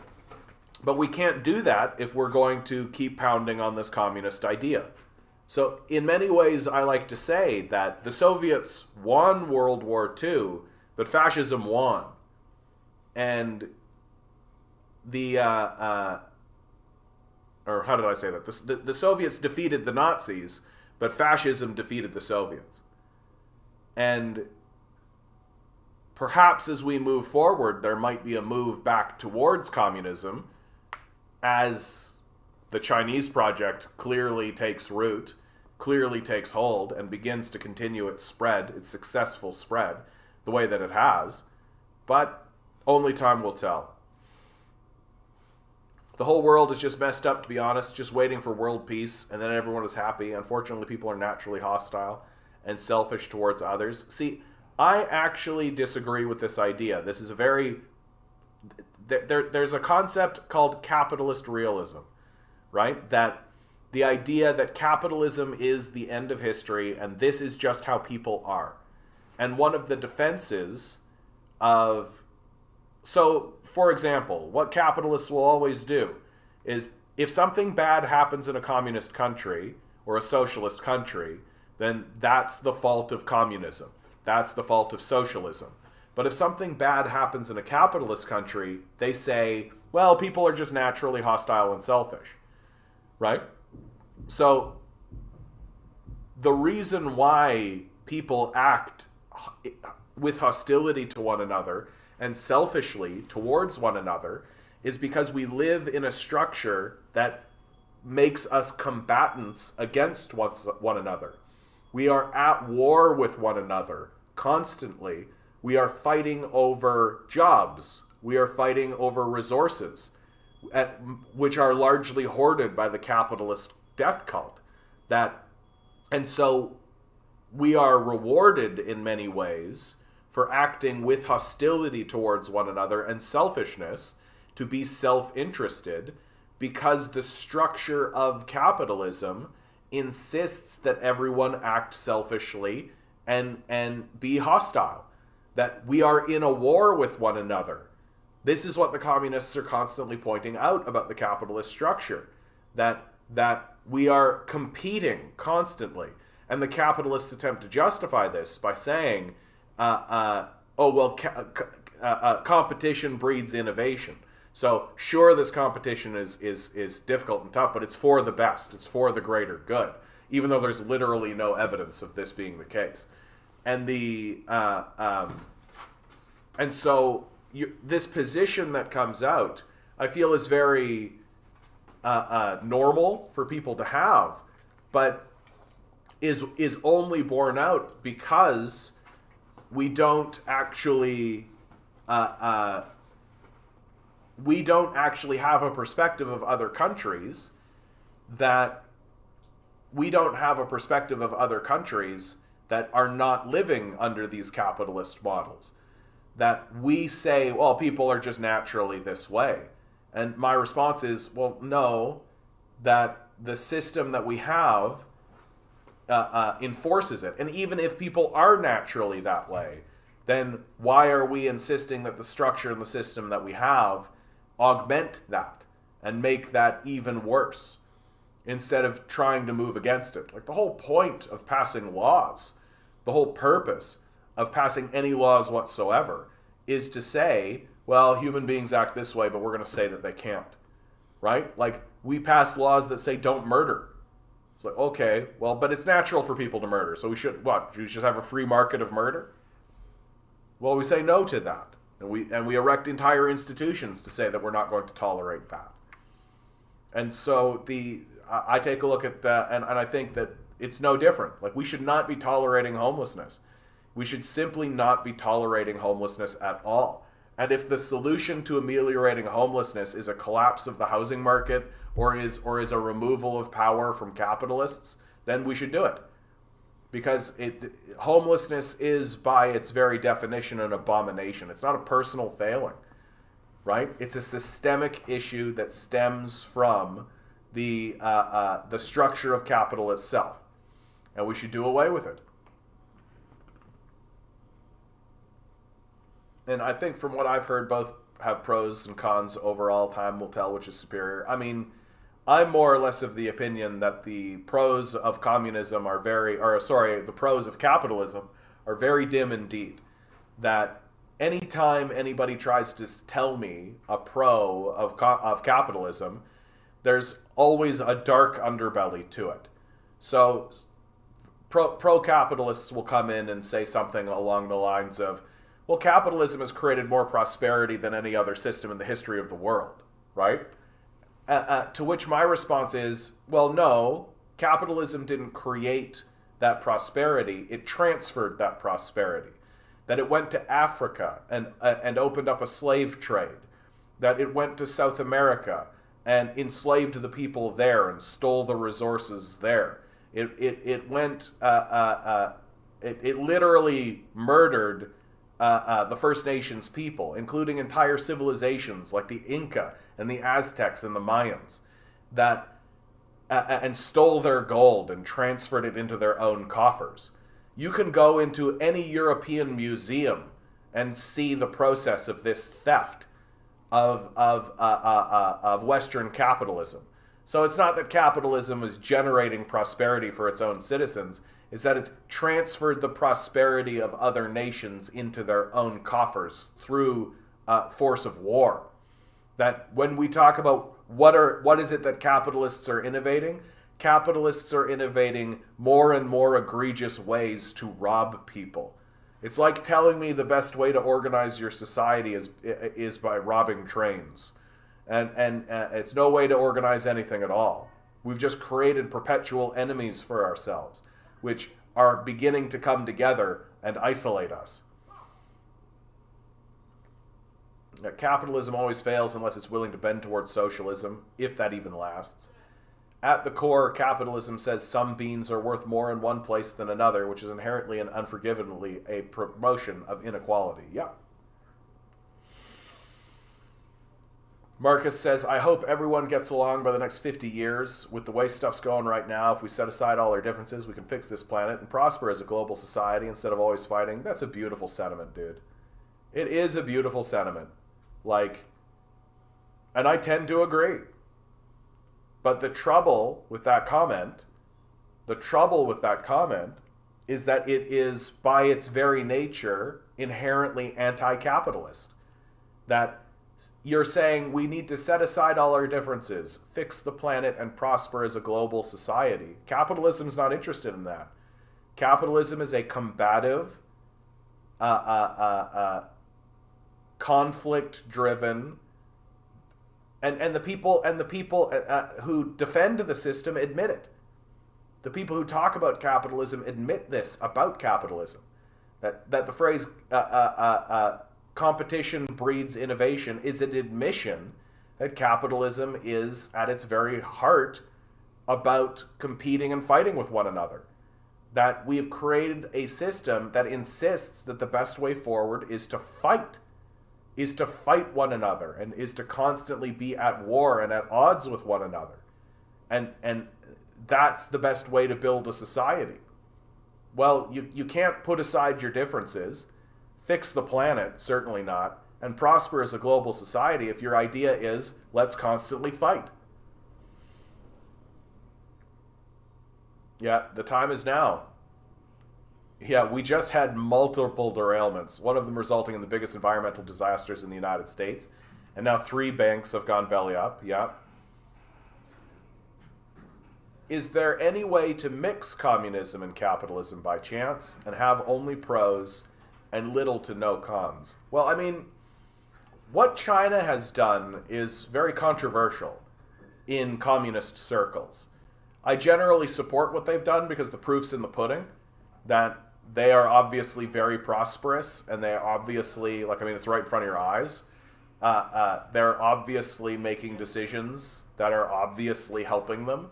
But we can't do that if we're going to keep pounding on this communist idea. So in many ways, I like to say that the Soviets won World War II, but fascism won. And or how did I say that? The Soviets defeated the Nazis, but fascism defeated the Soviets. And perhaps as we move forward, there might be a move back towards communism as the Chinese project clearly takes root, clearly takes hold, and begins to continue its spread, its successful spread, the way that it has. But only time will tell. The whole world is just messed up, to be honest, just waiting for world peace, and then everyone is happy. Unfortunately, people are naturally hostile and selfish towards others. See, I actually disagree with this idea. This is a very... There's a concept called capitalist realism, right? That the idea that capitalism is the end of history and this is just how people are. And one of the defenses of... So, for example, what capitalists will always do is if something bad happens in a communist country or a socialist country, then that's the fault of communism. That's the fault of socialism. But if something bad happens in a capitalist country, they say, well, people are just naturally hostile and selfish, right? So the reason why people act with hostility to one another and selfishly towards one another is because we live in a structure that makes us combatants against one another. We are at war with one another constantly. We are fighting over jobs. We are fighting over resources, which are largely hoarded by the capitalist death cult. And so we are rewarded in many ways for acting with hostility towards one another and selfishness, to be self-interested, because the structure of capitalism insists that everyone act selfishly and be hostile, that we are in a war with one another. This is what the communists are constantly pointing out about the capitalist structure, that we are competing constantly. And the capitalists attempt to justify this by saying, competition breeds innovation. So sure, this competition is difficult and tough, but it's for the best. It's for the greater good, even though there's literally no evidence of this being the case. And this position that comes out, I feel, is very normal for people to have, but is only borne out because we don't actually have a perspective of other countries that are not living under these capitalist models. That we say, well, people are just naturally this way. And my response is, well, no, that the system that we have enforces it. And even if people are naturally that way, then why are we insisting that the structure and the system that we have augment that and make that even worse instead of trying to move against it? Like, the whole point of passing laws, the whole purpose of passing any laws whatsoever is to say, well, human beings act this way, but we're going to say that they can't, right? Like, we pass laws that say don't murder. It's like, okay, well, but it's natural for people to murder, so we should, what, we should have a free market of murder? Well, we say no to that. And we erect entire institutions to say that we're not going to tolerate that. And so I take a look at that, and I think that it's no different. Like, we should not be tolerating homelessness. We should simply not be tolerating homelessness at all. And if the solution to ameliorating homelessness is a collapse of the housing market or is a removal of power from capitalists, then we should do it. Because homelessness is, by its very definition, an abomination. It's not a personal failing, right? It's a systemic issue that stems from the structure of capital itself, and we should do away with it. And I think from what I've heard, both have pros and cons overall. Time will tell which is superior. I mean, I'm more or less of the opinion that the pros of communism the pros of capitalism are very dim indeed. That anytime anybody tries to tell me a pro of capitalism, there's always a dark underbelly to it. So pro-capitalists will come in and say something along the lines of, well, capitalism has created more prosperity than any other system in the history of the world, right? To which my response is, well, no, capitalism didn't create that prosperity. It transferred that prosperity. That it went to Africa and opened up a slave trade. That it went to South America and enslaved the people there and stole the resources there. It literally murdered the First Nations people, including entire civilizations like the Inca and the Aztecs and the Mayans, and stole their gold and transferred it into their own coffers. You can go into any European museum and see the process of this theft of Western capitalism. So it's not that capitalism is generating prosperity for its own citizens. It's that it transferred the prosperity of other nations into their own coffers through force of war. That when we talk about what is it that capitalists are innovating, capitalists are innovating more and more egregious ways to rob people. It's like telling me the best way to organize your society is by robbing trains. And it's no way to organize anything at all. We've just created perpetual enemies for ourselves, which are beginning to come together and isolate us. Capitalism always fails unless it's willing to bend towards socialism, if that even lasts. At the core, capitalism says some beans are worth more in one place than another, which is inherently and unforgivably a promotion of inequality. Yeah. Marcus says, I hope everyone gets along by the next 50 years. With the way stuff's going right now, if we set aside all our differences, we can fix this planet and prosper as a global society instead of always fighting. That's a beautiful sentiment, dude. It is a beautiful sentiment. And I tend to agree. But the trouble with that comment is that it is, by its very nature, inherently anti-capitalist. That you're saying we need to set aside all our differences, fix the planet, and prosper as a global society. Capitalism's not interested in that. Capitalism is a combative, conflict-driven, and the people who defend the system admit it. The people who talk about capitalism admit this about capitalism. That the phrase competition breeds innovation is an admission that capitalism is at its very heart about competing and fighting with one another. That we've created a system that insists that the best way forward is to fight one another, and is to constantly be at war and at odds with one another. And that's the best way to build a society. Well, you can't put aside your differences, fix the planet, certainly not, and prosper as a global society if your idea is, let's constantly fight. Yeah, the time is now. Yeah, we just had multiple derailments, one of them resulting in the biggest environmental disasters in the United States. And now 3 banks have gone belly up. Yeah. Is there any way to mix communism and capitalism by chance and have only pros and little to no cons? Well, I mean, what China has done is very controversial in communist circles. I generally support what they've done because the proof's in the pudding, that they are obviously very prosperous, and they are obviously, like, I mean, it's right in front of your eyes. They're obviously making decisions that are obviously helping them.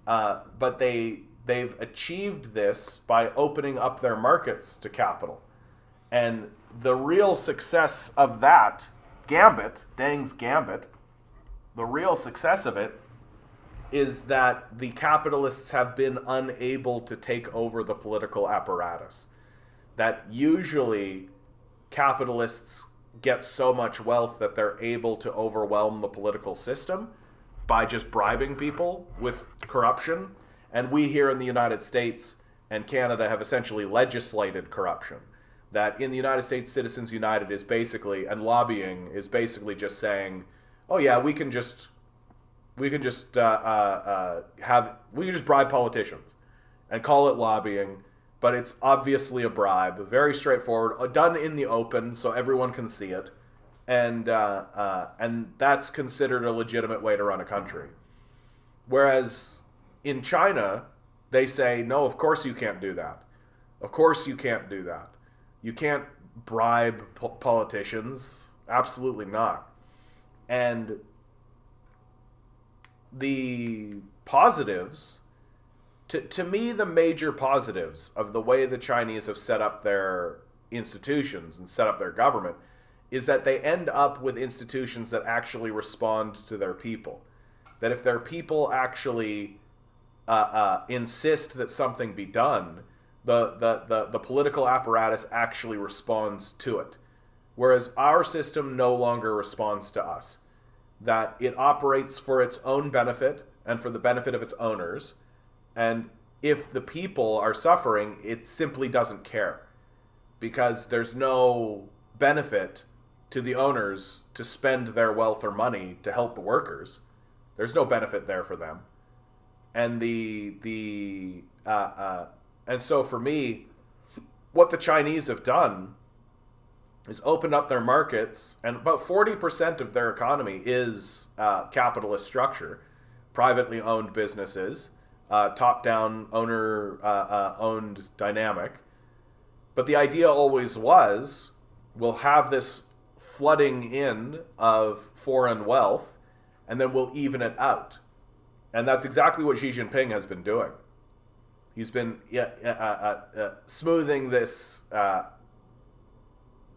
But they've achieved this by opening up their markets to capital. And the real success of that gambit, Deng's gambit, the real success of it is that the capitalists have been unable to take over the political apparatus. That usually capitalists get so much wealth that they're able to overwhelm the political system by just bribing people with corruption. And we here in the United States and Canada have essentially legislated corruption. That in the United States, Citizens United is basically, and lobbying is basically just saying, oh yeah, we can just bribe politicians and call it lobbying, but it's obviously a bribe, very straightforward, done in the open so everyone can see it. And that's considered a legitimate way to run a country. Whereas in China, they say, no, of course you can't do that. Of course you can't do that. You can't bribe politicians. Absolutely not. And the positives, to me, the major positives of the way the Chinese have set up their institutions and set up their government is that they end up with institutions that actually respond to their people. That if their people actually insist that something be done, the political apparatus actually responds to it. Whereas our system no longer responds to us. That it operates for its own benefit and for the benefit of its owners. And if the people are suffering, it simply doesn't care. Because there's no benefit to the owners to spend their wealth or money to help the workers. There's no benefit there for them. And and so for me, what the Chinese have done is opened up their markets, and about 40% of their economy is capitalist structure, privately owned businesses, top-down owner-owned dynamic. But the idea always was, we'll have this flooding in of foreign wealth, and then we'll even it out. And that's exactly what Xi Jinping has been doing. He's been smoothing this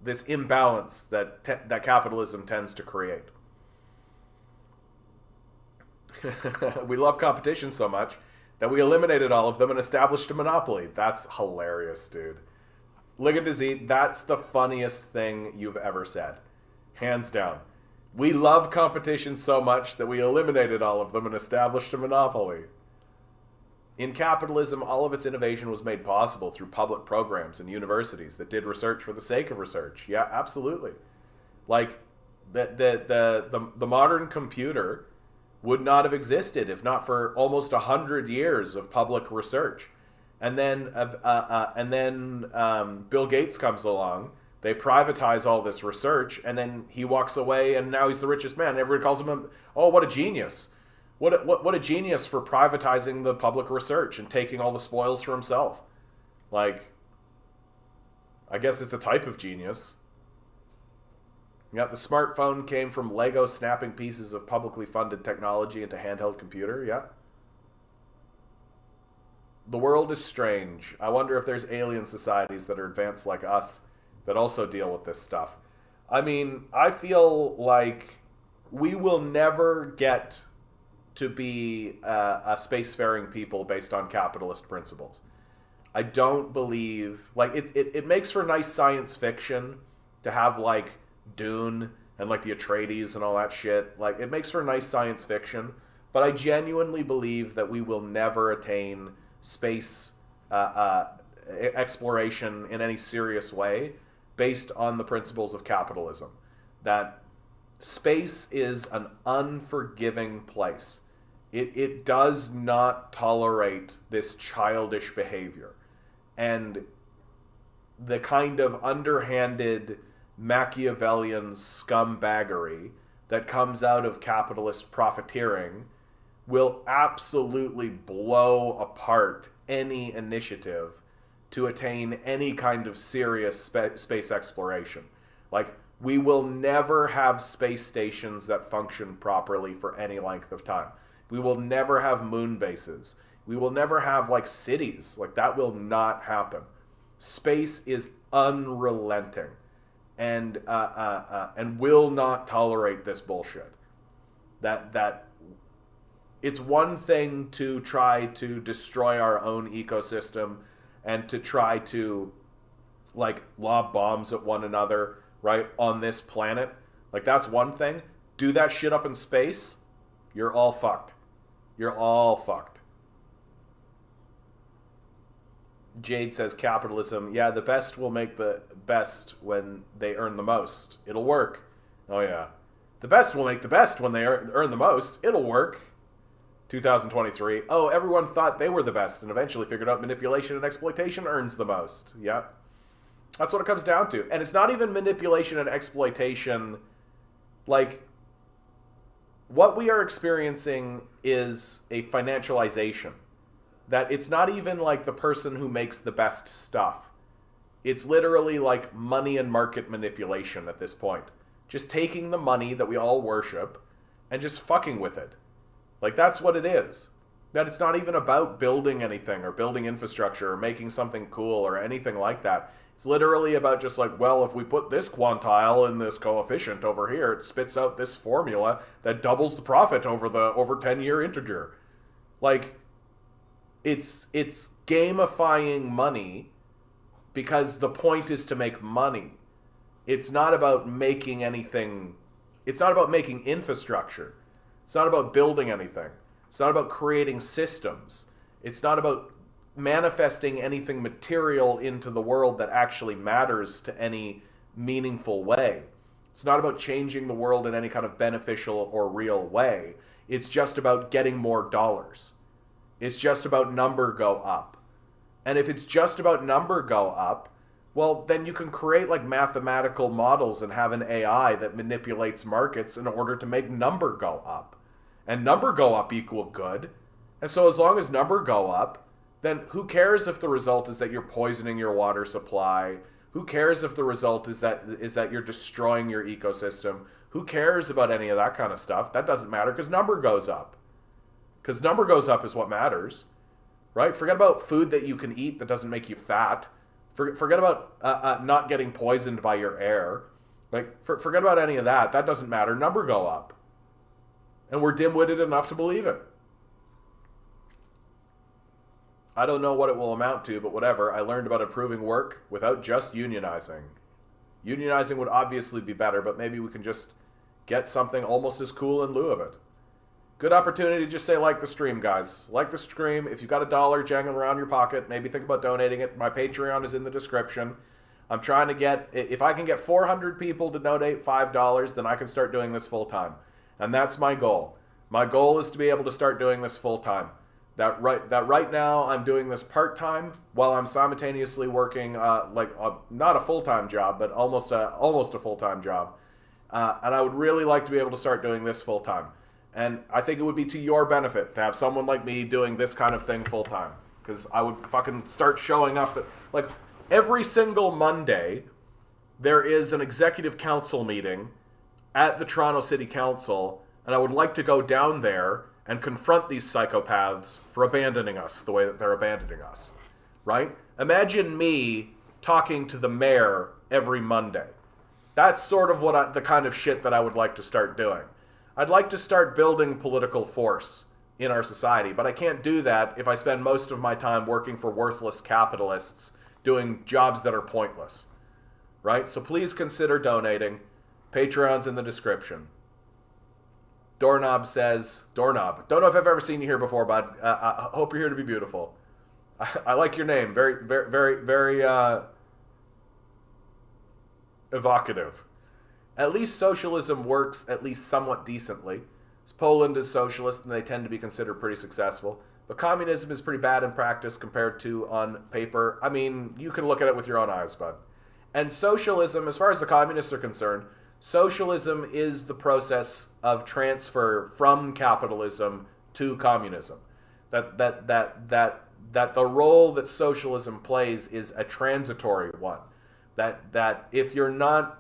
this imbalance that capitalism tends to create. We love competition so much that we eliminated all of them and established a monopoly. That's hilarious, dude. Look at Dizzy. That's the funniest thing you've ever said. Hands down. We love competition so much that we eliminated all of them and established a monopoly. In capitalism, all of its innovation was made possible through public programs and universities that did research for the sake of research. Yeah, absolutely. Like, the modern computer would not have existed if not for almost 100 years of public research. And then Bill Gates comes along, they privatize all this research, and then he walks away, and now he's the richest man. Everybody calls him, oh, what a genius. What a genius for privatizing the public research and taking all the spoils for himself. Like, I guess it's a type of genius. Yeah, the smartphone came from Lego snapping pieces of publicly funded technology into handheld computer, yeah. The world is strange. I wonder if there's alien societies that are advanced like us that also deal with this stuff. I mean, I feel like we will never get to be a spacefaring people based on capitalist principles. I don't believe... Like, it makes for nice science fiction to have, like, Dune and, like, the Atreides and all that shit. Like, it makes for nice science fiction. But I genuinely believe that we will never attain space exploration in any serious way based on the principles of capitalism. That space is an unforgiving place. It does not tolerate this childish behavior. And the kind of underhanded Machiavellian scumbaggery that comes out of capitalist profiteering will absolutely blow apart any initiative to attain any kind of serious space exploration. Like, we will never have space stations that function properly for any length of time. We will never have moon bases. We will never have, like, cities. Like, that will not happen. Space is unrelenting and will not tolerate this bullshit. That it's one thing to try to destroy our own ecosystem and to try to, like, lob bombs at one another, right, on this planet. Like, that's one thing. Do that shit up in space, you're all fucked. You're all fucked. Jade says capitalism. Yeah, the best will make the best when they earn the most. It'll work. Oh, yeah. The best will make the best when they earn the most. It'll work. 2023. Oh, everyone thought they were the best and eventually figured out manipulation and exploitation earns the most. Yeah. That's what it comes down to. And it's not even manipulation and exploitation. Like, what we are experiencing is a financialization. That it's not even like the person who makes the best stuff. It's literally like money and market manipulation at this point. Just taking the money that we all worship and just fucking with it. Like, that's what it is. That it's not even about building anything or building infrastructure or making something cool or anything like that. It's literally about just like, well, if we put this quantile in this coefficient over here, it spits out this formula that doubles the profit over 10-year integer. Like, it's gamifying money because the point is to make money. It's not about making anything. It's not about making infrastructure. It's not about building anything. It's not about creating systems. It's not about manifesting anything material into the world that actually matters to any meaningful way. It's not about changing the world in any kind of beneficial or real way. It's just about getting more dollars. It's just about number go up. And if it's just about number go up, well, then you can create like mathematical models and have an AI that manipulates markets in order to make number go up. And number go up equal good. And so as long as number go up, then who cares if the result is that you're poisoning your water supply? Who cares if the result is that you're destroying your ecosystem? Who cares about any of that kind of stuff? That doesn't matter because number goes up. Because number goes up is what matters, right? Forget about food that you can eat that doesn't make you fat. Forget about not getting poisoned by your air. Like, forget about any of that. That doesn't matter. Number go up. And we're dim-witted enough to believe it. I don't know what it will amount to, but whatever. I learned about improving work without just unionizing. Unionizing would obviously be better, but maybe we can just get something almost as cool in lieu of it. Good opportunity to just say like the stream, guys. Like the stream. If you've got $1 jangling around your pocket, maybe think about donating it. My Patreon is in the description. I'm trying to get, if I can get 400 people to donate $5, then I can start doing this full time. And that's my goal. My goal is to be able to start doing this full time. That right now I'm doing this part time while I'm simultaneously working not a full time job, but almost a full time job. And I would really like to be able to start doing this full time. And I think it would be to your benefit to have someone like me doing this kind of thing full time, because I would fucking start showing up at, like, every single Monday, there is an executive council meeting at the Toronto City Council, and I would like to go down there and confront these psychopaths for abandoning us the way that they're abandoning us, right? Imagine me talking to the mayor every Monday. That's sort of the kind of shit that I would like to start doing. I'd like to start building political force in our society, but I can't do that if I spend most of my time working for worthless capitalists doing jobs that are pointless, right? So please consider donating. Patreon's in the description. Doorknob says, Doorknob, don't know if I've ever seen you here before, bud. I hope you're here to be beautiful. I like your name. Very, very, very, very evocative. At least socialism works at least somewhat decently. Poland is socialist and they tend to be considered pretty successful. But communism is pretty bad in practice compared to on paper. I mean, you can look at it with your own eyes, bud. And socialism, as far as the communists are concerned, socialism is the process of transfer from capitalism to communism. That the role that socialism plays is a transitory one. That if you're not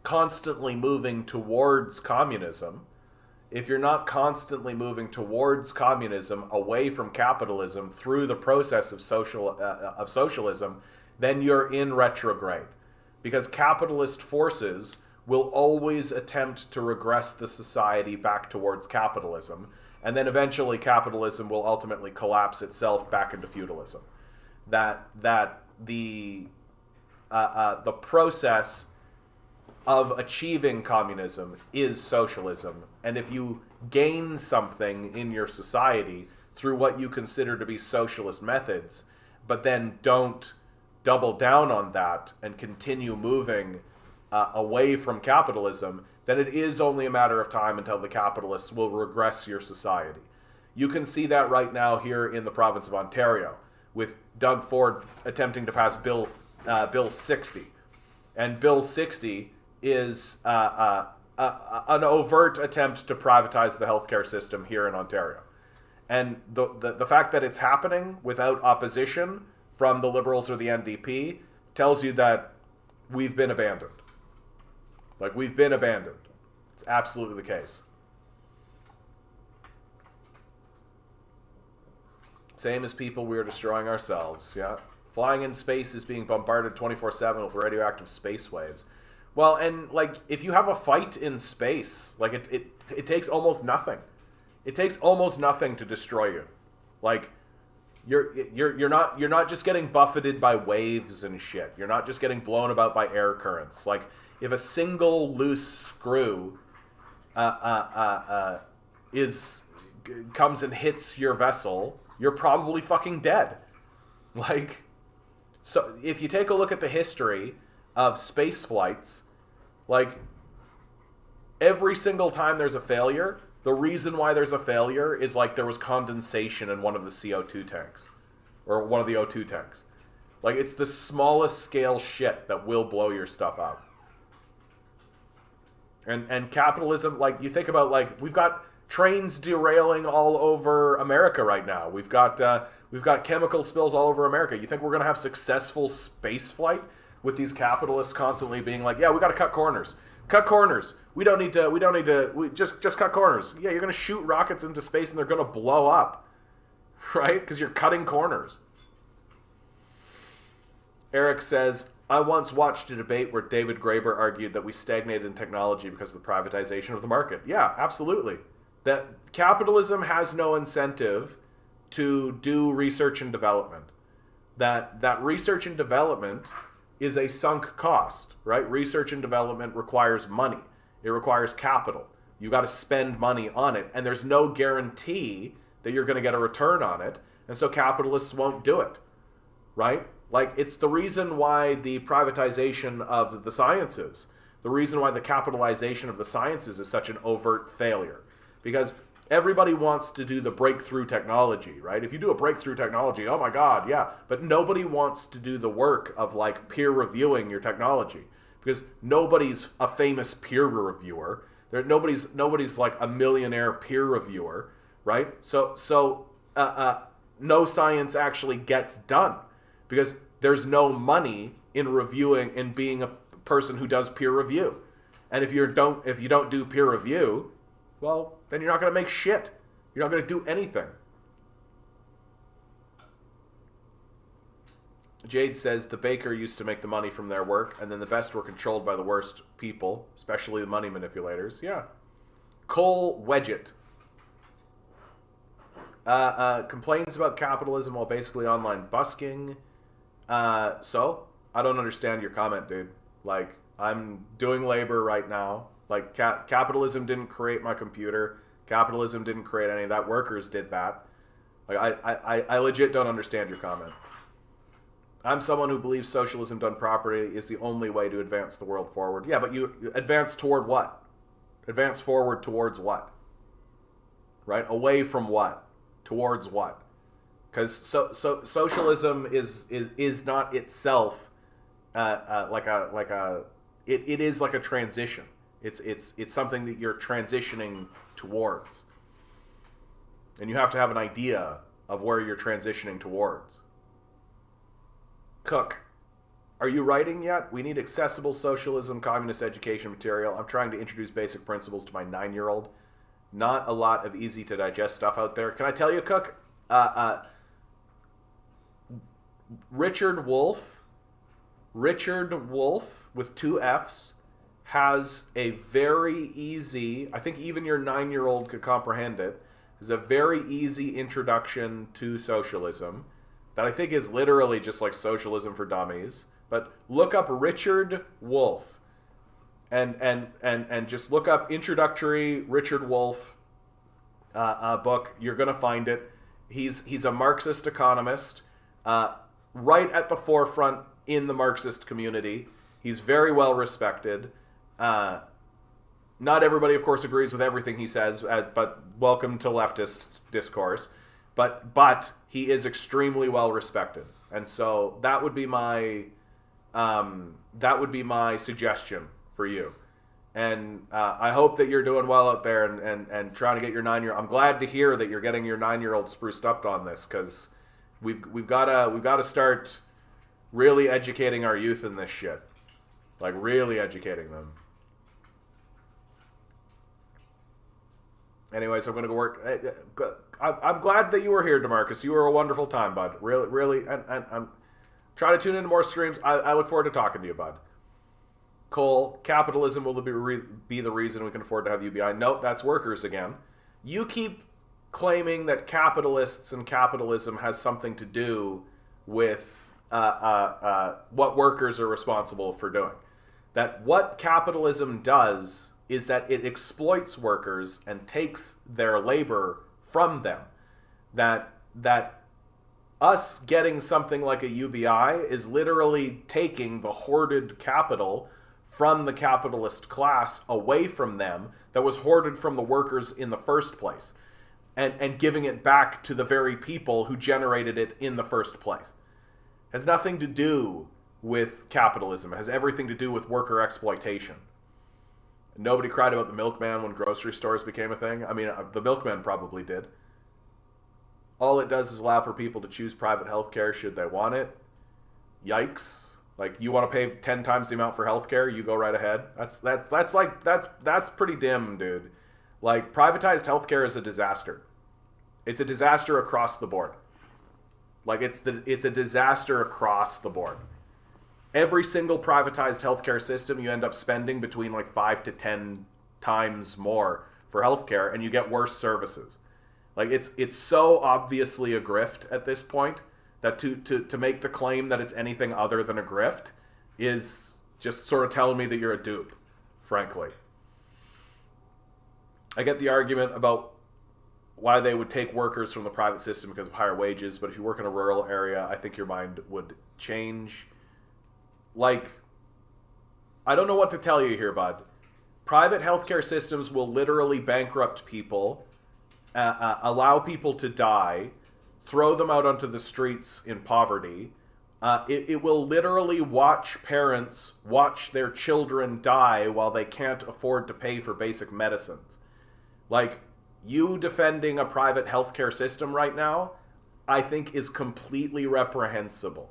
constantly moving towards communism, if you're not constantly moving towards communism away from capitalism through the process of socialism, then you're in retrograde. Because capitalist forces will always attempt to regress the society back towards capitalism, and then eventually capitalism will ultimately collapse itself back into feudalism. That the process of achieving communism is socialism, and if you gain something in your society through what you consider to be socialist methods, but then don't double down on that and continue moving away from capitalism, then it is only a matter of time until the capitalists will regress your society. You can see that right now here in the province of Ontario, with Doug Ford attempting to pass Bill 60. And Bill 60 is an overt attempt to privatize the healthcare system here in Ontario. And the fact that it's happening without opposition from the Liberals or the NDP tells you that we've been abandoned. Like, we've been abandoned. It's absolutely the case. Same as people, we are destroying ourselves, yeah. Flying in space is being bombarded 24/7 with radioactive space waves. Well, and, like, if you have a fight in space, like, it takes almost nothing. It takes almost nothing to destroy you. Like, you're not just getting buffeted by waves and shit. You're not just getting blown about by air currents. Like, if a single loose screw comes and hits your vessel, you're probably fucking dead. Like, so if you take a look at the history of space flights, like, every single time there's a failure, the reason why there's a failure is, like, there was condensation in one of the CO2 tanks, or one of the O2 tanks. Like, it's the smallest scale shit that will blow your stuff up. And capitalism, like, you think about, like, we've got trains derailing all over America right now. We've got chemical spills all over America. You think we're gonna have successful space flight with these capitalists constantly being like, yeah, we got to cut corners. Cut corners. We just cut corners. Yeah, you're going to shoot rockets into space and they're going to blow up. Right? Because you're cutting corners. Eric says, I once watched a debate where David Graeber argued that we stagnated in technology because of the privatization of the market. Yeah, absolutely. That capitalism has no incentive to do research and development. That research and development is a sunk cost, right? Research and development requires money. It requires capital. You got to spend money on it, and there's no guarantee that you're going to get a return on it, and so capitalists won't do it, right? Like, it's the reason why the privatization of the sciences, the reason why the capitalization of the sciences is such an overt failure, because everybody wants to do the breakthrough technology, right? If you do a breakthrough technology, oh my God, yeah. But nobody wants to do the work of, like, peer reviewing your technology, because nobody's a famous peer reviewer. Nobody's like a millionaire peer reviewer, right? So no science actually gets done because there's no money in reviewing and being a person who does peer review. And if you don't do peer review, well, then you're not going to make shit. You're not going to do anything. Jade says the baker used to make the money from their work, and then the best were controlled by the worst people, especially the money manipulators. Yeah. Cole Wedgett complains about capitalism while basically online busking. So, I don't understand your comment, dude. Like, I'm doing labor right now. Like, capitalism didn't create my computer. Capitalism didn't create any of that. Workers did that. Like, I legit don't understand your comment. I'm someone who believes socialism done properly is the only way to advance the world forward. Yeah, but you advance toward what? Advance forward towards what? Right? Away from what? Towards what? Because socialism is not itself it is like a transition. It's something that you're transitioning towards, and you have to have an idea of where you're transitioning towards. Cook, are you writing yet? We need accessible socialism, communist education material. I'm trying to introduce basic principles to my 9-year-old. Not a lot of easy to digest stuff out there. Can I tell you, Cook? Richard Wolff with 2 F's has a very easy, I think even your 9-year-old could comprehend it, is a very easy introduction to socialism that I think is literally just like Socialism for Dummies. But look up Richard Wolff and just look up introductory Richard Wolff book. You're gonna find it. He's a Marxist economist, right at the forefront in the Marxist community. He's very well respected. Not everybody, of course, agrees with everything he says, but welcome to leftist discourse. But he is extremely well respected, and so that would be my suggestion for you. And I hope that you're doing well out there and trying to get your 9-year-old. I'm glad to hear that you're getting your 9-year-old spruced up on this, because we've got to start really educating our youth in this shit, like really educating them. Anyways, I'm going to go work. I'm glad that you were here, DeMarcus. You were a wonderful time, bud. Really, and I'm trying to tune into more streams. I look forward to talking to you, bud. Cole, capitalism will be the reason we can afford to have UBI. Nope, that's workers again. You keep claiming that capitalists and capitalism has something to do with what workers are responsible for doing. That what capitalism does is that it exploits workers and takes their labor from them. That us getting something like a UBI is literally taking the hoarded capital from the capitalist class away from them that was hoarded from the workers in the first place, and giving it back to the very people who generated it in the first place. It has nothing to do with capitalism. It has everything to do with worker exploitation. Nobody cried about the milkman when grocery stores became a thing. I mean, the milkman probably did. All it does is allow for people to choose private healthcare should they want it. Yikes. Like, you want to pay 10 times the amount for healthcare, you go right ahead. That's pretty dim, dude. Like, privatized healthcare is a disaster. It's a disaster across the board. Like, it's a disaster across the board. Every single privatized healthcare system, you end up spending between like 5 to 10 times more for healthcare, and you get worse services. Like, it's so obviously a grift at this point that to make the claim that it's anything other than a grift is just sort of telling me that you're a dupe, frankly. I get the argument about why they would take workers from the private system because of higher wages, but if you work in a rural area, I think your mind would change. Like, I don't know what to tell you here, bud. Private healthcare systems will literally bankrupt people, allow people to die, throw them out onto the streets in poverty. It will literally watch parents watch their children die while they can't afford to pay for basic medicines. Like, you defending a private healthcare system right now, I think is completely reprehensible.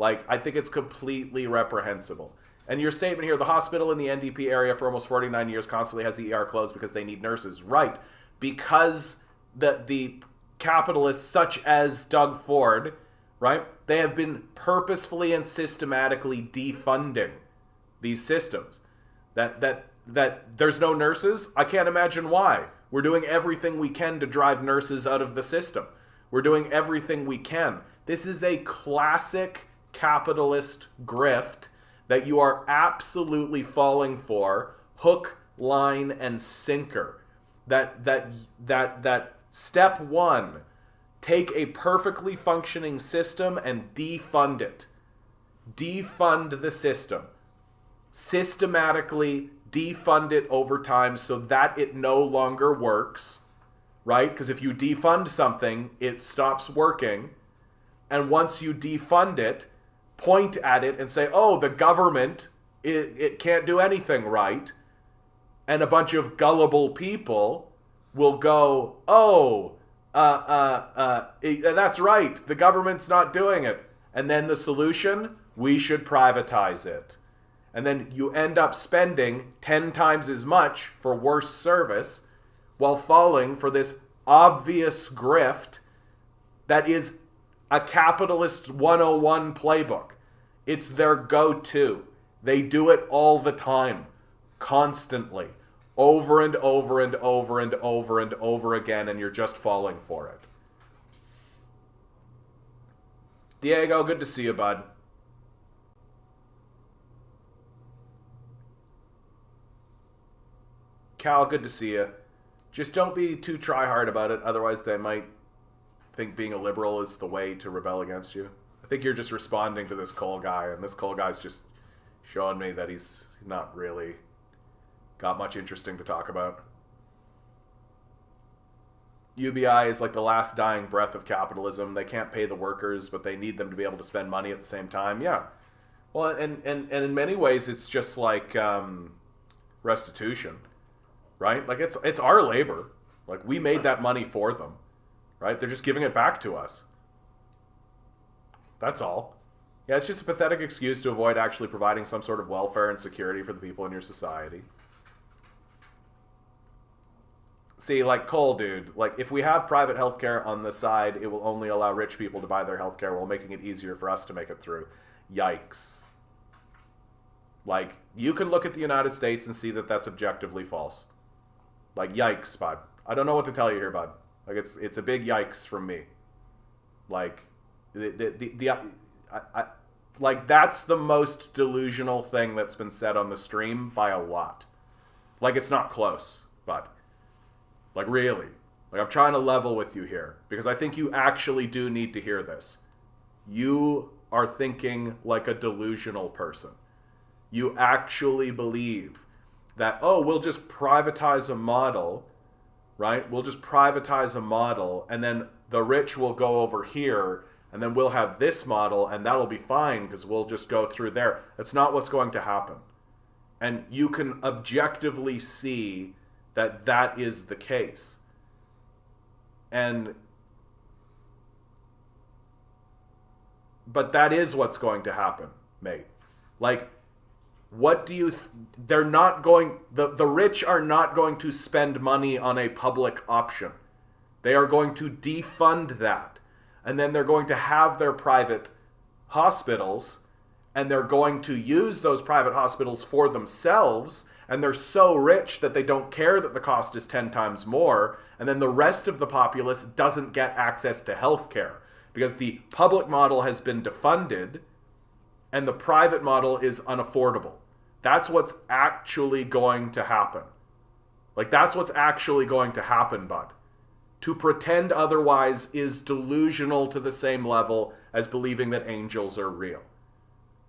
Like, I think it's completely reprehensible. And your statement here, the hospital in the NDP area for almost 49 years constantly has the ER closed because they need nurses. Right. Because the capitalists such as Doug Ford, right, they have been purposefully and systematically defunding these systems. That there's no nurses? I can't imagine why. We're doing everything we can to drive nurses out of the system. We're doing everything we can. This is a classic capitalist grift that you are absolutely falling for, hook, line, and sinker. That step one, take a perfectly functioning system and defund it. Defund the system. Systematically defund it over time so that it no longer works, right? Because if you defund something, it stops working. And once you defund it, point at it and say, oh, the government, it can't do anything right. And a bunch of gullible people will go, oh, that's right, the government's not doing it. And then the solution, we should privatize it. And then you end up spending 10 times as much for worse service while falling for this obvious grift that is a capitalist 101 playbook. It's their go-to. They do it all the time, constantly, over and over and over and over and over again, and you're just falling for it. Diego, good to see you, bud. Cal, good to see you. Just don't be too try-hard about it, otherwise they might think being a liberal is the way to rebel against you. I think you're just responding to this Cole guy, and this Cole guy's just showing me that he's not really got much interesting to talk about. UBI is like the last dying breath of capitalism. They can't pay the workers, but they need them to be able to spend money at the same time. Yeah. Well, and in many ways, it's just like restitution, right? Like it's our labor. Like we made that money for them, right? They're just giving it back to us. That's all. Yeah, it's just a pathetic excuse to avoid actually providing some sort of welfare and security for the people in your society. See, like Cole, dude, like if we have private healthcare on the side, it will only allow rich people to buy their healthcare while making it easier for us to make it through. Yikes. Like, you can look at the United States and see that that's objectively false. Like, yikes, bud. I don't know what to tell you here, bud. Like, it's a big yikes from me. Like, like that's the most delusional thing that's been said on the stream by a lot. Like, it's not close, bud. Like, really. Like, I'm trying to level with you here because I think you actually do need to hear this. You are thinking like a delusional person. You actually believe that, oh, we'll just privatize a model, right? We'll just privatize a model and then the rich will go over here and then we'll have this model and that'll be fine because we'll just go through there. That's not what's going to happen. And you can objectively see that that is the case. But that is what's going to happen, mate. Like, what do you... they're not going... The rich are not going to spend money on a public option. They are going to defund that. And then they're going to have their private hospitals, and they're going to use those private hospitals for themselves, and they're so rich that they don't care that the cost is 10 times more, and then the rest of the populace doesn't get access to healthcare because the public model has been defunded and the private model is unaffordable. That's what's actually going to happen. Like, that's what's actually going to happen, bud. To pretend otherwise is delusional to the same level as believing that angels are real.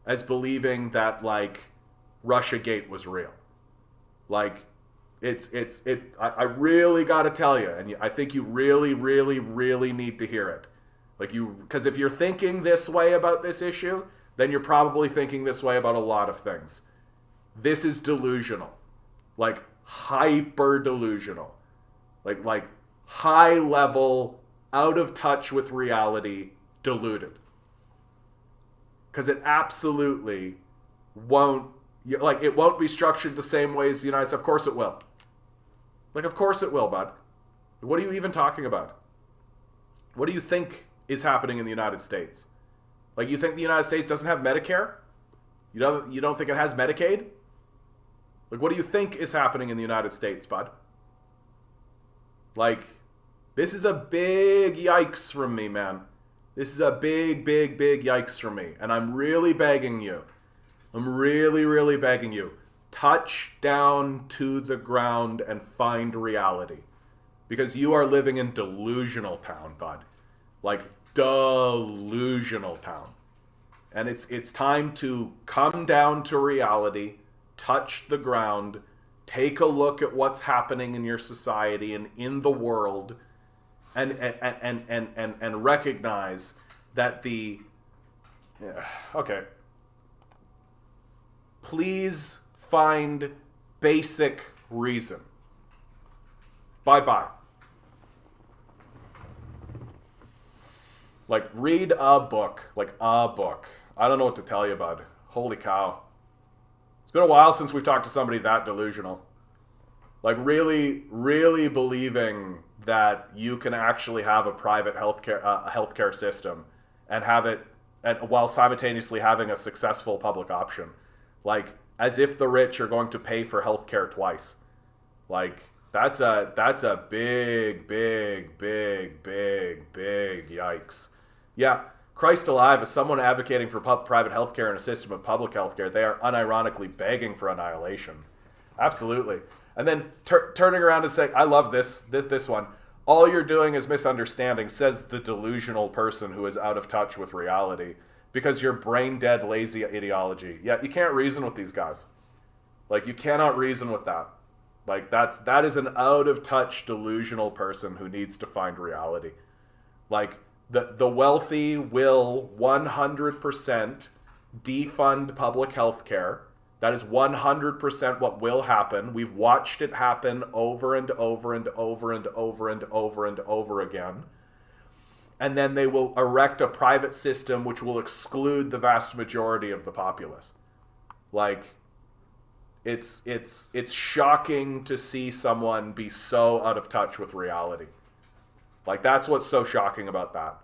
As believing that, like, Russiagate was real. Like, I really got to tell you, and I think you really, really, really need to hear it. Like, because if you're thinking this way about this issue, then you're probably thinking this way about a lot of things. This is delusional. Like, hyper delusional. Like high level, out of touch with reality, deluded. Because it absolutely won't, like, it won't be structured the same way as the United States. Of course it will. Like, of course it will, bud. What are you even talking about? What do you think is happening in the United States? Like, you think the United States doesn't have Medicare? You don't think it has Medicaid? Like, what do you think is happening in the United States, bud? Like, this is a big yikes from me, man. This is a big, big, big yikes from me. And I'm really begging you. I'm really, really begging you. Touch down to the ground and find reality. Because you are living in delusional town, bud. Like, delusional town. And it's time to come down to reality, touch the ground, take a look at what's happening in your society and in the world, and recognize that okay. Please find basic reason. Bye-bye. Like, read a book. Like, a book. I don't know what to tell you, bud. Holy cow. It's been a while since we've talked to somebody that delusional. Like, really, really believing that you can actually have a private healthcare system and have it, and while simultaneously having a successful public option. Like, as if the rich are going to pay for healthcare twice. Like, that's a big, big, big, big, big yikes. Yeah, Christ alive, as someone advocating for private healthcare and a system of public healthcare, they are unironically begging for annihilation. Absolutely. And then turning around and saying, I love this one. All you're doing is misunderstanding, says the delusional person who is out of touch with reality, because you're brain dead, lazy ideology. Yeah, you can't reason with these guys. Like, you cannot reason with that. Like, that is an out of touch, delusional person who needs to find reality. Like, the wealthy will 100% defund public health care. That is 100% what will happen. We've watched it happen over and over and over and over and over and over again. And then they will erect a private system which will exclude the vast majority of the populace. Like, it's shocking to see someone be so out of touch with reality. Like, that's what's so shocking about that.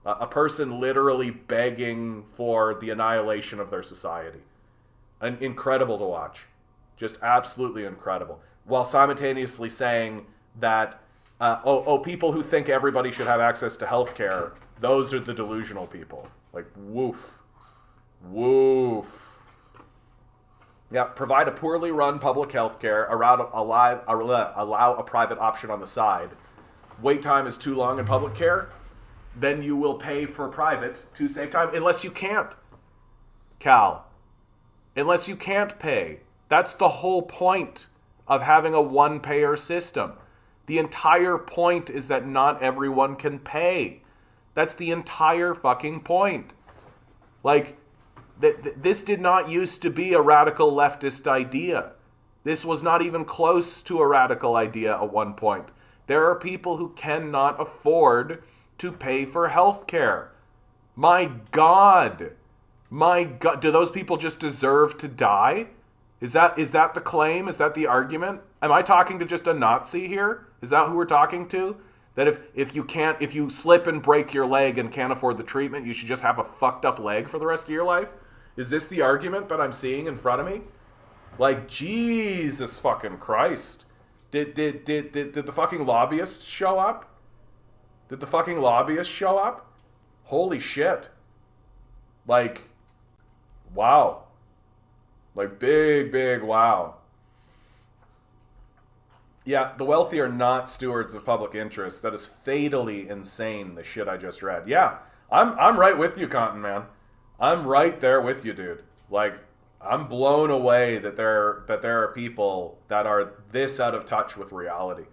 A person literally begging for the annihilation of their society. And incredible to watch. Just absolutely incredible. While simultaneously saying that, people who think everybody should have access to healthcare, those are the delusional people. Like, woof. Woof. Yeah, provide a poorly run public healthcare, allow a private option on the side. Wait time is too long in public care, then you will pay for private to save time, unless you can't, Cal. Unless you can't pay. That's the whole point of having a one-payer system. The entire point is that not everyone can pay. That's the entire fucking point. Like, this did not used to be a radical leftist idea. This was not even close to a radical idea at one point. There are people who cannot afford to pay for health care. My God. My God. Do those people just deserve to die? Is that the claim? Is that the argument? Am I talking to just a Nazi here? Is that who we're talking to? That if you slip and break your leg and can't afford the treatment, you should just have a fucked up leg for the rest of your life? Is this the argument that I'm seeing in front of me? Like, Jesus fucking Christ. Did the fucking lobbyists show up? Did the fucking lobbyists show up? Holy shit. Like, wow. Like, big, big wow. Yeah, the wealthy are not stewards of public interest. That is fatally insane, the shit I just read. Yeah, I'm right with you, Cotton Man. I'm right there with you, dude. Like, I'm blown away that there are people that are this out of touch with reality,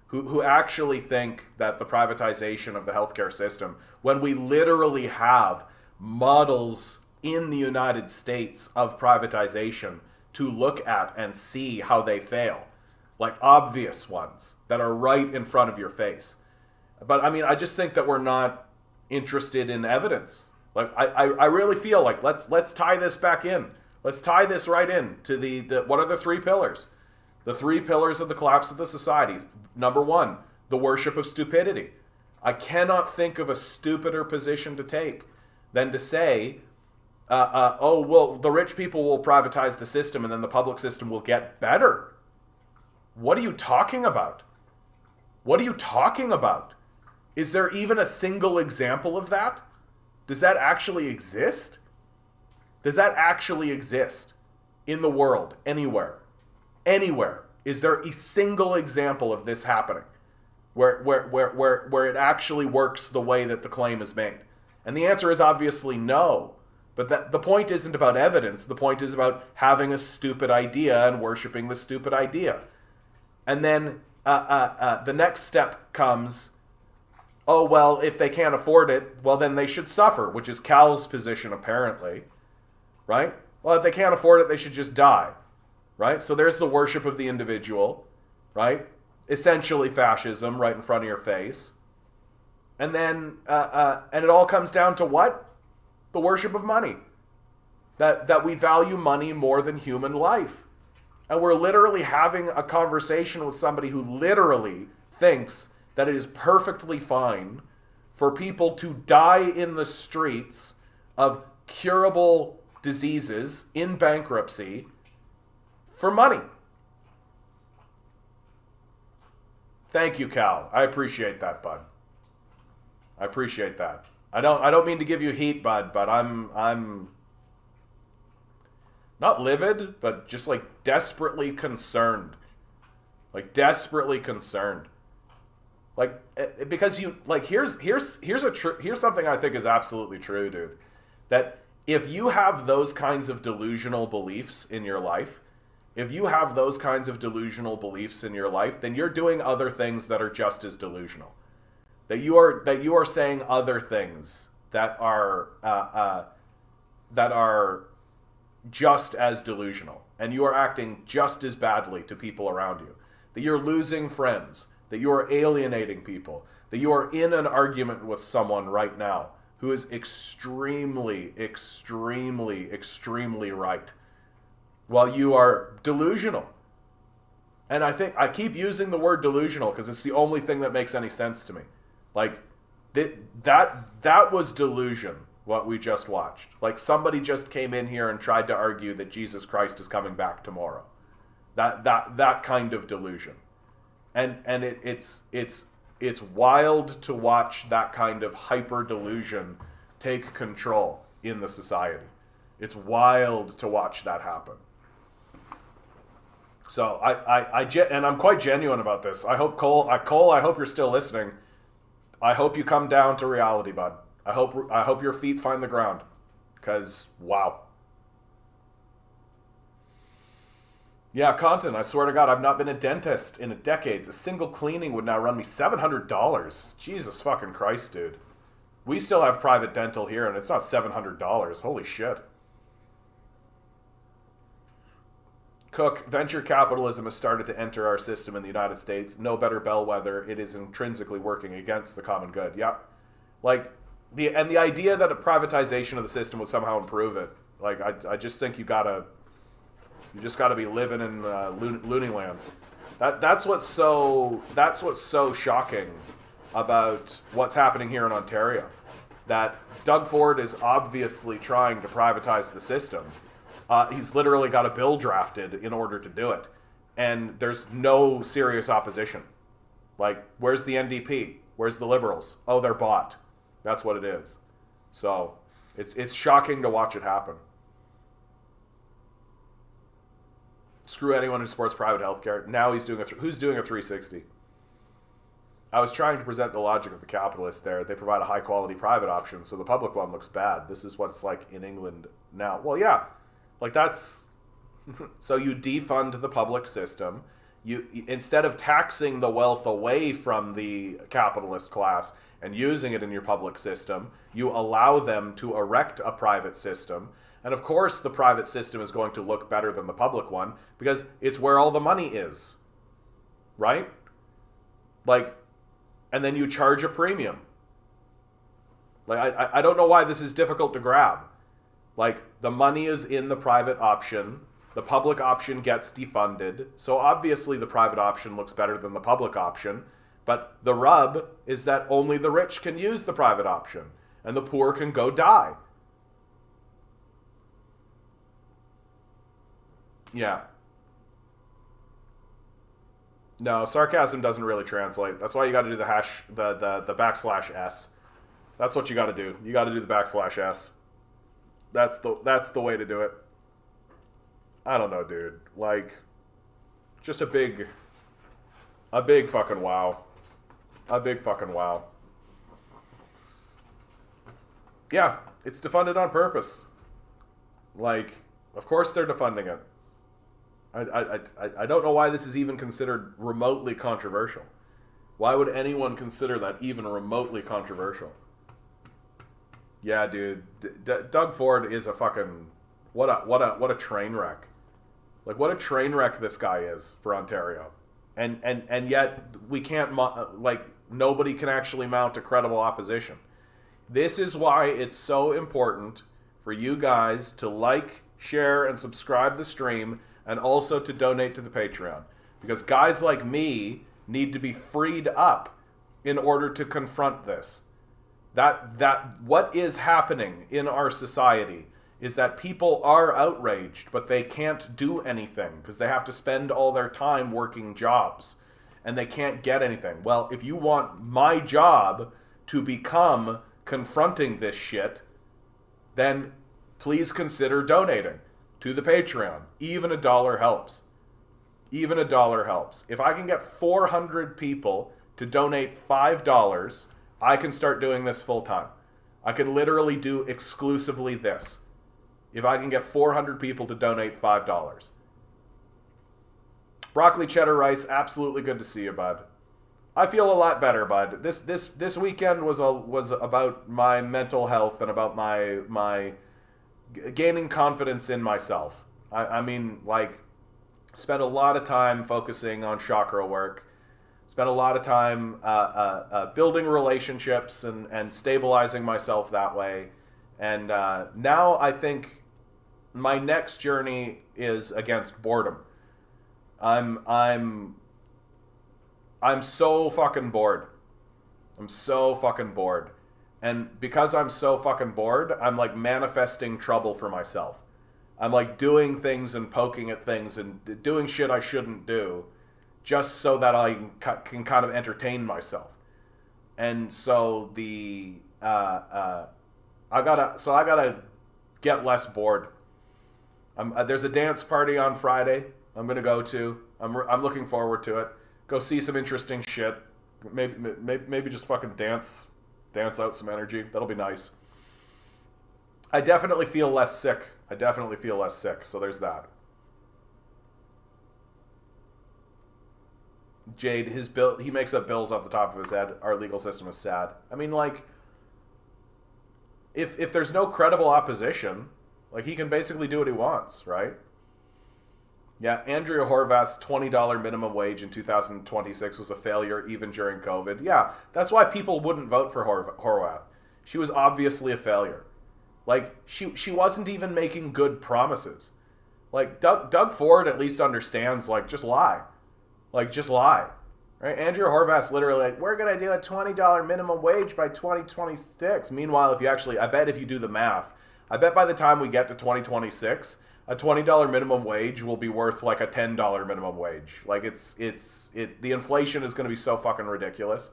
who actually think that the privatization of the healthcare system, when we literally have models in the United States of privatization to look at and see how they fail, like obvious ones that are right in front of your face. But I mean, I just think that we're not interested in evidence. Like I really feel like let's tie this back in. Let's tie this right in to the what are the three pillars? The three pillars of the collapse of the society. Number one, the worship of stupidity. I cannot think of a stupider position to take than to say, oh, well, the rich people will privatize the system and then the public system will get better. What are you talking about? What are you talking about? Is there even a single example of that? Does that actually exist? Does that actually exist in the world, anywhere? Anywhere? Is there a single example of this happening where it actually works the way that the claim is made? And the answer is obviously no. But the point isn't about evidence. The point is about having a stupid idea and worshiping the stupid idea. And then the next step comes, oh, well, if they can't afford it, well, then they should suffer, which is Cal's position, apparently. Right? Well, if they can't afford it, they should just die. Right? So there's the worship of the individual. Right? Essentially fascism right in front of your face. And then, and it all comes down to what? The worship of money. That we value money more than human life. And we're literally having a conversation with somebody who literally thinks that it is perfectly fine for people to die in the streets of curable diseases in bankruptcy for money. Thank you, Cal. I appreciate that, bud. I appreciate that. I don't mean to give you heat, bud, but I'm not livid, but just like desperately concerned. Like desperately concerned. Like because you like here's something I think is absolutely true, dude. That if you have those kinds of delusional beliefs in your life, then you're doing other things that are just as delusional. That you are saying other things that are just as delusional, and you are acting just as badly to people around you. That you're losing friends, that you are alienating people, that you are in an argument with someone right now who is extremely, extremely, extremely right, while you are delusional. And I think I keep using the word delusional because it's the only thing that makes any sense to me. Like that was delusion, what we just watched. Like somebody just came in here and tried to argue that Jesus Christ is coming back tomorrow. That kind of delusion. And it's wild to watch that kind of hyper delusion take control in the society. It's wild to watch that happen. So and I'm quite genuine about this. I hope Cole, I hope you're still listening. I hope you come down to reality, bud. I hope your feet find the ground. 'Cause wow. Yeah, Content, I swear to God, I've not been a dentist in decades. A single cleaning would now run me $700. Jesus fucking Christ, dude. We still have private dental here, and it's not $700. Holy shit. Cook, venture capitalism has started to enter our system in the United States. No better bellwether. It is intrinsically working against the common good. Yep. Like, the idea that a privatization of the system would somehow improve it. Like, I just think you just gotta be living in loony land. That's what's so shocking about what's happening here in Ontario. That Doug Ford is obviously trying to privatize the system. He's literally got a bill drafted in order to do it, and there's no serious opposition. Like, where's the NDP? Where's the Liberals? Oh, they're bought. That's what it is. So it's shocking to watch it happen. Screw anyone who supports private healthcare. Now he's doing who's doing a 360? I was trying to present the logic of the capitalists there. They provide a high quality private option, so the public one looks bad. This is what it's like in England now. Well, yeah. Like that's so you defund the public system. You instead of taxing the wealth away from the capitalist class and using it in your public system, you allow them to erect a private system. And of course, the private system is going to look better than the public one because it's where all the money is. Right? Like, and then you charge a premium. Like, I don't know why this is difficult to grab. Like, the money is in the private option. The public option gets defunded. So obviously the private option looks better than the public option. But the rub is that only the rich can use the private option. And the poor can go die. Yeah. No, sarcasm doesn't really translate. That's why you got to do the backslash s. That's what you got to do. You got to do the backslash s. That's the way to do it. I don't know, dude. Like, just a big fucking wow. A big fucking wow. Yeah, it's defunded on purpose. Like, of course they're defunding it. I don't know why this is even considered remotely controversial. Why would anyone consider that even remotely controversial? Yeah, dude. Doug Ford is a fucking what a train wreck. Like, what a train wreck this guy is for Ontario. And yet we can't nobody can actually mount a credible opposition. This is why it's so important for you guys to like, share, and subscribe the stream, and also to donate to the Patreon. Because guys like me need to be freed up in order to confront this. That what is happening in our society is that people are outraged, but they can't do anything because they have to spend all their time working jobs and they can't get anything. Well, if you want my job to become confronting this shit, then please consider donating to the Patreon. Even $1 helps. Even $1 helps. If I can get 400 people to donate $5, I can start doing this full time. I can literally do exclusively this. If I can get 400 people to donate $5. Broccoli cheddar rice, absolutely good to see you, bud. I feel a lot better, bud. This weekend was about my mental health and about my gaining confidence in myself. I mean, like, spent a lot of time focusing on chakra work. Spent a lot of time building relationships and stabilizing myself that way. And now I think my next journey is against boredom. I'm so fucking bored. I'm so fucking bored. And because I'm so fucking bored, I'm like manifesting trouble for myself. I'm like doing things and poking at things and doing shit I shouldn't do just so that I can kind of entertain myself. And so I gotta get less bored. There's a dance party on Friday I'm gonna go to. I'm looking forward to it. Go see some interesting shit. Maybe just fucking dance out some energy. That'll be nice. I definitely feel less sick. So there's that. Jade, he makes up bills off the top of his head. Our legal system is sad. I mean, like, if there's no credible opposition, like, he can basically do what he wants, right? Yeah, Andrea Horvath's $20 minimum wage in 2026 was a failure even during COVID. Yeah, that's why people wouldn't vote for Horvath. She was obviously a failure. Like, she wasn't even making good promises. Like, Doug Ford at least understands, like, just lie. Like, just lie. Right? Andrea Horvath's literally like, we're going to do a $20 minimum wage by 2026. Meanwhile, I bet if you do the math, I bet by the time we get to 2026, a $20 minimum wage will be worth like a $10 minimum wage. Like, the inflation is going to be so fucking ridiculous.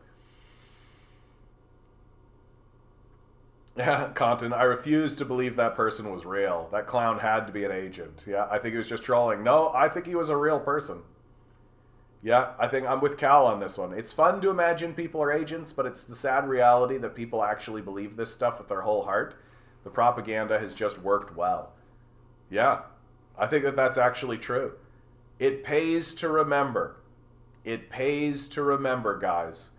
Yeah, Compton, I refuse to believe that person was real. That clown had to be an agent. Yeah, I think he was just trolling. No, I think he was a real person. Yeah, I think I'm with Cal on this one. It's fun to imagine people are agents, but it's the sad reality that people actually believe this stuff with their whole heart. The propaganda has just worked well. Yeah, I think that's actually true. It pays to remember. It pays to remember, guys.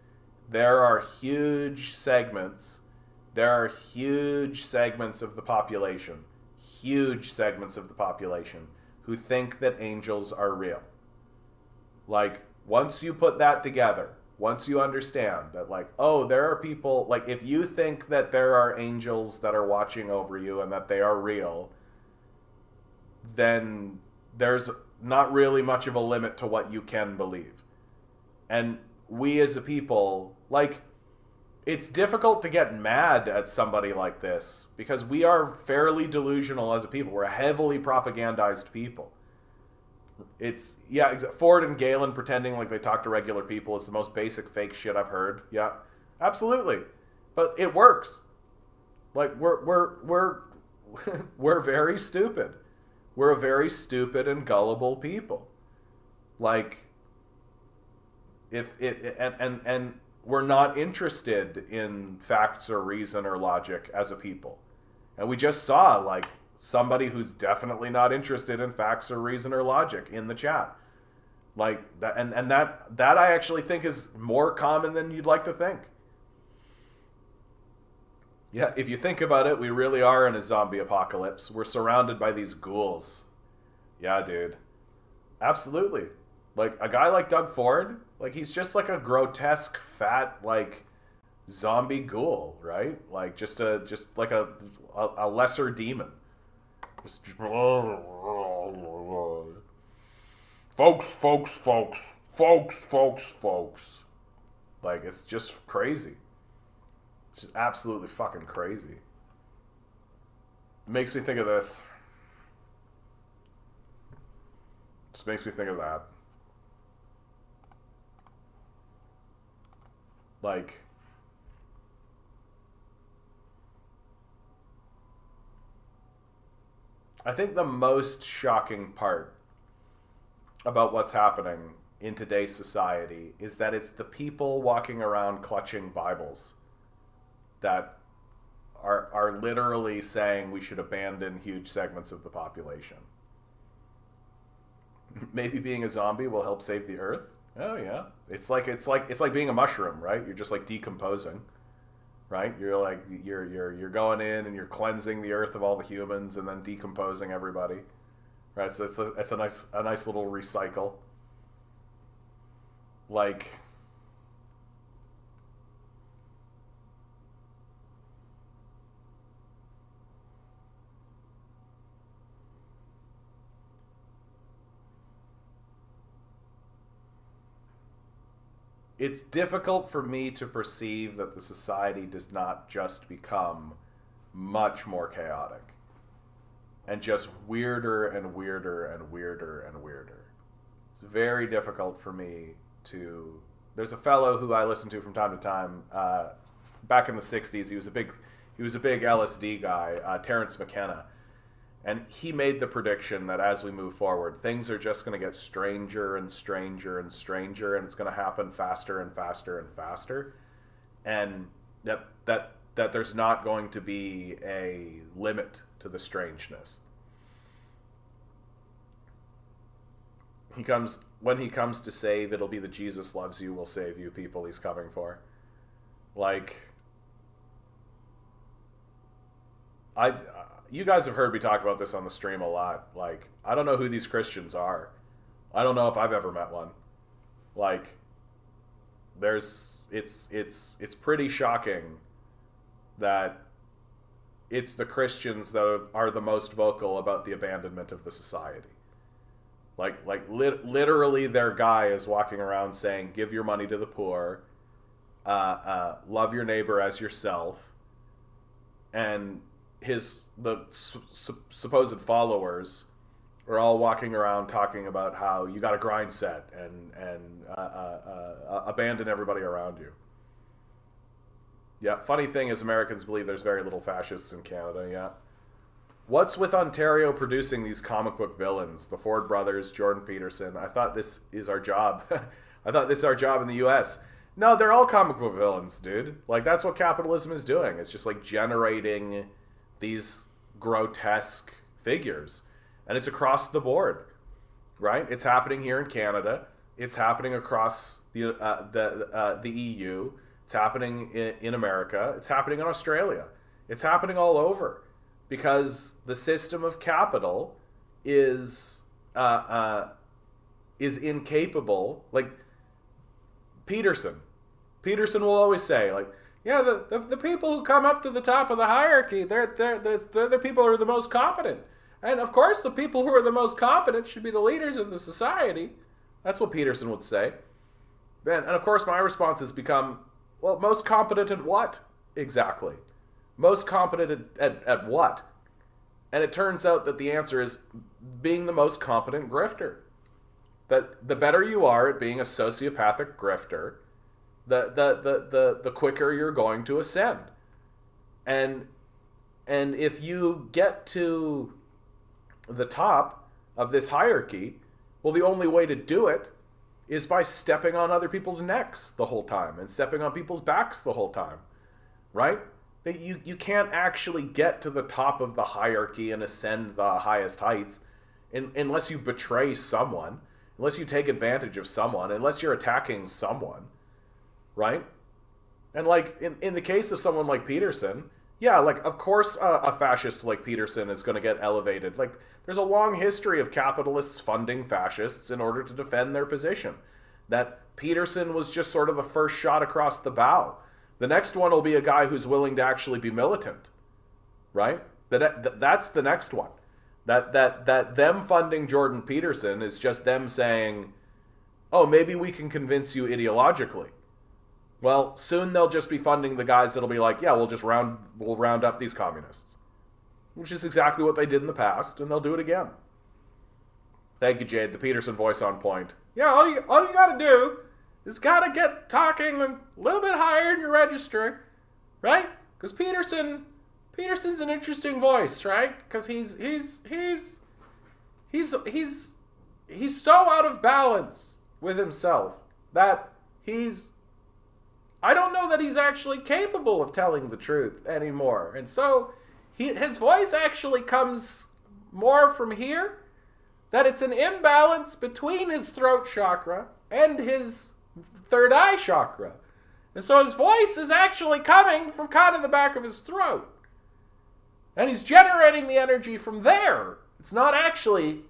There are huge segments of the population, who think that angels are real. Like, once you put that together, once you understand that, like, oh, there are people, like, if you think that there are angels that are watching over you and that they are real, then there's not really much of a limit to what you can believe. And we as a people, like, it's difficult to get mad at somebody like this because we are fairly delusional as a people. We're a heavily propagandized people. It's, yeah, Ford and Galen pretending like they talk to regular people is the most basic fake shit I've heard. Yeah, absolutely. But it works. Like, we're we're very stupid. We're a very stupid and gullible people. Like, if it and we're not interested in facts or reason or logic as a people. And we just saw, like, somebody who's definitely not interested in facts or reason or logic in the chat. Like, that, and that I actually think is more common than you'd like to think. Yeah, if you think about it, we really are in a zombie apocalypse. We're surrounded by these ghouls. Yeah, dude. Absolutely. Like, a guy like Doug Ford, like, he's just like a grotesque, fat, like, zombie ghoul, right? Like, just like a lesser demon. Just folks. Like, it's just crazy. It's just absolutely fucking crazy. It makes me think of this. Just makes me think of that. Like, I think the most shocking part about what's happening in today's society is that it's the people walking around clutching Bibles that are literally saying we should abandon huge segments of the population. Maybe being a zombie will help save the earth. Oh yeah, it's like being a mushroom, right? You're just like decomposing, right? You're like you're going in and you're cleansing the earth of all the humans and then decomposing everybody, right? So it's a nice little recycle. Like, it's difficult for me to perceive that the society does not just become much more chaotic and just weirder and weirder and weirder and weirder. It's very difficult for me to... There's a fellow who I listen to from time to time. Back in the 60s, he was a big LSD guy, Terrence McKenna. And he made the prediction that as we move forward, things are just going to get stranger and stranger and stranger, and it's going to happen faster and faster and faster. And that there's not going to be a limit to the strangeness. When he comes to save, it'll be the Jesus loves you, will save you people he's coming for. Like, you guys have heard me talk about this on the stream a lot. Like, I don't know who these Christians are. I don't know if I've ever met one. Like, it's pretty shocking that it's the Christians that are the most vocal about the abandonment of the society. Literally their guy is walking around saying, give your money to the poor, love your neighbor as yourself, and the supposed followers are all walking around talking about how you got to grind set and abandon everybody around you. Yeah, funny thing is Americans believe there's very little fascists in Canada, yeah. What's with Ontario producing these comic book villains? The Ford brothers, Jordan Peterson. I thought this is our job. I thought this is our job in the U.S. No, they're all comic book villains, dude. Like, that's what capitalism is doing. It's just, like, generating these grotesque figures. And it's across the board, right? It's happening here in Canada. It's happening across the EU. It's happening in America. It's happening in Australia. It's happening all over. Because the system of capital is incapable. Like, Peterson, Peterson will always say, like, yeah, the people who come up to the top of the hierarchy, they're the people who are the most competent. And of course, the people who are the most competent should be the leaders of the society. That's what Peterson would say. And of course, my response has become, well, most competent at what? Exactly. Most competent at what? And it turns out that the answer is being the most competent grifter. That the better you are at being a sociopathic grifter, the quicker you're going to ascend. And if you get to the top of this hierarchy, well, the only way to do it is by stepping on other people's necks the whole time and stepping on people's backs the whole time, right? That you can't actually get to the top of the hierarchy and ascend the highest heights unless you betray someone, unless you take advantage of someone, unless you're attacking someone, right? And like in the case of someone like Peterson, yeah, like of course a fascist like Peterson is going to get elevated. Like there's a long history of capitalists funding fascists in order to defend their position. That Peterson was just sort of the first shot across the bow. The next one will be a guy who's willing to actually be militant, right? That's the next one. That them funding Jordan Peterson is just them saying, oh, maybe we can convince you ideologically. Well, soon they'll just be funding the guys that'll be like, yeah, we'll round up these communists. Which is exactly what they did in the past, and they'll do it again. Thank you, Jade. The Peterson voice on point. Yeah, all you gotta do is gotta get talking a little bit higher in your registry, right? Because Peterson's an interesting voice, right? Because he's so out of balance with himself that I don't know that he's actually capable of telling the truth anymore. And so his voice actually comes more from here, that it's an imbalance between his throat chakra and his third eye chakra. And so his voice is actually coming from kind of the back of his throat. And he's generating the energy from there. It's not actually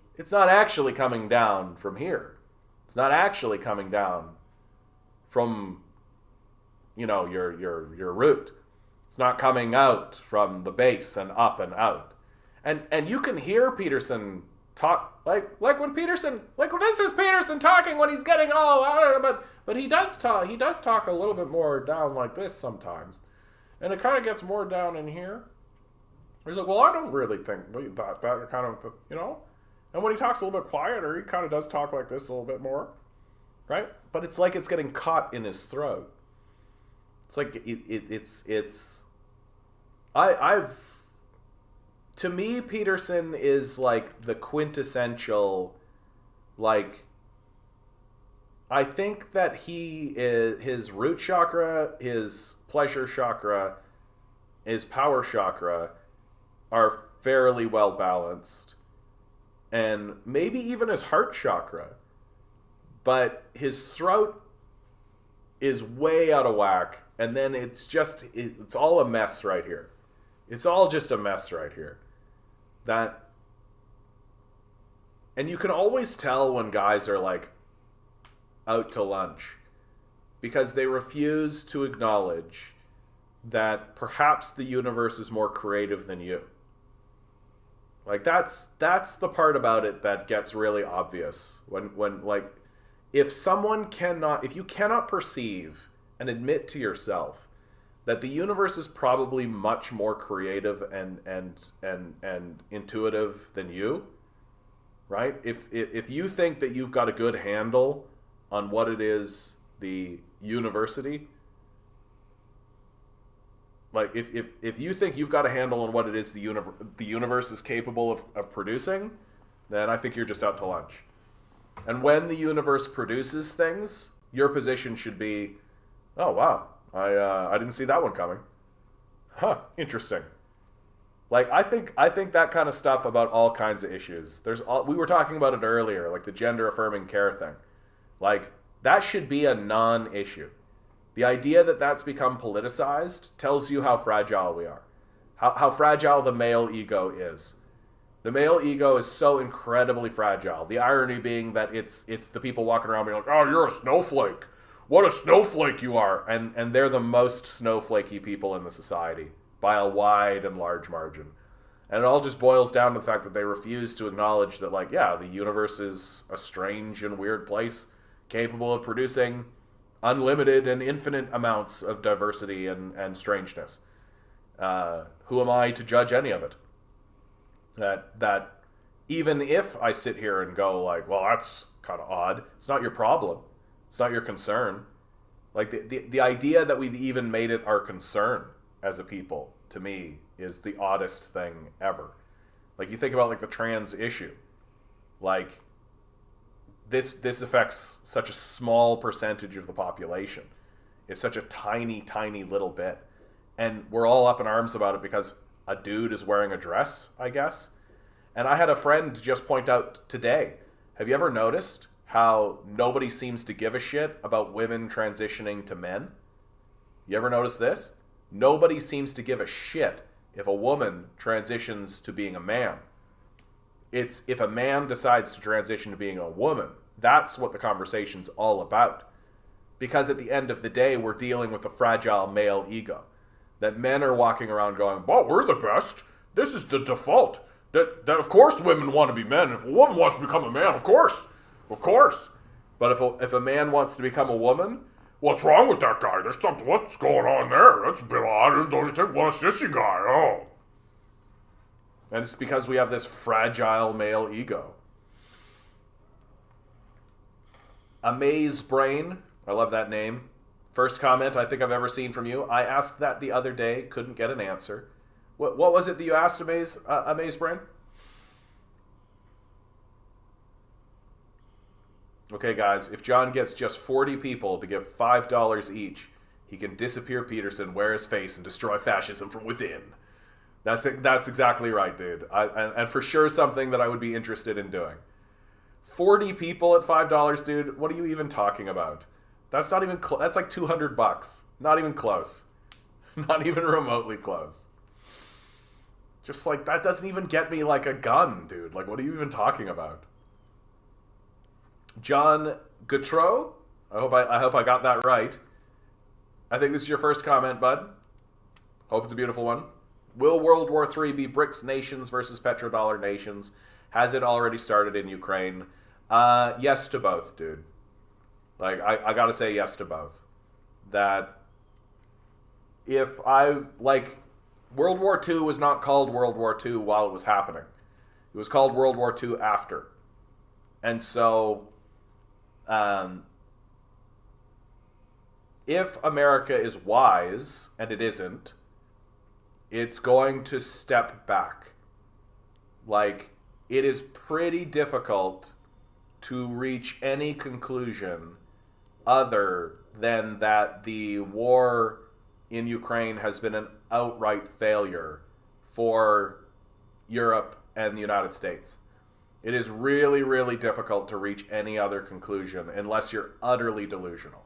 coming down from here. It's not actually coming down from, your root. It's not coming out from the base and up and out. And you can hear Peterson talk like when Peterson, like this is Peterson talking when he's getting all but he does talk a little bit more down like this sometimes. And it kind of gets more down in here. He's like, well, I don't really think that kind of, And when he talks a little bit quieter, he kind of does talk like this a little bit more, right? But it's like it's getting caught in his throat. It's like to me, Peterson is like the quintessential, like, I think that his root chakra, his pleasure chakra, his power chakra are fairly well balanced. And maybe even his heart chakra. But his throat is way out of whack. And then it's all a mess right here. It's all just a mess right here. And you can always tell when guys are like out to lunch, because they refuse to acknowledge that perhaps the universe is more creative than you. Like that's the part about it that gets really obvious when like if you cannot perceive and admit to yourself that the universe is probably much more creative and intuitive than you, right? If you think that you've got a good handle on what it is the university, like if you think you've got a handle on what it is the universe is capable of producing, then I think you're just out to lunch. And when the universe produces things, your position should be, oh wow, I didn't see that one coming. Huh, interesting. Like I think that kind of stuff about all kinds of issues. We were talking about it earlier, like the gender affirming care thing. Like that should be a non-issue. The idea that that's become politicized tells you how fragile we are. How fragile the male ego is. The male ego is so incredibly fragile. The irony being that it's the people walking around being like, oh, you're a snowflake. what a snowflake you are. And they're the most snowflakey people in the society by a wide and large margin. And it all just boils down to the fact that they refuse to acknowledge that, like, yeah, the universe is a strange and weird place capable of producing unlimited and infinite amounts of diversity and strangeness. Who am I to judge any of it? That even if I sit here and go like, well, that's kind of odd, it's not your problem. It's not your concern. Like the idea that we've even made it our concern as a people, to me, is the oddest thing ever. Like, you think about like the trans issue. Like, this affects such a small percentage of the population. It's such a tiny, tiny little bit. And we're all up in arms about it because a dude is wearing a dress, I guess. And I had a friend just point out today, have you ever noticed how nobody seems to give a shit about women transitioning to men? You ever notice this? Nobody seems to give a shit if a woman transitions to being a man. It's if a man decides to transition to being a woman. That's what the conversation's all about. Because at the end of the day, we're dealing with a fragile male ego. That men are walking around going, well, we're the best. This is the default. That of course women want to be men. If a woman wants to become a man, of course. Of course. But if a man wants to become a woman, what's wrong with that guy? There's something, what's going on there? That's a bit odd. Don't you think, what a sissy guy, oh. And it's because we have this fragile male ego. Amaze Brain, I love that name. First comment I think I've ever seen from you. I asked that the other day, couldn't get an answer. What was it that you asked, Amaze Brain? Okay, guys, if John gets just 40 people to give $5 each, he can disappear Peterson, wear his face, and destroy fascism from within. That's exactly right, dude. And for sure something that I would be interested in doing. 40 people at $5, dude? What are you even talking about? That's not even that's like $200. Not even close. Not even remotely close. Just like, that doesn't even get me like a gun, dude. Like, what are you even talking about? John Gautreau, I hope I got that right. I think this is your first comment, bud. Hope it's a beautiful one. Will World War III be BRICS nations versus petrodollar nations? Has it already started in Ukraine? Yes to both, dude. Like, I gotta say yes to both. That if World War II was not called World War II while it was happening. It was called World War II after. And so, if America is wise, and it isn't, it's going to step back. Like, it is pretty difficult to reach any conclusion other than that the war in Ukraine has been an outright failure for Europe and the United States. It is really, really difficult to reach any other conclusion unless you're utterly delusional.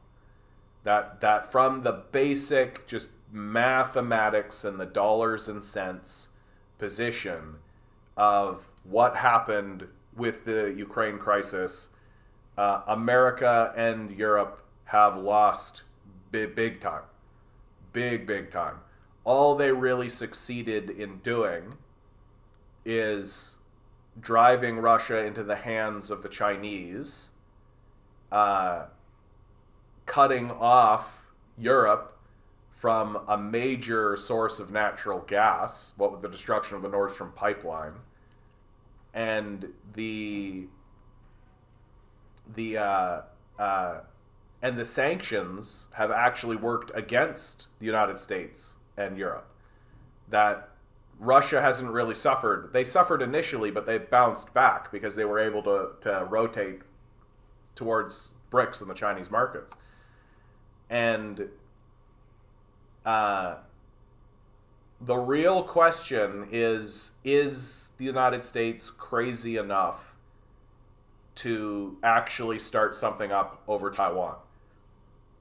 That from the basic just mathematics and the dollars and cents position of what happened with the Ukraine crisis, America and Europe have lost big time. Big time. All they really succeeded in doing is driving Russia into the hands of the Chinese, cutting off Europe from a major source of natural gas, what with the destruction of the Nord Stream pipeline, and the sanctions have actually worked against the United States and Europe. That Russia hasn't really suffered. They suffered initially, but they bounced back because they were able to rotate towards BRICS and the Chinese markets. And the real question is the United States crazy enough to actually start something up over Taiwan?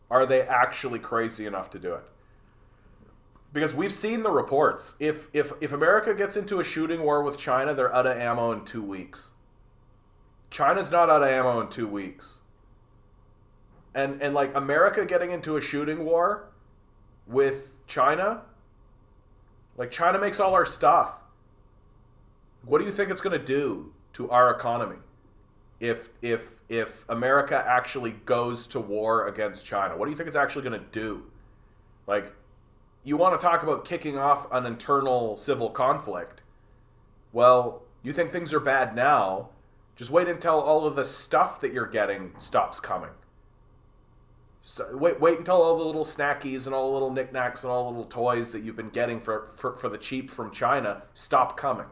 Are they actually crazy enough to do it? Because we've seen the reports. If America gets into a shooting war with China, they're out of ammo in 2 weeks. China's not out of ammo in 2 weeks. And like America getting into a shooting war with China, like China makes all our stuff. What do you think it's going to do to our economy if America actually goes to war against China? What do you think it's actually going to do? Like, you want to talk about kicking off an internal civil conflict? Well, you think things are bad now. Just wait until all of the stuff that you're getting stops coming. So wait until all the little snackies and all the little knickknacks and all the little toys that you've been getting for the cheap from China stop coming.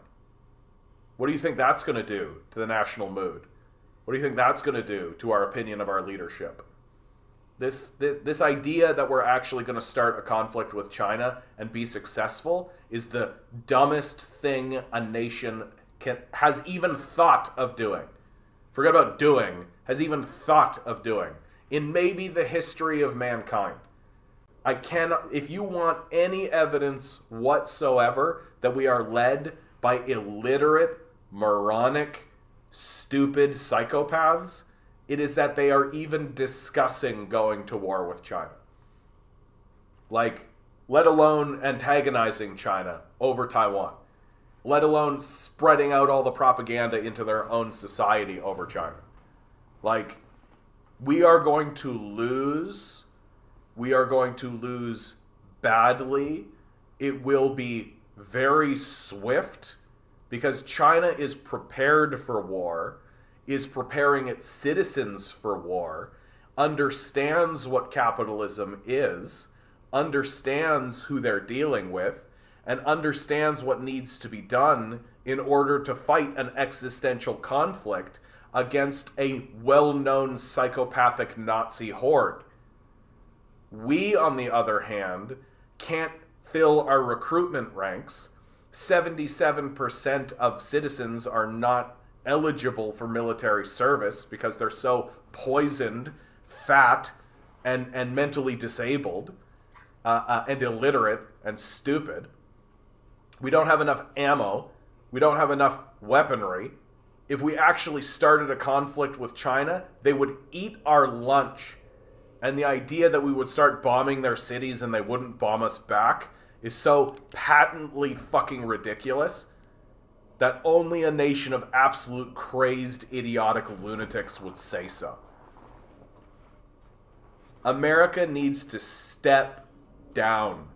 What do you think that's going to do to the national mood? What do you think that's going to do to our opinion of our leadership? This idea that we're actually going to start a conflict with China and be successful is the dumbest thing a nation has even thought of doing. Forget about doing, has even thought of doing in maybe the history of mankind. I cannot, if you want any evidence whatsoever that we are led by illiterate, moronic, stupid psychopaths, it is that they are even discussing going to war with China. Like, let alone antagonizing China over Taiwan. Let alone spreading out all the propaganda into their own society over China. Like, we are going to lose. We are going to lose badly. It will be very swift because China is prepared for war, is preparing its citizens for war, understands what capitalism is, understands who they're dealing with, and understands what needs to be done in order to fight an existential conflict against a well-known psychopathic Nazi horde. We, on the other hand, can't fill our recruitment ranks. 77% of citizens are not eligible for military service because they're so poisoned, fat, and mentally disabled, and illiterate and stupid. We don't have enough ammo. We don't have enough weaponry. If we actually started a conflict with China, they would eat our lunch. And the idea that we would start bombing their cities and they wouldn't bomb us back is so patently fucking ridiculous that only a nation of absolute crazed, idiotic lunatics would say so. America needs to step down.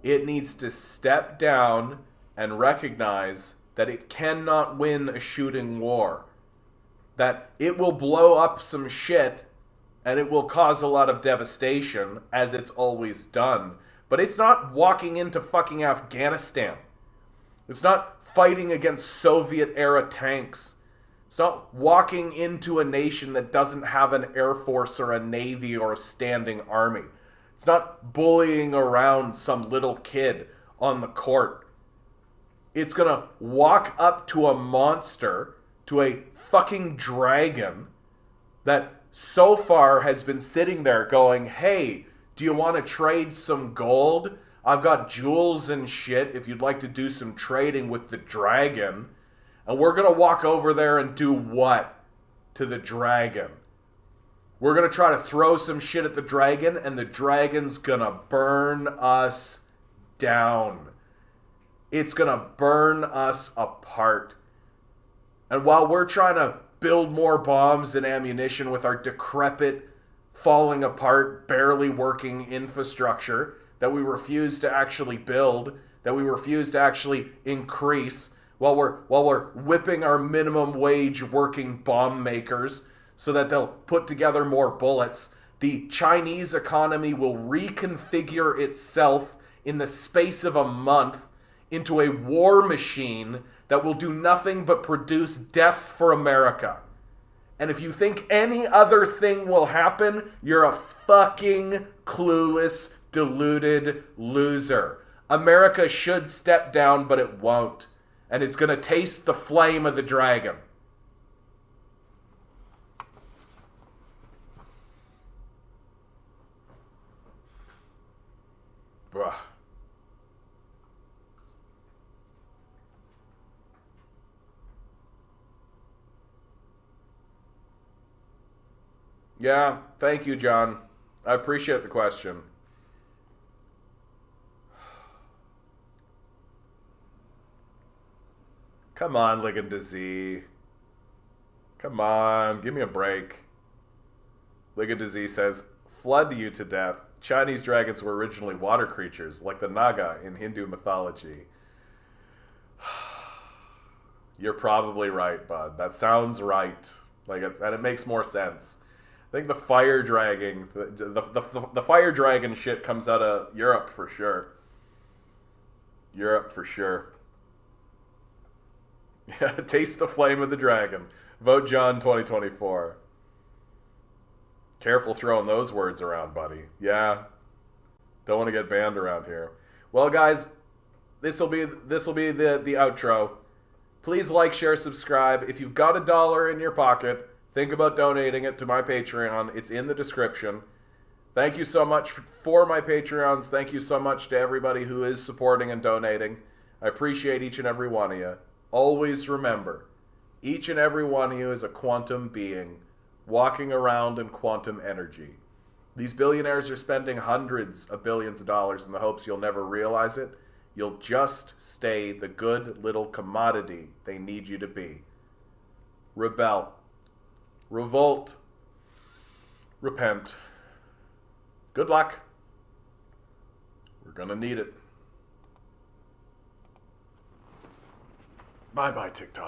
It needs to step down and recognize that it cannot win a shooting war. That it will blow up some shit and it will cause a lot of devastation, as it's always done. But it's not walking into fucking Afghanistan. It's not fighting against Soviet-era tanks. It's not walking into a nation that doesn't have an air force or a navy or a standing army. It's not bullying around some little kid on the court. It's gonna walk up to a monster, to a fucking dragon that so far has been sitting there going, hey, do you want to trade some gold? I've got jewels and shit if you'd like to do some trading with the dragon. And we're going to walk over there and do what to the dragon? We're going to try to throw some shit at the dragon, and the dragon's going to burn us down. It's going to burn us apart. And while we're trying to build more bombs and ammunition with our decrepit, falling apart, barely working infrastructure that we refuse to actually build, that we refuse to actually increase, while we're whipping our minimum wage working bomb makers so that they'll put together more bullets, the Chinese economy will reconfigure itself in the space of a month into a war machine that will do nothing but produce death for America. And if you think any other thing will happen, you're a fucking clueless, deluded loser. America should step down, but it won't. And it's going to taste the flame of the dragon. Bruh. Yeah, thank you, John. I appreciate the question. Come on, Ligand disease. Come on, give me a break. Ligand disease says, flood you to death. Chinese dragons were originally water creatures, like the Naga in Hindu mythology. You're probably right, bud. That sounds right. And it makes more sense. I think the fire dragon, the fire dragon shit comes out of Europe for sure. Europe for sure. Yeah, taste the flame of the dragon. Vote John 2024. Careful throwing those words around, buddy. Yeah, don't want to get banned around here. Well, guys, this will be the outro. Please like, share, subscribe. If you've got $1 in your pocket, think about donating it to my Patreon. It's in the description. Thank you so much for my Patreons. Thank you so much to everybody who is supporting and donating. I appreciate each and every one of you. Always remember, each and every one of you is a quantum being walking around in quantum energy. These billionaires are spending hundreds of billions of dollars in the hopes you'll never realize it. You'll just stay the good little commodity they need you to be. Rebel. Revolt. Repent. Good luck. We're gonna need it. Bye-bye, TikTok.